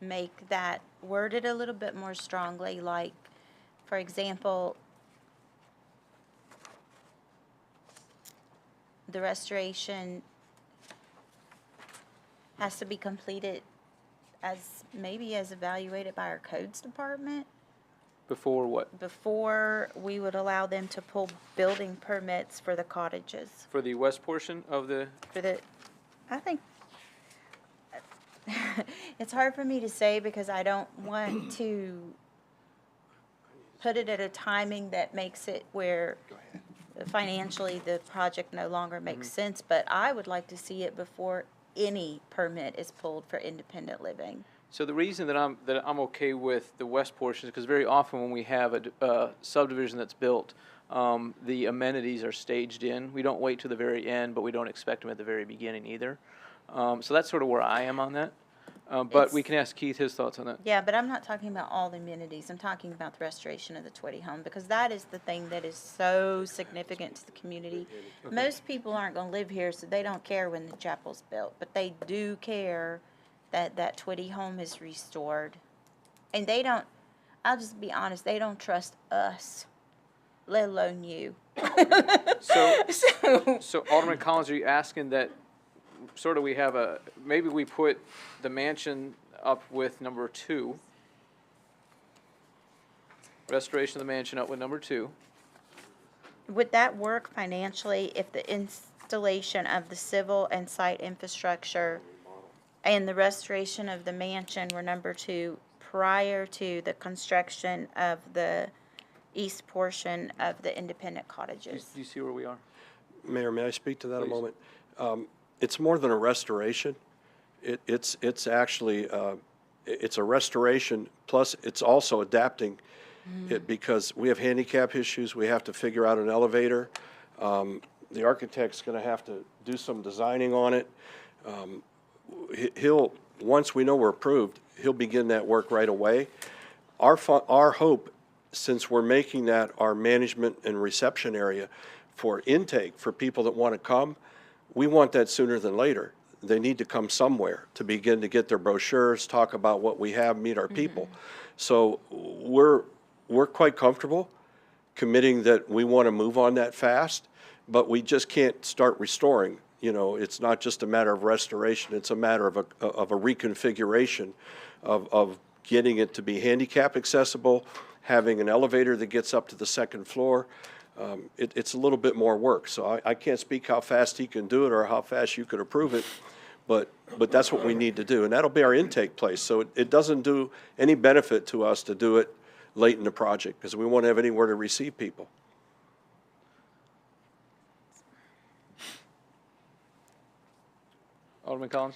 make that worded a little bit more strongly, like, for example, the restoration has to be completed maybe as evaluated by our codes department Before what? before we would allow them to pull building permits for the cottages. For the west portion of the, I think, it's hard for me to say because I don't want to put it at a timing that makes it where financially the project no longer makes sense, but I would like to see it before any permit is pulled for independent living. so the reason that I'm okay with the west portion is because very often when we have a subdivision that's built, the amenities are staged in. We don't wait to the very end, but we don't expect them at the very beginning either. So that's sort of where I am on that. But we can ask Keith his thoughts on that. Yeah, but I'm not talking about all the amenities. I'm talking about the restoration of the Twitty home because that is the thing that is so significant to the community. Most people aren't going to live here, so they don't care when the chapel's built, but they do care that that Twitty home is restored. And they don't, I'll just be honest, they don't trust us, let alone you. So Alderman Collins, are you asking that sort of we have maybe we put the mansion up with number 2, restoration of the mansion up with number 2. Would that work financially if the installation of the civil and site infrastructure and the restoration of the mansion were number 2 prior to the construction of the east portion of the independent cottages? Do you see where we are? Mayor, may I speak to that a Please. moment? It's more than a restoration. It's actually, it's a restoration, plus it's also adapting it because we have handicap issues. We have to figure out an elevator. The architect's going to have to do some designing on it. Once we know we're approved, he'll begin that work right away. Our hope, since we're making that our management and reception area for intake for people that want to come, we want that sooner than later. They need to come somewhere to begin to get their brochures, talk about what we have, meet our people. So we're quite comfortable committing that we want to move on that fast, but we just can't start restoring. You know, it's not just a matter of restoration, it's a matter of a reconfiguration of getting it to be handicap accessible, having an elevator that gets up to the second floor. It's a little bit more work, so I can't speak how fast he can do it or how fast you could approve it, but that's what we need to do, and that'll be our intake place. So it doesn't do any benefit to us to do it late in the project, because we won't have anywhere to receive people. Alderman Collins?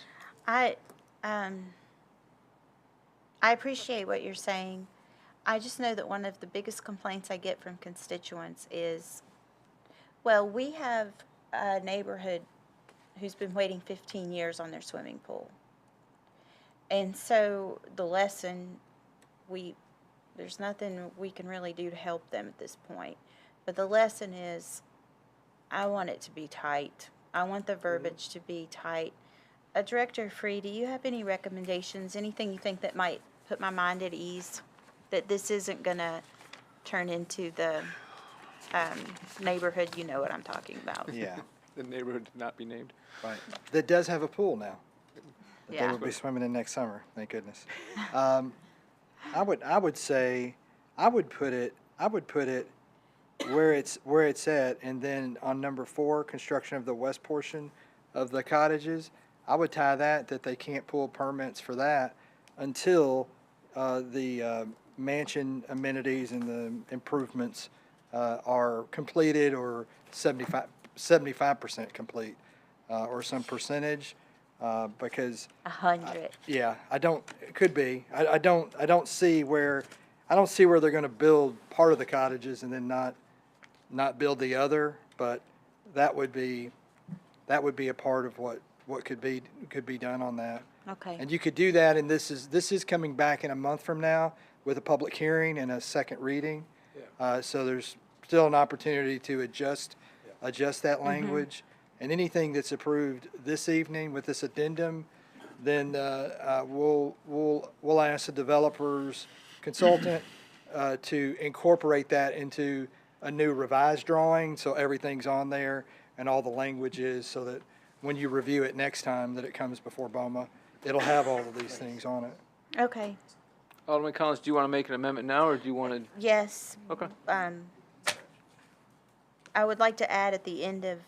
I appreciate what you're saying. I just know that one of the biggest complaints I get from constituents is, well, we have a neighborhood who's been waiting 15 years on their swimming pool. And so the lesson, there's nothing we can really do to help them at this point. But the lesson is, I want it to be tight. I want the verbiage to be tight. Director Free, do you have any recommendations, anything you think that might put my mind at ease, that this isn't going to turn into the neighborhood, you know what I'm talking about? Yeah, The neighborhood did not be named. right. That does have a pool now. That Yeah. they will be swimming in next summer, thank goodness. I would say, I would put it where it's at, and then on number 4, construction of the west portion of the cottages, I would tie that they can't pull permits for that until the mansion amenities and the improvements are completed, or 75% complete, or some percentage, because 100. yeah, it could be. I don't see where they're gonna build part of the cottages and then not build the other, but that would be a part of what could be done on that. Okay. And you could do that, and this is coming back in a month from now with a public hearing and a second reading. So there's still an opportunity to adjust that language. And anything that's approved this evening with this addendum, then we'll ask the developer's consultant to incorporate that into a new revised drawing, so everything's on there and all the language is, so that when you review it next time that it comes before BOMA, it'll have all of these things on it. Okay. Alderman Collins, do you want to make an amendment now, or do you want to? Yes. Okay. I would like to add at the end of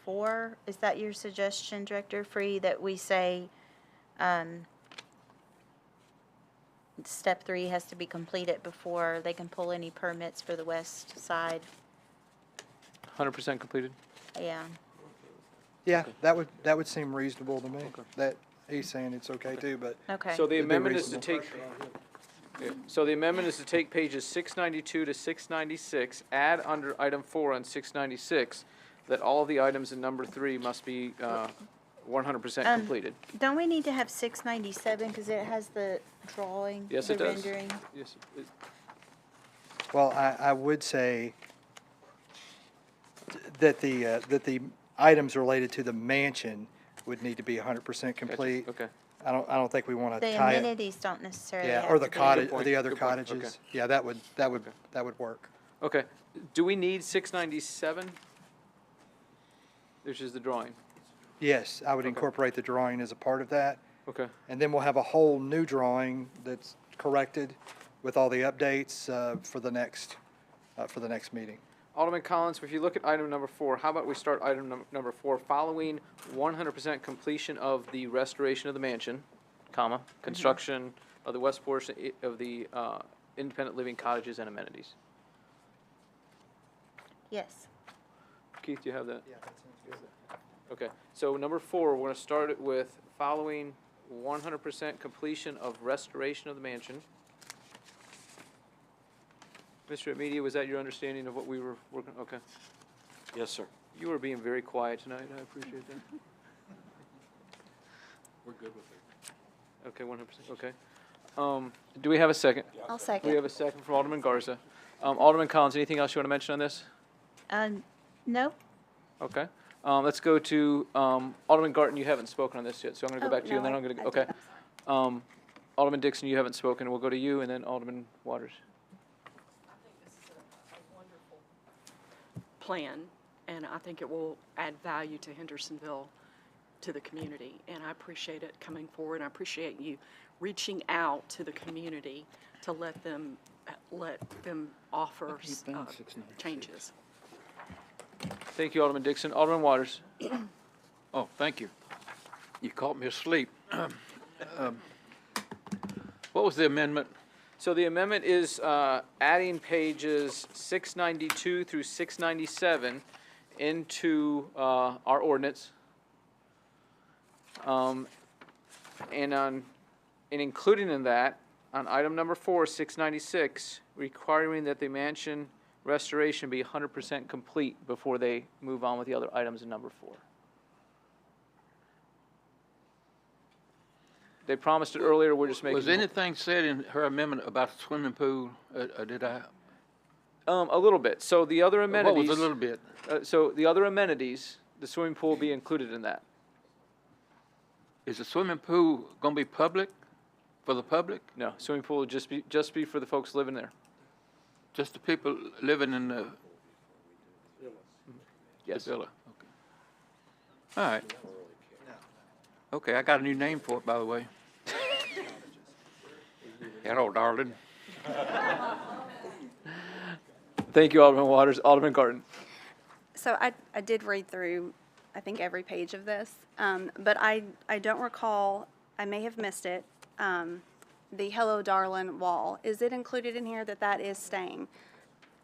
4, is that your suggestion, Director Free, that we say step 3 has to be completed before they can pull any permits for the west side? 100% completed? Yeah. Yeah, that would seem reasonable to me. That he's saying it's okay too, but Okay. So the it'd be amendment is to reasonable. take, so the amendment is to take pages 692 to 696, add under item 4 on 696, that all of the items in number 3 must be 100% completed. Don't we need to have 697 because it has the drawing, Yes, the it does. rendering? Yes, Well, I would say that the items related to the mansion would need to be 100% complete. Okay. I don't think we want to The tie it. amenities don't necessarily Yeah, have or the to be. cottage, or point, the other good point, cottages. okay. Yeah, that would work. Okay. Do we need 697? Which is the drawing. Yes, I would Okay. incorporate the drawing as a part of that. Okay. And then we'll have a whole new drawing that's corrected with all the updates for the next meeting. Alderman Collins, if you look at item number 4, how about we start item number 4, following 100% completion of the restoration of the mansion, comma, construction of the west portion of the independent living cottages and amenities. Yes. Keith, do you have that? Yeah, that sounds good. Okay, so number 4, we're going to start it with following 100% completion of restoration of the mansion. Mr. Media, was that your understanding of what we were working? Okay. Yes, sir. You were being very quiet tonight. I appreciate that. We're good with it. Okay, 100%. Okay. Do we have a second? I'll second. We have a second from Alderman Garza. Alderman Collins, anything else you want to mention on this? No? Okay. Let's go to Alderman Garten. You haven't spoken on this yet, so I'm going to go Oh, back to you, and then no, I'm going to. I Okay. didn't. Alderman Dixon, you haven't spoken. We'll go to you, and then Alderman Waters. Plan, and I think it will add value to Hendersonville, to the community, and I appreciate it coming forward. I appreciate you reaching out to the community to let them offer changes. Thank you, Alderman Dixon. Alderman Waters. Oh, thank you. You caught me asleep. What was the amendment? So the amendment is adding pages 692 through 697 into our ordinance. And including in that, on item number 4, 696, requiring that the mansion restoration be 100% complete before they move on with the other items in number 4. They promised it earlier, we're just making. Was anything said in her amendment about the swimming pool? Did I? A little bit. So the other amenities. What was a little bit? So the other amenities, the swimming pool will be included in that. Is the swimming pool gonna be public, for the public? No, swimming pool will just be for the folks living there. Just the people living in the Yes. villa? Okay. All right. Okay, I got a new name for it, by the way. Hello, darling. Thank you, Alderman Waters. Alderman Garten. So I did read through, I think, every page of this, but I don't recall, I may have missed it, the Hello Darlin' wall. Is it included in here that is staying?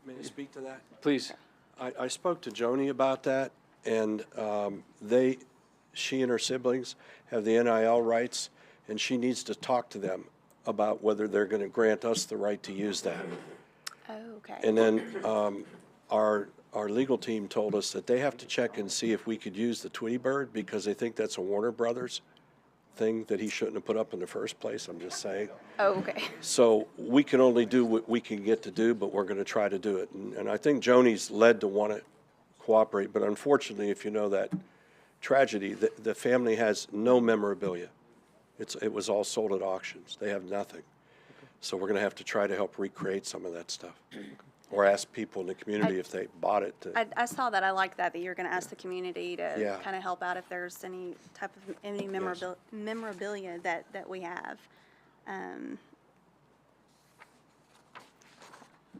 May I speak to that? Please. I spoke to Joni about that, and she and her siblings have the NIL rights, and she needs to talk to them about whether they're going to grant us the right to use that. Oh, okay. And then our legal team told us that they have to check and see if we could use the Tweety Bird because they think that's a Warner Brothers thing that he shouldn't have put up in the first place, I'm just saying. Oh, okay. So we can only do what we can get to do, but we're going to try to do it. And I think Joni's led to want to cooperate, but unfortunately, if you know that tragedy, the family has no memorabilia. It was all sold at auctions. They have nothing. So we're going to have to try to help recreate some of that stuff. Or ask people in the community if they bought it. I saw that. I like that you're going to ask the community to Yeah. kind of help out if there's any type of memorabilia that we have.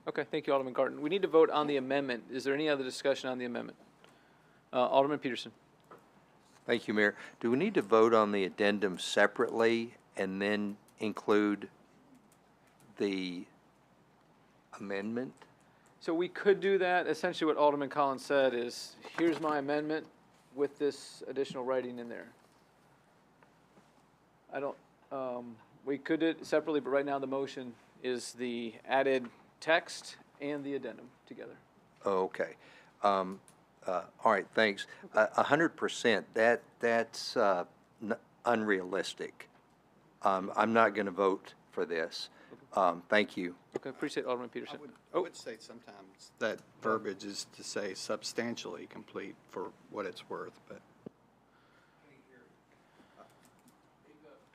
Okay, thank you, Alderman Garten. We need to vote on the amendment. Is there any other discussion on the amendment? Alderman Peterson. Thank you, Mayor. Do we need to vote on the addendum separately and then include the amendment? So we could do that. Essentially what Alderman Collins said is, here's my amendment with this additional writing in there. We could do it separately, but right now the motion is the added text and the addendum together. Oh, okay. All right, thanks. 100%, that's unrealistic. I'm not going to vote for this. Thank you. Okay, appreciate Alderman Peterson. I would say sometimes that verbiage is to say substantially complete for what it's worth, but.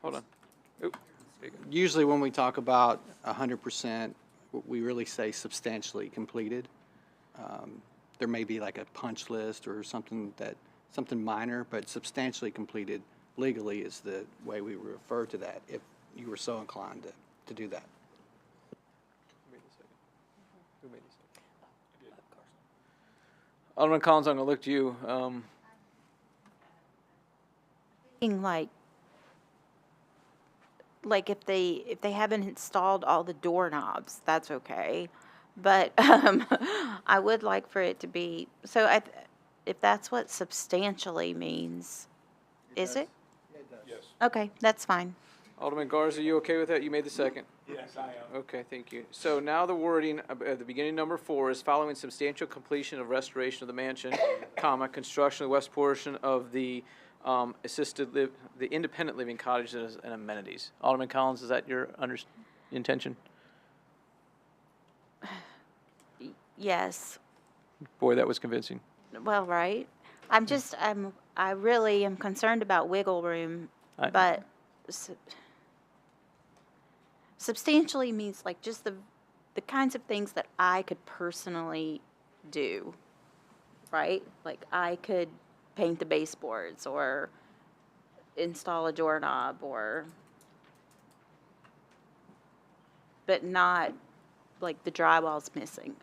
Hold on. Usually when we talk about 100%, we really say substantially completed. There may be like a punch list or something minor, but substantially completed legally is the way we refer to that, if you were so inclined to do that. Alderman Collins, I'm going to look to you. Like if they haven't installed all the doorknobs, that's okay. But I would like for it to be, so if that's what substantially means, is it? It does. Yes. Okay, that's fine. Alderman Garza, are you okay with that? You made the second. Yes, I am. Okay, thank you. So now the wording at the beginning, number 4, is following substantial completion of restoration of the mansion, comma, construction of the west portion of the the independent living cottages and amenities. Alderman Collins, is that your intention? Yes. Boy, that was convincing. Well, right. I really am concerned about wiggle room, but substantially means like just the kinds of things that I could personally do, right? Like I could paint the baseboards or install a doorknob but not like the drywall's missing.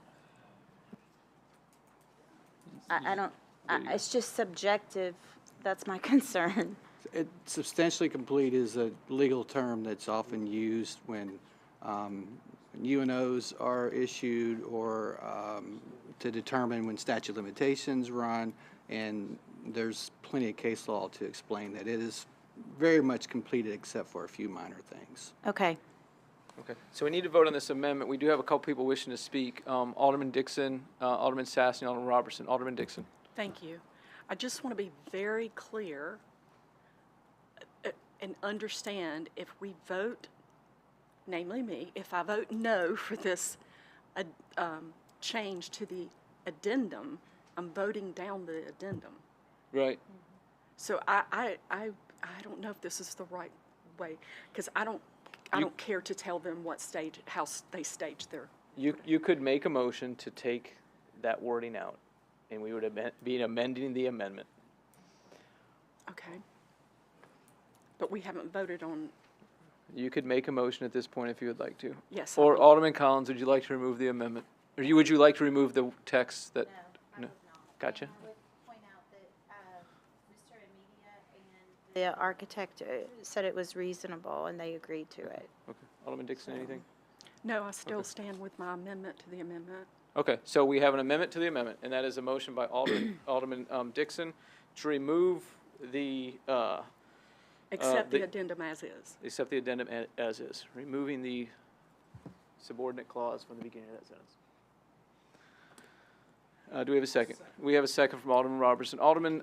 It's just subjective. That's my concern. Substantially complete is a legal term that's often used when UNOs are issued or to determine when statute of limitations run, and there's plenty of case law to explain that it is very much completed except for a few minor things. Okay. Okay, so we need to vote on this amendment. We do have a couple people wishing to speak. Alderman Dixon, Alderman Sass, and Alderman Robertson. Alderman Dixon. Thank you. I just want to be very clear and understand if we vote, namely me, if I vote no for this change to the addendum, I'm voting down the addendum. Right. So I don't know if this is the right way, because I don't care to tell them how they stage their. You could make a motion to take that wording out, and we would be amending the amendment. Okay. But we haven't voted on. You could make a motion at this point if you would like to. Yes. Or Alderman Collins, would you like to remove the amendment? Or would you like to remove the text that? No. Gotcha. I would point out that Mr. Amedia and the architect said it was reasonable, and they agreed to it. Okay. Alderman Dixon, anything? No, I still stand with my amendment to the amendment. Okay, so we have an amendment to the amendment, and that is a motion by Alderman Dixon to remove the. Accept the addendum as is. Accept the addendum as is, removing the subordinate clause from the beginning of that sentence. Do we have a second? We have a second from Alderman Robertson. Alderman,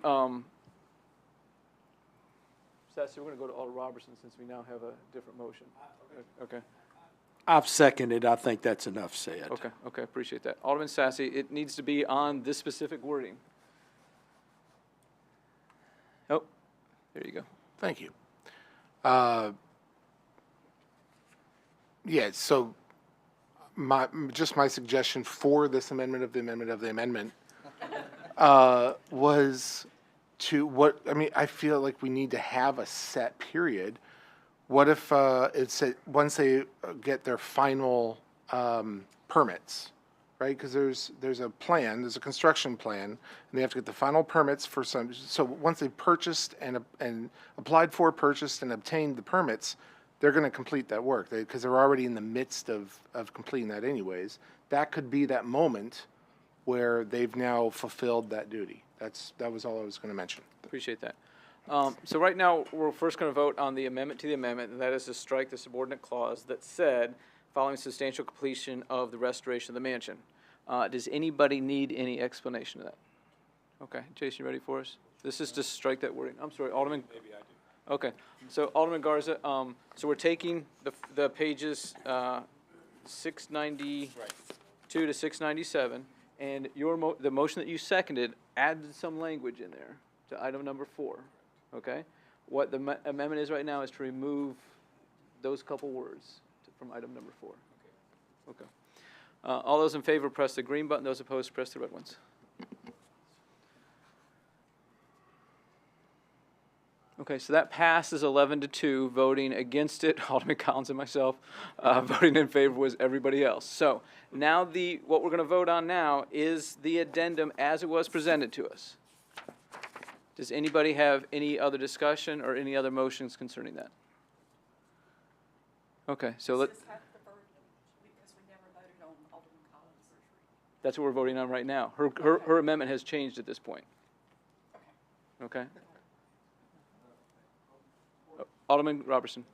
Sassy, we're going to go to Alderman Robertson since we now have a different motion. Okay. I've seconded. I think that's enough said. Okay, appreciate that. Alderman Sassy, it needs to be on this specific wording. Oh, there you go. Thank you. Yeah, so my suggestion for this amendment of the amendment of the amendment was to I feel like we need to have a set period. What if it's once they get their final permits, right? Because there's a plan, there's a construction plan, and they have to get the final permits for some. So once they've purchased and applied for, purchased, and obtained the permits, they're going to complete that work because they're already in the midst of completing that anyways. That could be that moment where they've now fulfilled that duty. That was all I was going to mention. Appreciate that. So right now, we're first going to vote on the amendment to the amendment, and that is to strike the subordinate clause that said, following substantial completion of the restoration of the mansion. Does anybody need any explanation of that? Okay, Jason, you ready for us? This is to strike that wording. I'm sorry, Alderman. Maybe I do. Okay, so Alderman Garza, so we're taking the pages 692 to 697, and the motion that you seconded added some language in there to item number 4. Okay, what the amendment is right now is to remove those couple words from item number 4. Okay. All those in favor press the green button. Those opposed press the red ones. Okay, so that passes 11-2. Voting against it, Alderman Collins and myself. Voting in favor was everybody else. So now what we're going to vote on now is the addendum as it was presented to us. Does anybody have any other discussion or any other motions concerning that? Okay, so that's what we're voting on right now. Her amendment has changed at this point. Okay. Alderman Robertson.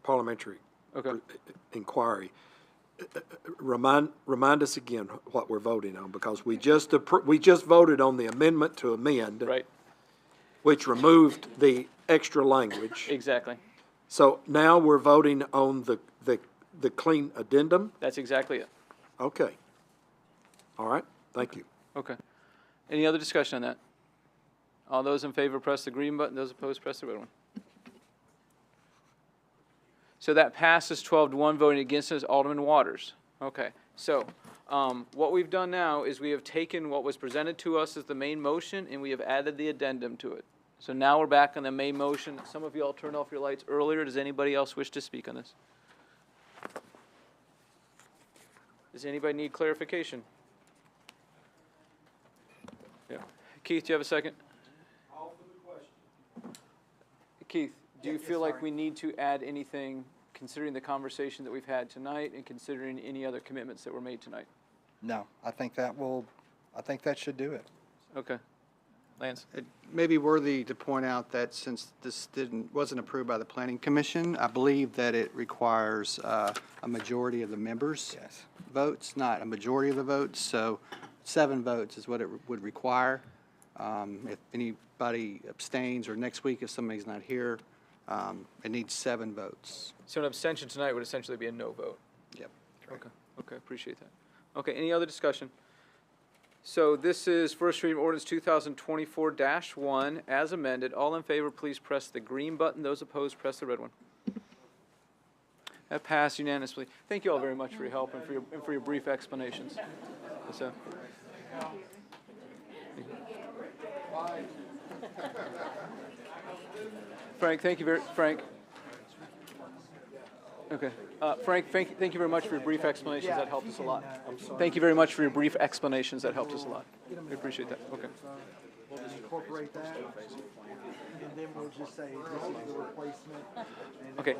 Parliamentary Okay. inquiry. Remind us again what we're voting on, because we just voted on the amendment to amend. Right. Which removed the extra language. Exactly. So now we're voting on the clean addendum? That's exactly it. Okay. All right, thank you. Okay. Any other discussion on that? All those in favor press the green button. Those opposed press the red one. So that passes 12-1. Voting against it is Alderman Waters. Okay. So what we've done now is we have taken what was presented to us as the main motion, and we have added the addendum to it. So now we're back on the main motion. Some of you all turned off your lights earlier. Does anybody else wish to speak on this? Does anybody need clarification? Yeah. Keith, do you have a second? Keith, do you feel like we need to add anything considering the conversation that we've had tonight and considering any other commitments that were made tonight? No, I think that should do it. Okay. Lance? It may be worthy to point out that since this wasn't approved by the Planning Commission, I believe that it requires a majority of the members' votes, not a majority of the votes. So 7 votes is what it would require. If anybody abstains, or next week if somebody's not here, it needs 7 votes. So an abstention tonight would essentially be a no vote? Yep. Okay, appreciate that. Okay, any other discussion? So this is first reading of ordinance 2024-1 as amended. All in favor, please press the green button. Those opposed, press the red one. That passed unanimously. Thank you all very much for your help and for your brief explanations. So. Frank, thank you Frank. Okay. Frank, thank you very much for your brief explanations. That helped us a lot. Thank you very much for your brief explanations. That helped us a lot. We appreciate that. Okay. We'll just incorporate that, and then we'll just say this is the replacement. Okay.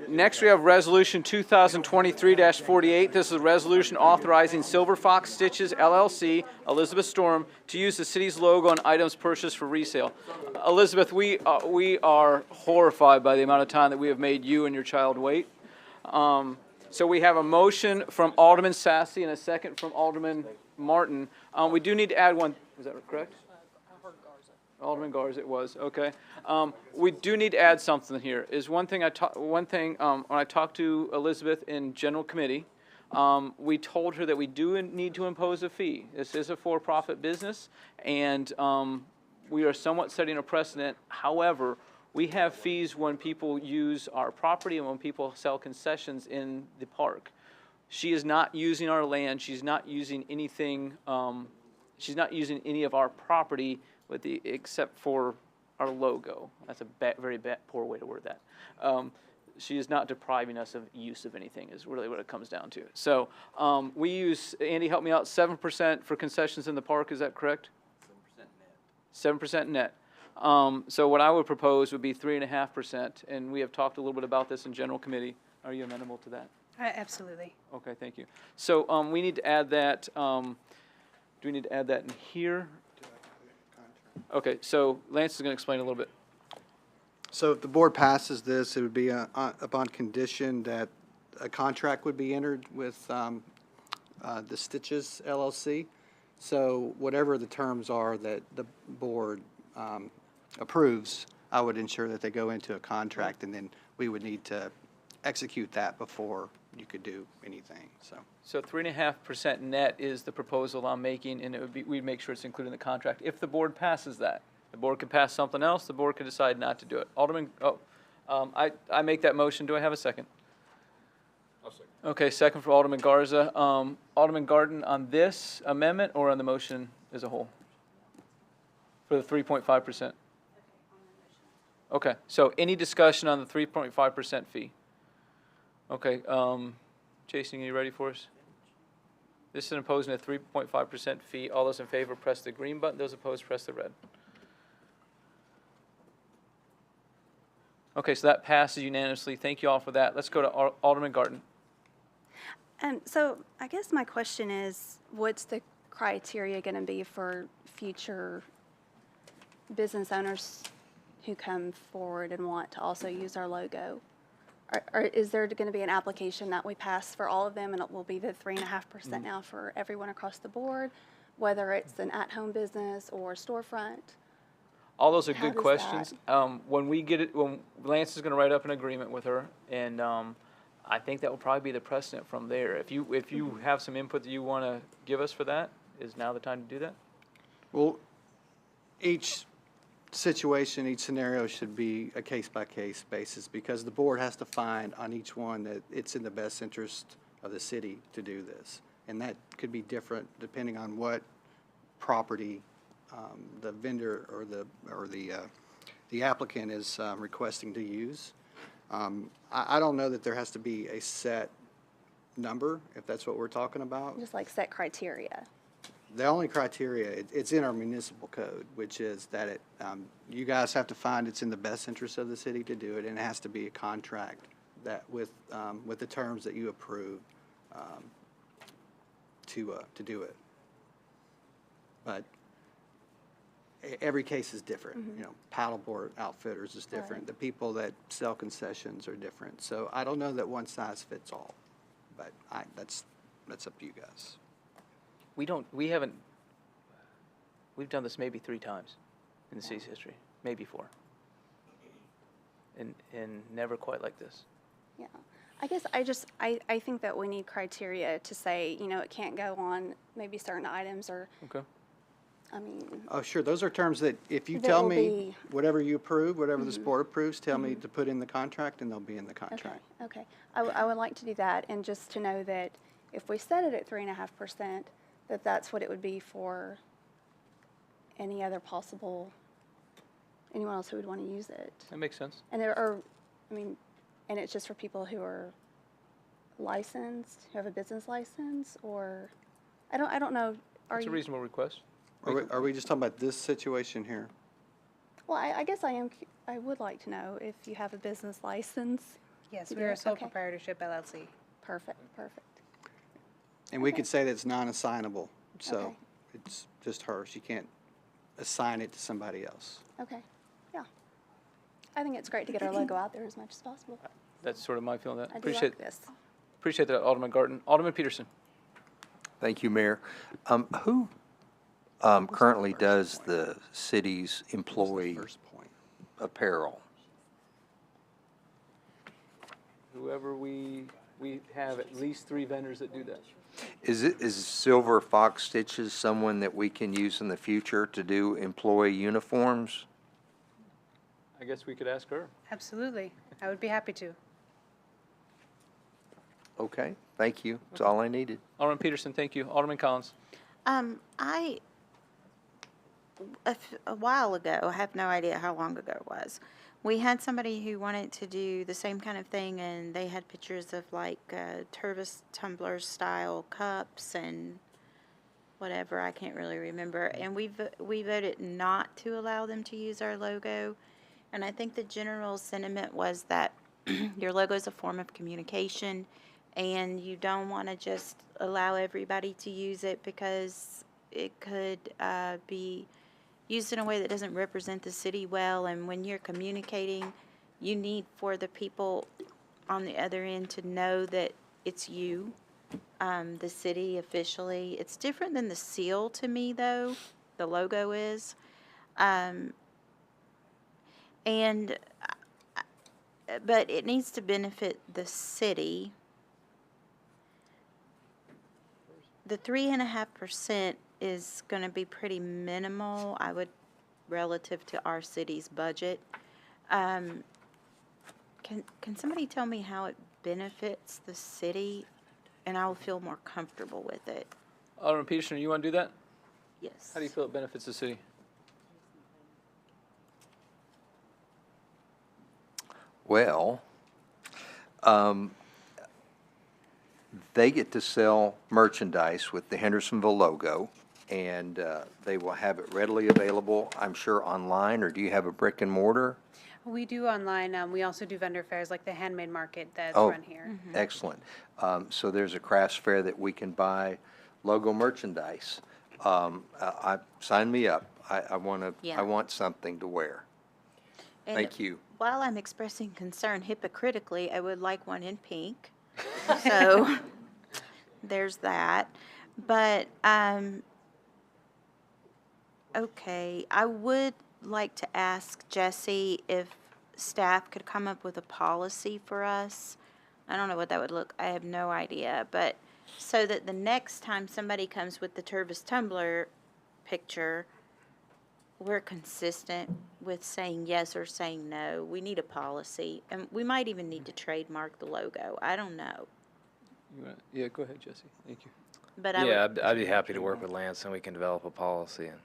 Next, we have Resolution 2023-48. This is a resolution authorizing Silver Fox Stitches LLC, Elizabeth Storm, to use the city's logo on items purchased for resale. Elizabeth, we are horrified by the amount of time that we have made you and your child wait. So we have a motion from Alderman Sassy and a second from Alderman Martin. We do need to add one. Is that correct? Alderman Garza, it was, okay. We do need to add something here. Is one thing when I talked to Elizabeth in general committee, we told her that we do need to impose a fee. This is a for-profit business, and we are somewhat setting a precedent. However, we have fees when people use our property and when people sell concessions in the park. She is not using our land. She's not using anything. She's not using any of our property except for our logo. That's a very poor way to word that. She is not depriving us of use of anything is really what it comes down to. So we use, Andy, help me out, 7% for concessions in the park, is that correct? 7% net. So what I would propose would be 3.5%, and we have talked a little bit about this in general committee. Are you amenable to that? Absolutely. Okay, thank you. So we need to add that, do we need to add that in here? Okay, so Lance is going to explain a little bit. So if the board passes this, it would be upon condition that a contract would be entered with the Stitches LLC. So whatever the terms are that the board approves, I would ensure that they go into a contract, and then we would need to execute that before you could do anything. So 3.5% net is the proposal I'm making, and it would be, we'd make sure it's included in the contract. If the board passes that, the board could pass something else. The board could decide not to do it. Alderman, I make that motion. Do I have a second? I'll second. Okay, second for Alderman Garza. Alderman Garden on this amendment or on the motion as a whole? For the 3.5%. Okay, so any discussion on the 3.5% fee? Okay, Jason, are you ready for us? This is imposing a 3.5% fee. All those in favor press the green button. Those opposed press the red. Okay, so that passes unanimously. Thank you all for that. Let's go to Alderman Garden. So I guess my question is, what's the criteria going to be for future business owners who come forward and want to also use our logo? Or is there going to be an application that we pass for all of them, and it will be the 3.5% now for everyone across the board, whether it's an at-home business or storefront? All those are How good does questions. When we get it, when Lance is going to write up an agreement with her, and I think that will probably be the precedent from there. If you have some input that you want to give us for that, is now the time to do that? Well, each situation, each scenario should be a case-by-case basis, because the board has to find on each one that it's in the best interest of the city to do this. And that could be different depending on what property the vendor or the applicant is requesting to use. I don't know that there has to be a set number, if that's what we're talking about. Just like set criteria. The only criteria, it's in our municipal code, which is that you guys have to find it's in the best interest of the city to do it, and it has to be a contract that with the terms that you approve to do it. But every case is different. You know, paddleboard outfitters is different. The people that sell concessions are different. So I don't know that one size fits all, but that's up to you guys. We've done this maybe 3 times in the city's history, maybe 4. And never quite like this. Yeah. I guess I think that we need criteria to say, you know, it can't go on maybe certain items or, Okay. I mean. Oh, sure. Those are terms that if you That tell will me be- whatever you approve, whatever this board approves, tell me to put in the contract and they'll be in the contract. Okay. I would like to do that, and just to know that if we set it at 3.5%, that's what it would be for any other possible, anyone else who would want to use it. That makes sense. And there are, I mean, and it's just for people who are licensed, who have a business license, or, I don't know. It's a reasonable request. Are we just talking about this situation here? Well, I guess I would like to know if you have a business license. Yes, You we're do? a sole Okay. proprietorship LLC. Perfect. And we could say that it's non-assignable, so Okay. it's just hers. You can't assign it to somebody else. Okay, yeah. I think it's great to get our logo out there as much as possible. That's sort of my feeling of that. I do Appreciate like this. Appreciate that, Alderman Garten. Alderman Peterson. Thank you, Mayor. Who currently does the city's employee apparel? Whoever we have at least 3 vendors that do that. Is Silver Fox Stitches someone that we can use in the future to do employee uniforms? I guess we could ask her. Absolutely. I would be happy to. Okay, thank you. That's all I needed. Alderman Peterson, thank you. Alderman Collins. A while ago, I have no idea how long ago it was, we had somebody who wanted to do the same kind of thing, and they had pictures of like Tervis tumbler style cups and whatever, I can't really remember. And we voted not to allow them to use our logo. And I think the general sentiment was that your logo is a form of communication, and you don't want to just allow everybody to use it because it could be used in a way that doesn't represent the city well. And when you're communicating, you need for the people on the other end to know that it's you, the city officially. It's different than the seal to me, though, the logo is. But it needs to benefit the city. The 3.5% is going to be pretty minimal, relative to our city's budget. Can somebody tell me how it benefits the city, and I will feel more comfortable with it? Alderman Peterson, you want to do that? Yes. How do you feel it benefits the city? Well, they get to sell merchandise with the Hendersonville logo, and they will have it readily available, I'm sure, online, or do you have a brick and mortar? We do online. We also do vendor fairs like the handmade market that's Oh, run here. excellent. So there's a crafts fair that we can buy logo merchandise. Sign me up. I Yeah. want something to wear. And Thank you. While I'm expressing concern hypocritically, I would like one in pink. So there's that. But, okay, I would like to ask Jesse if staff could come up with a policy for us. I don't know what that would look, I have no idea, but so that the next time somebody comes with the Tervis tumbler picture, we're consistent with saying yes or saying no. We need a policy, and we might even need to trademark the logo. I don't know. Yeah, go ahead, Jesse. Thank you. But I'd be happy to work with Lance, and we can develop a policy and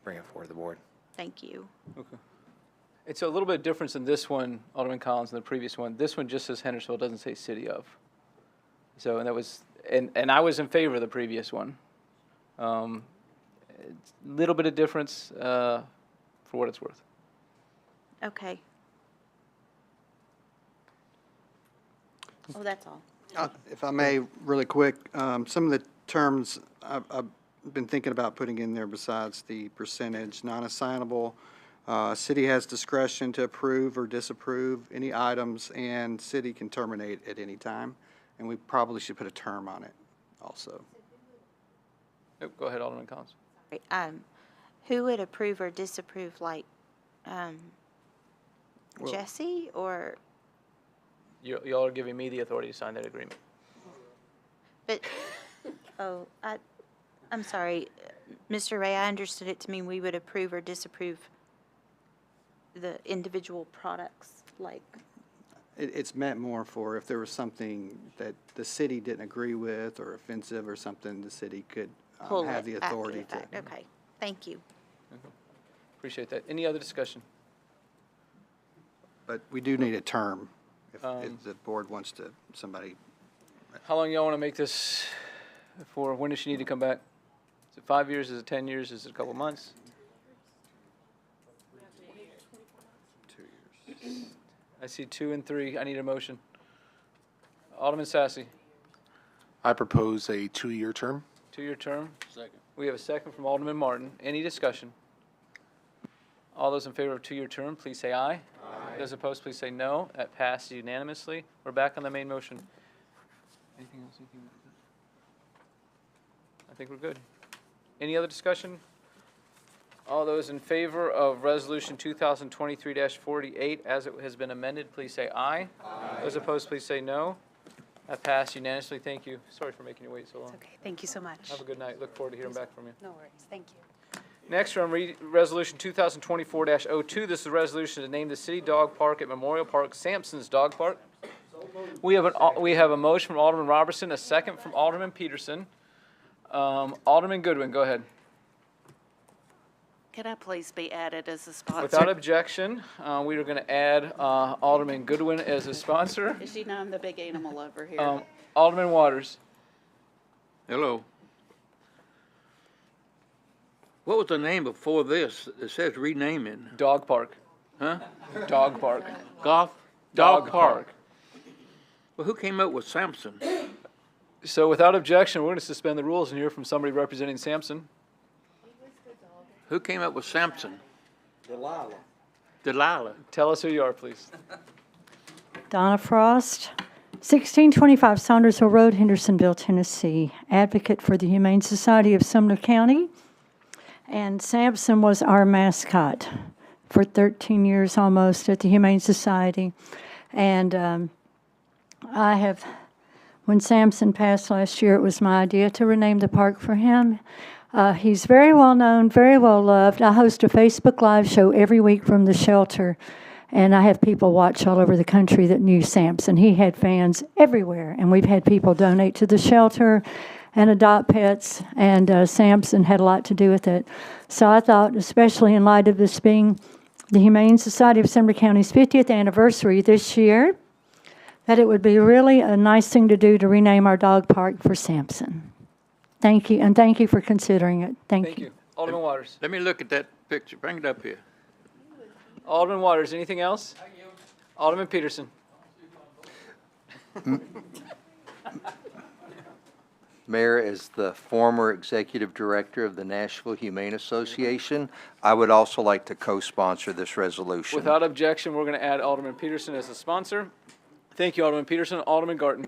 bring it forward to the board. Thank you. Okay. It's a little bit different than this one, Alderman Collins, than the previous one. This one just says Hendersonville, doesn't say city of. So, and that was, and I was in favor of the previous one. It's a little bit of difference for what it's worth. Okay. Oh, that's all. If I may, really quick, some of the terms, been thinking about putting in there besides the percentage, non-assignable. City has discretion to approve or disapprove any items, and city can terminate at any time. And we probably should put a term on it also. Nope, go ahead, Alderman Collins. Who would approve or disapprove, like, Well- Jesse, or, Y'all are giving me the authority to sign that agreement. but, I'm sorry, Mr. Ray, I understood it to mean we would approve or disapprove the individual products, like, It's meant more for if there was something that the city didn't agree with or offensive or something, the city could pull it have the after authority the fact. to. Okay, thank you. Appreciate that. Any other discussion? But we do need a term if Um, the board wants to, somebody. How long y'all want to make this for? When does she need to come back? Is it 5 years? Is it 10 years? Is it a couple months? 2 years. I see 2 and 3. I need a motion. Alderman Sassy, I propose a 2-year term. 2-year term. Second. We have a second from Alderman Martin. Any discussion? All those in favor of 2-year term, please say aye. Aye. Those opposed, please say no. That passes unanimously. We're back on the main motion. Anything else? I think we're good. Any other discussion? All those in favor of Resolution 2023-48 as it has been amended, please say aye. Aye. Those opposed, please say no. That passed unanimously. Thank you. Sorry for making you wait so long. Okay, thank you so much. Have a good night. Look forward to hearing back from you. No worries, thank you. Next, we're on Resolution 2024-02. This is a resolution to name the city dog park at Memorial Park Sampson's Dog Park. We have a motion from Alderman Robertson, a second from Alderman Peterson. Alderman Goodwin, go ahead. Can I please be added as a sponsor? Without objection, we are going to add Alderman Goodwin as a sponsor. As you know, I'm the big animal over here. Alderman Waters. Hello. What was the name before this? It says renaming. Dog Park. Huh? Dog Park. Golf? Dog Park. Well, who came up with Sampson? So without objection, we're going to suspend the rules and hear from somebody representing Sampson. Who came up with Sampson? Delilah. Delilah. Tell us who you are, please. Donna Frost, 1625 Saundersville Road, Hendersonville, Tennessee. Advocate for the Humane Society of Sumner County. And Sampson was our mascot for 13 years almost at the Humane Society. And when Sampson passed last year, it was my idea to rename the park for him. He's very well known, very well loved. I host a Facebook Live show every week from the shelter, and I have people watch all over the country that knew Sampson. He had fans everywhere, and we've had people donate to the shelter and adopt pets, and Sampson had a lot to do with it. So I thought, especially in light of this being the Humane Society of Sumner County's 50th anniversary this year, that it would be really a nice thing to do to rename our dog park for Sampson. Thank you, and thank you for considering it. Thank you. Alderman Waters. Let me look at that picture. Bring it up here. Alderman Waters, anything else? Alderman Peterson. Mayor, as the former executive director of the Nashville Humane Association, I would also like to co-sponsor this resolution. Without objection, we're going to add Alderman Peterson as a sponsor. Thank you, Alderman Peterson. Alderman Garten.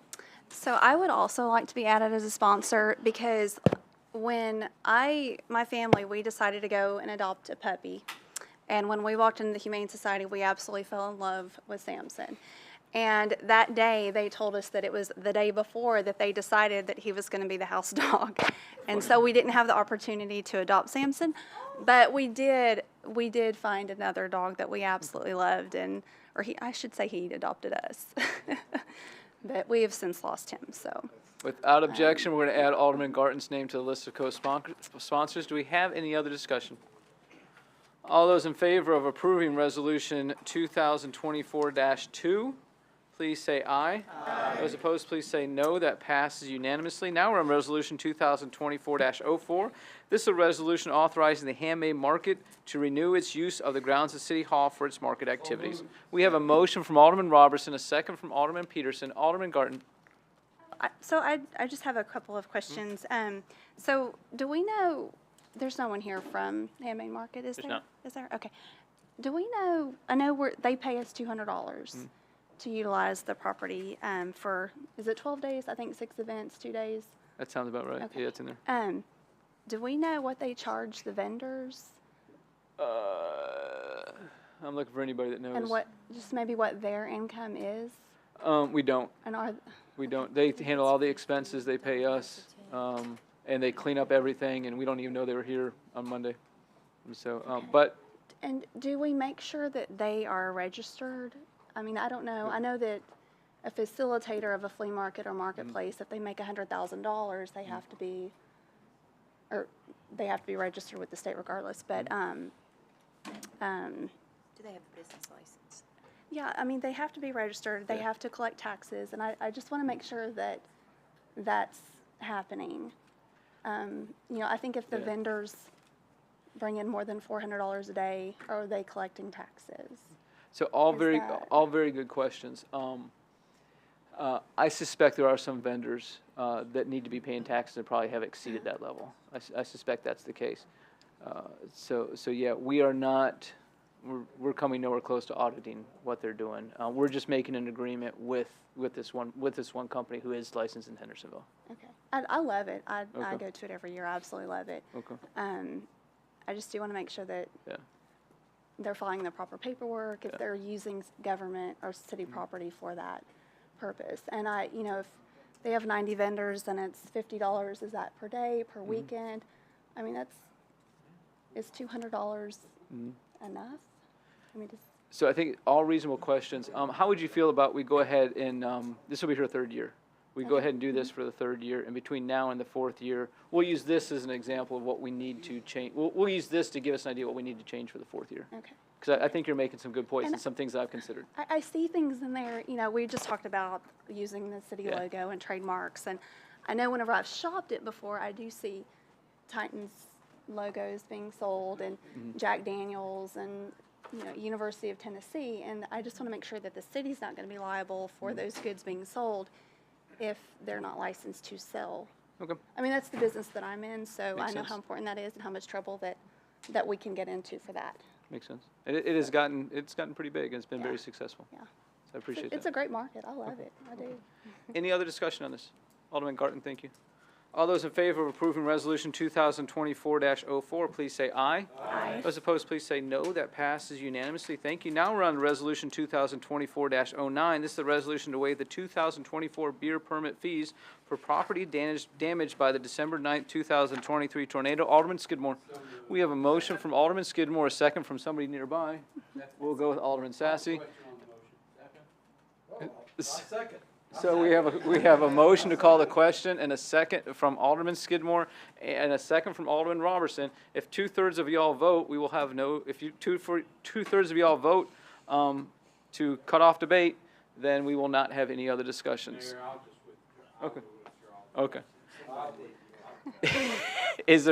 So I would also like to be added as a sponsor because when my family, we decided to go and adopt a puppy. And when we walked into the Humane Society, we absolutely fell in love with Sampson. And that day, they told us that it was the day before that they decided that he was going to be the house dog. And so we didn't have the opportunity to adopt Sampson, but we did find another dog that we absolutely loved, I should say he adopted us. But we have since lost him, so. Without objection, we're going to add Alderman Garten's name to the list of co-sponsors. Do we have any other discussion? All those in favor of approving Resolution 2024-2, please say aye. Aye. Those opposed, please say no. That passes unanimously. Now we're on Resolution 2024-04. This is a resolution authorizing the handmade market to renew its use of the grounds of City Hall for its market activities. We have a motion from Alderman Robertson, a second from Alderman Peterson. Alderman Garten. I just have a couple of questions. So do we know, there's no one here from Handmade Market, is there? not. Is there? Okay. Do we know, I know they pay us $200 to utilize the property for, is it 12 days? I think 6 events, 2 days. That sounds about right. Okay. Yeah, it's in there. Do we know what they charge the vendors? I'm looking for anybody that knows. And what, just maybe what their income is? We don't. And are, We don't. They handle all the expenses. They pay us, and they clean up everything. And we don't even know they were here on Monday. And so, but and do we make sure that they are registered? I mean, I don't know. I know that a facilitator of a flea market or marketplace, if they make $100,000, they have to be, or they have to be registered with the state regardless. But Do they have a business license? yeah, I mean, they have to be registered. They have to collect taxes, and I just want to make sure that that's happening. You know, I think if the vendors bring in more than $400 a day, are they collecting taxes? so all Is very that- all very good questions. I suspect there are some vendors that need to be paying taxes and probably have exceeded that level. I suspect that's the case. So yeah, we are not. We're coming nowhere close to auditing what they're doing. We're just making an agreement with this one company who is licensed in Hendersonville. Okay. I love it. I Okay. go to it every year. I absolutely love it. Okay. I just do want to make sure that Yeah. they're following the proper paperwork, if they're using government or city property for that purpose. And you know, if they have 90 vendors, then it's $50. Is that per day, per weekend? I mean, is $200 enough? I mean, So I think all reasonable questions. How would you feel about we go ahead and this will be her 3rd year. We go ahead and do this for the 3rd year, and between now and the 4th year, we'll use this as an example of what we need to change. We'll use this to give us an idea what we need to change for the 4th year. Okay. Because I think you're making some good points and some things I've considered. I see things in there, you know, we just talked about using the city Yeah. logo and trademarks, and I know whenever I've shopped it before, I do see Titan's logos being sold and Jack Daniels and, you know, University of Tennessee, and I just want to make sure that the city's not going to be liable for those goods being sold if they're not licensed to sell. Okay. I mean, that's the business that I'm in, so Makes I know sense. how important that is and how much trouble that we can get into for that. Makes sense. It has gotten pretty big, and it's been Yeah. very successful. Yeah. So I appreciate It's that. a great market. I love it. I do. Any other discussion on this? Alderman Garton, thank you. All those in favor of approving Resolution 2024-04, please say aye. Aye. Those opposed, please say no. That passes unanimously. Thank you. Now we're on to Resolution 2024-09. This is the resolution to waive the 2024 beer permit fees for property damaged by the December 9th, 2023 tornado. Alderman Skidmore. We have a motion from Alderman Skidmore, a second from somebody nearby. We'll go with Alderman Sassy. Second. So we have a motion to call the question and a second from Alderman Skidmore and a second from Alderman Robertson. If 2/3 of y'all vote, we will have no. If you 2/3 of y'all vote to cut off debate, then we will not have any other discussions. Mayor, I'll just withdraw. Okay. Okay. Is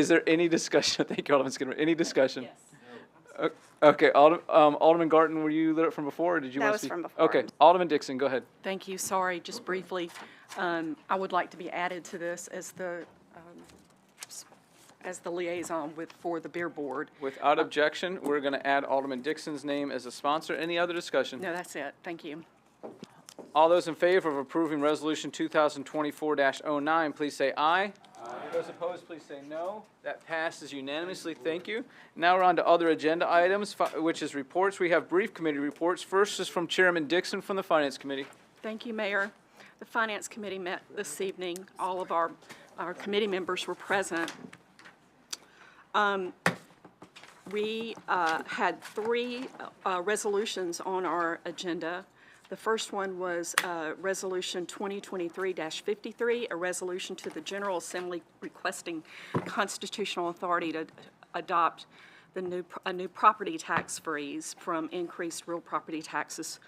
there any discussion? Thank you, Alderman Skidmore. Any discussion? Yes. Okay, Alderman Garton, were you lit from before, or did you That want to was speak? from before. Okay, Alderman Dixon, go ahead. Thank you. Sorry, just briefly. I would like to be added to this as the liaison for the beer board. Without objection, we're going to add Alderman Dixon's name as a sponsor. Any other discussion? No, that's it. Thank you. All those in favor of approving Resolution 2024-09, please say aye. Aye. Those opposed, please say no. That passes unanimously. Thank you. Now we're on to other agenda items, which is reports. We have brief committee reports. First is from Chairman Dixon from the Finance Committee. Thank you, Mayor. The Finance Committee met this evening. All of our committee members were present. We had 3 resolutions on our agenda. The first one was Resolution 2023-53, a resolution to the General Assembly requesting constitutional authority to adopt a new property tax freeze from increased real property taxes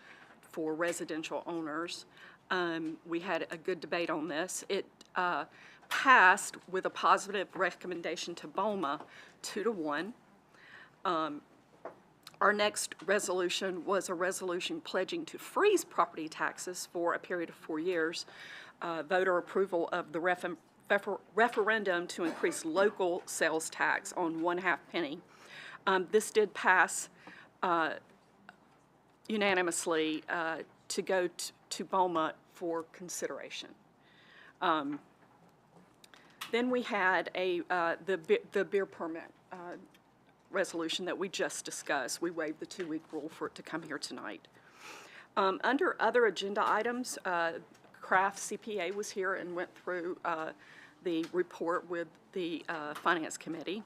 for residential owners. We had a good debate on this. It passed with a positive recommendation to BOMA, 2-1. Our next resolution was a resolution pledging to freeze property taxes for a period of 4 years. Voter approval of the referendum to increase local sales tax on 1/2 penny. This did pass unanimously to go to Beaumont for consideration. Then we had the beer permit resolution that we just discussed. We waived the 2-week rule for it to come here tonight. Under other agenda items, Kraft CPA was here and went through the report with the Finance Committee.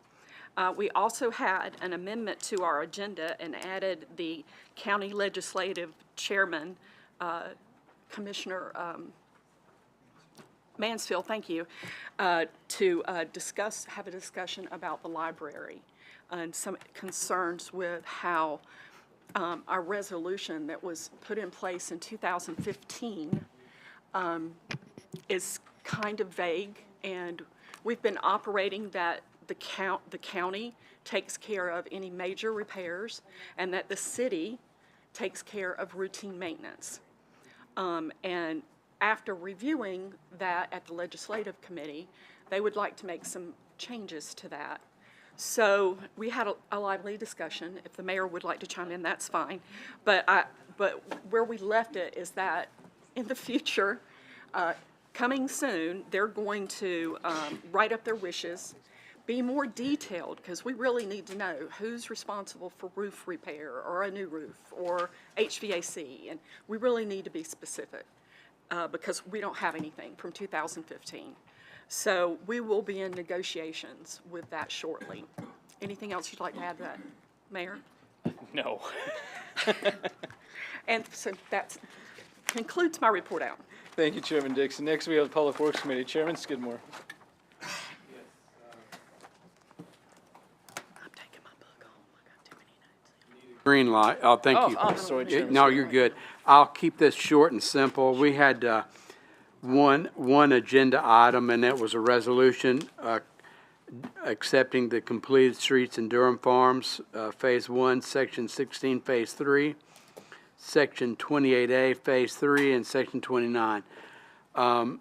We also had an amendment to our agenda and added the county legislative chairman, Commissioner Mansfield, thank you, to have a discussion about the library and some concerns with how our resolution that was put in place in 2015 is kind of vague, and we've been operating that the county takes care of any major repairs and that the city takes care of routine maintenance. And after reviewing that at the legislative committee, they would like to make some changes to that. So we had a lively discussion. If the mayor would like to chime in, that's fine. But where we left it is that in the future, coming soon, they're going to write up their wishes, be more detailed, because we really need to know who's responsible for roof repair or a new roof or HVAC, and we really need to be specific because we don't have anything from 2015. So we will be in negotiations with that shortly. Anything else you'd like to add to that, Mayor? No. And so that concludes my report out. Thank you, Chairman Dixon. Next, we have the Public Works Committee. Chairman Skidmore. Green light. Oh, thank you. I'm sorry, Chairman. No, you're good. I'll keep this short and simple. We had one agenda item, and that was a resolution accepting the completed streets in Durham Farms, Phase 1, Section 16, Phase 3, Section 28A, Phase 3, and Section 29. I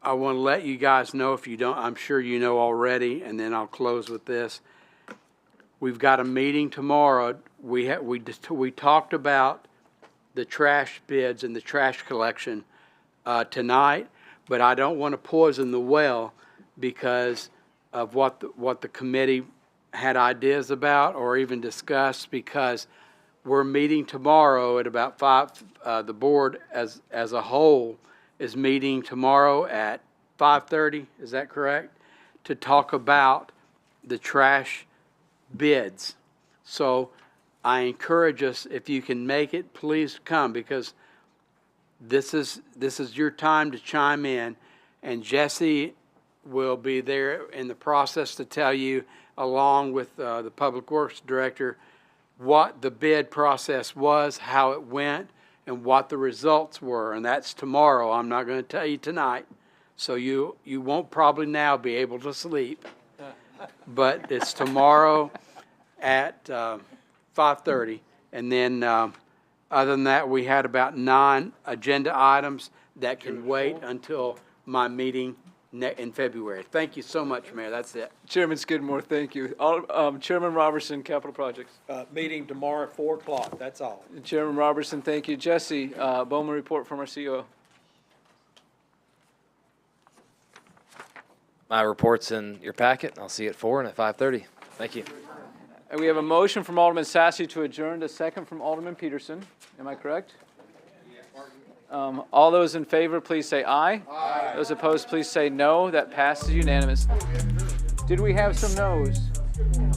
want to let you guys know, if you don't, I'm sure you know already, and then I'll close with this. We've got a meeting tomorrow. We talked about the trash bids and the trash collection tonight, but I don't want to poison the well because of what the committee had ideas about or even discussed, because we're meeting tomorrow at about 5. The board as a whole is meeting tomorrow at 5:30. Is that correct? To talk about the trash bids. So I encourage us, if you can make it, please come, because this is your time to chime in, and Jesse will be there in the process to tell you, along with the Public Works Director, what the bid process was, how it went, and what the results were. And that's tomorrow. I'm not going to tell you tonight, so you won't probably now be able to sleep. But it's tomorrow at 5:30. And then other than that, we had about 9 agenda items that can wait until my meeting in February. Thank you so much, Mayor. That's it. Chairman Skidmore, thank you. Chairman Robertson, Capital Projects. Meeting tomorrow at 4 o'clock, that's all. Chairman Robertson, thank you. Jesse, Bowman report from our CEO. My report's in your packet. I'll see you at 4 and at 5:30. Thank you. And we have a motion from Alderman Sassy to adjourn, a second from Alderman Peterson. Am I correct? All those in favor, please say aye. Aye. Those opposed, please say no. That passes unanimous. Did we have some no's?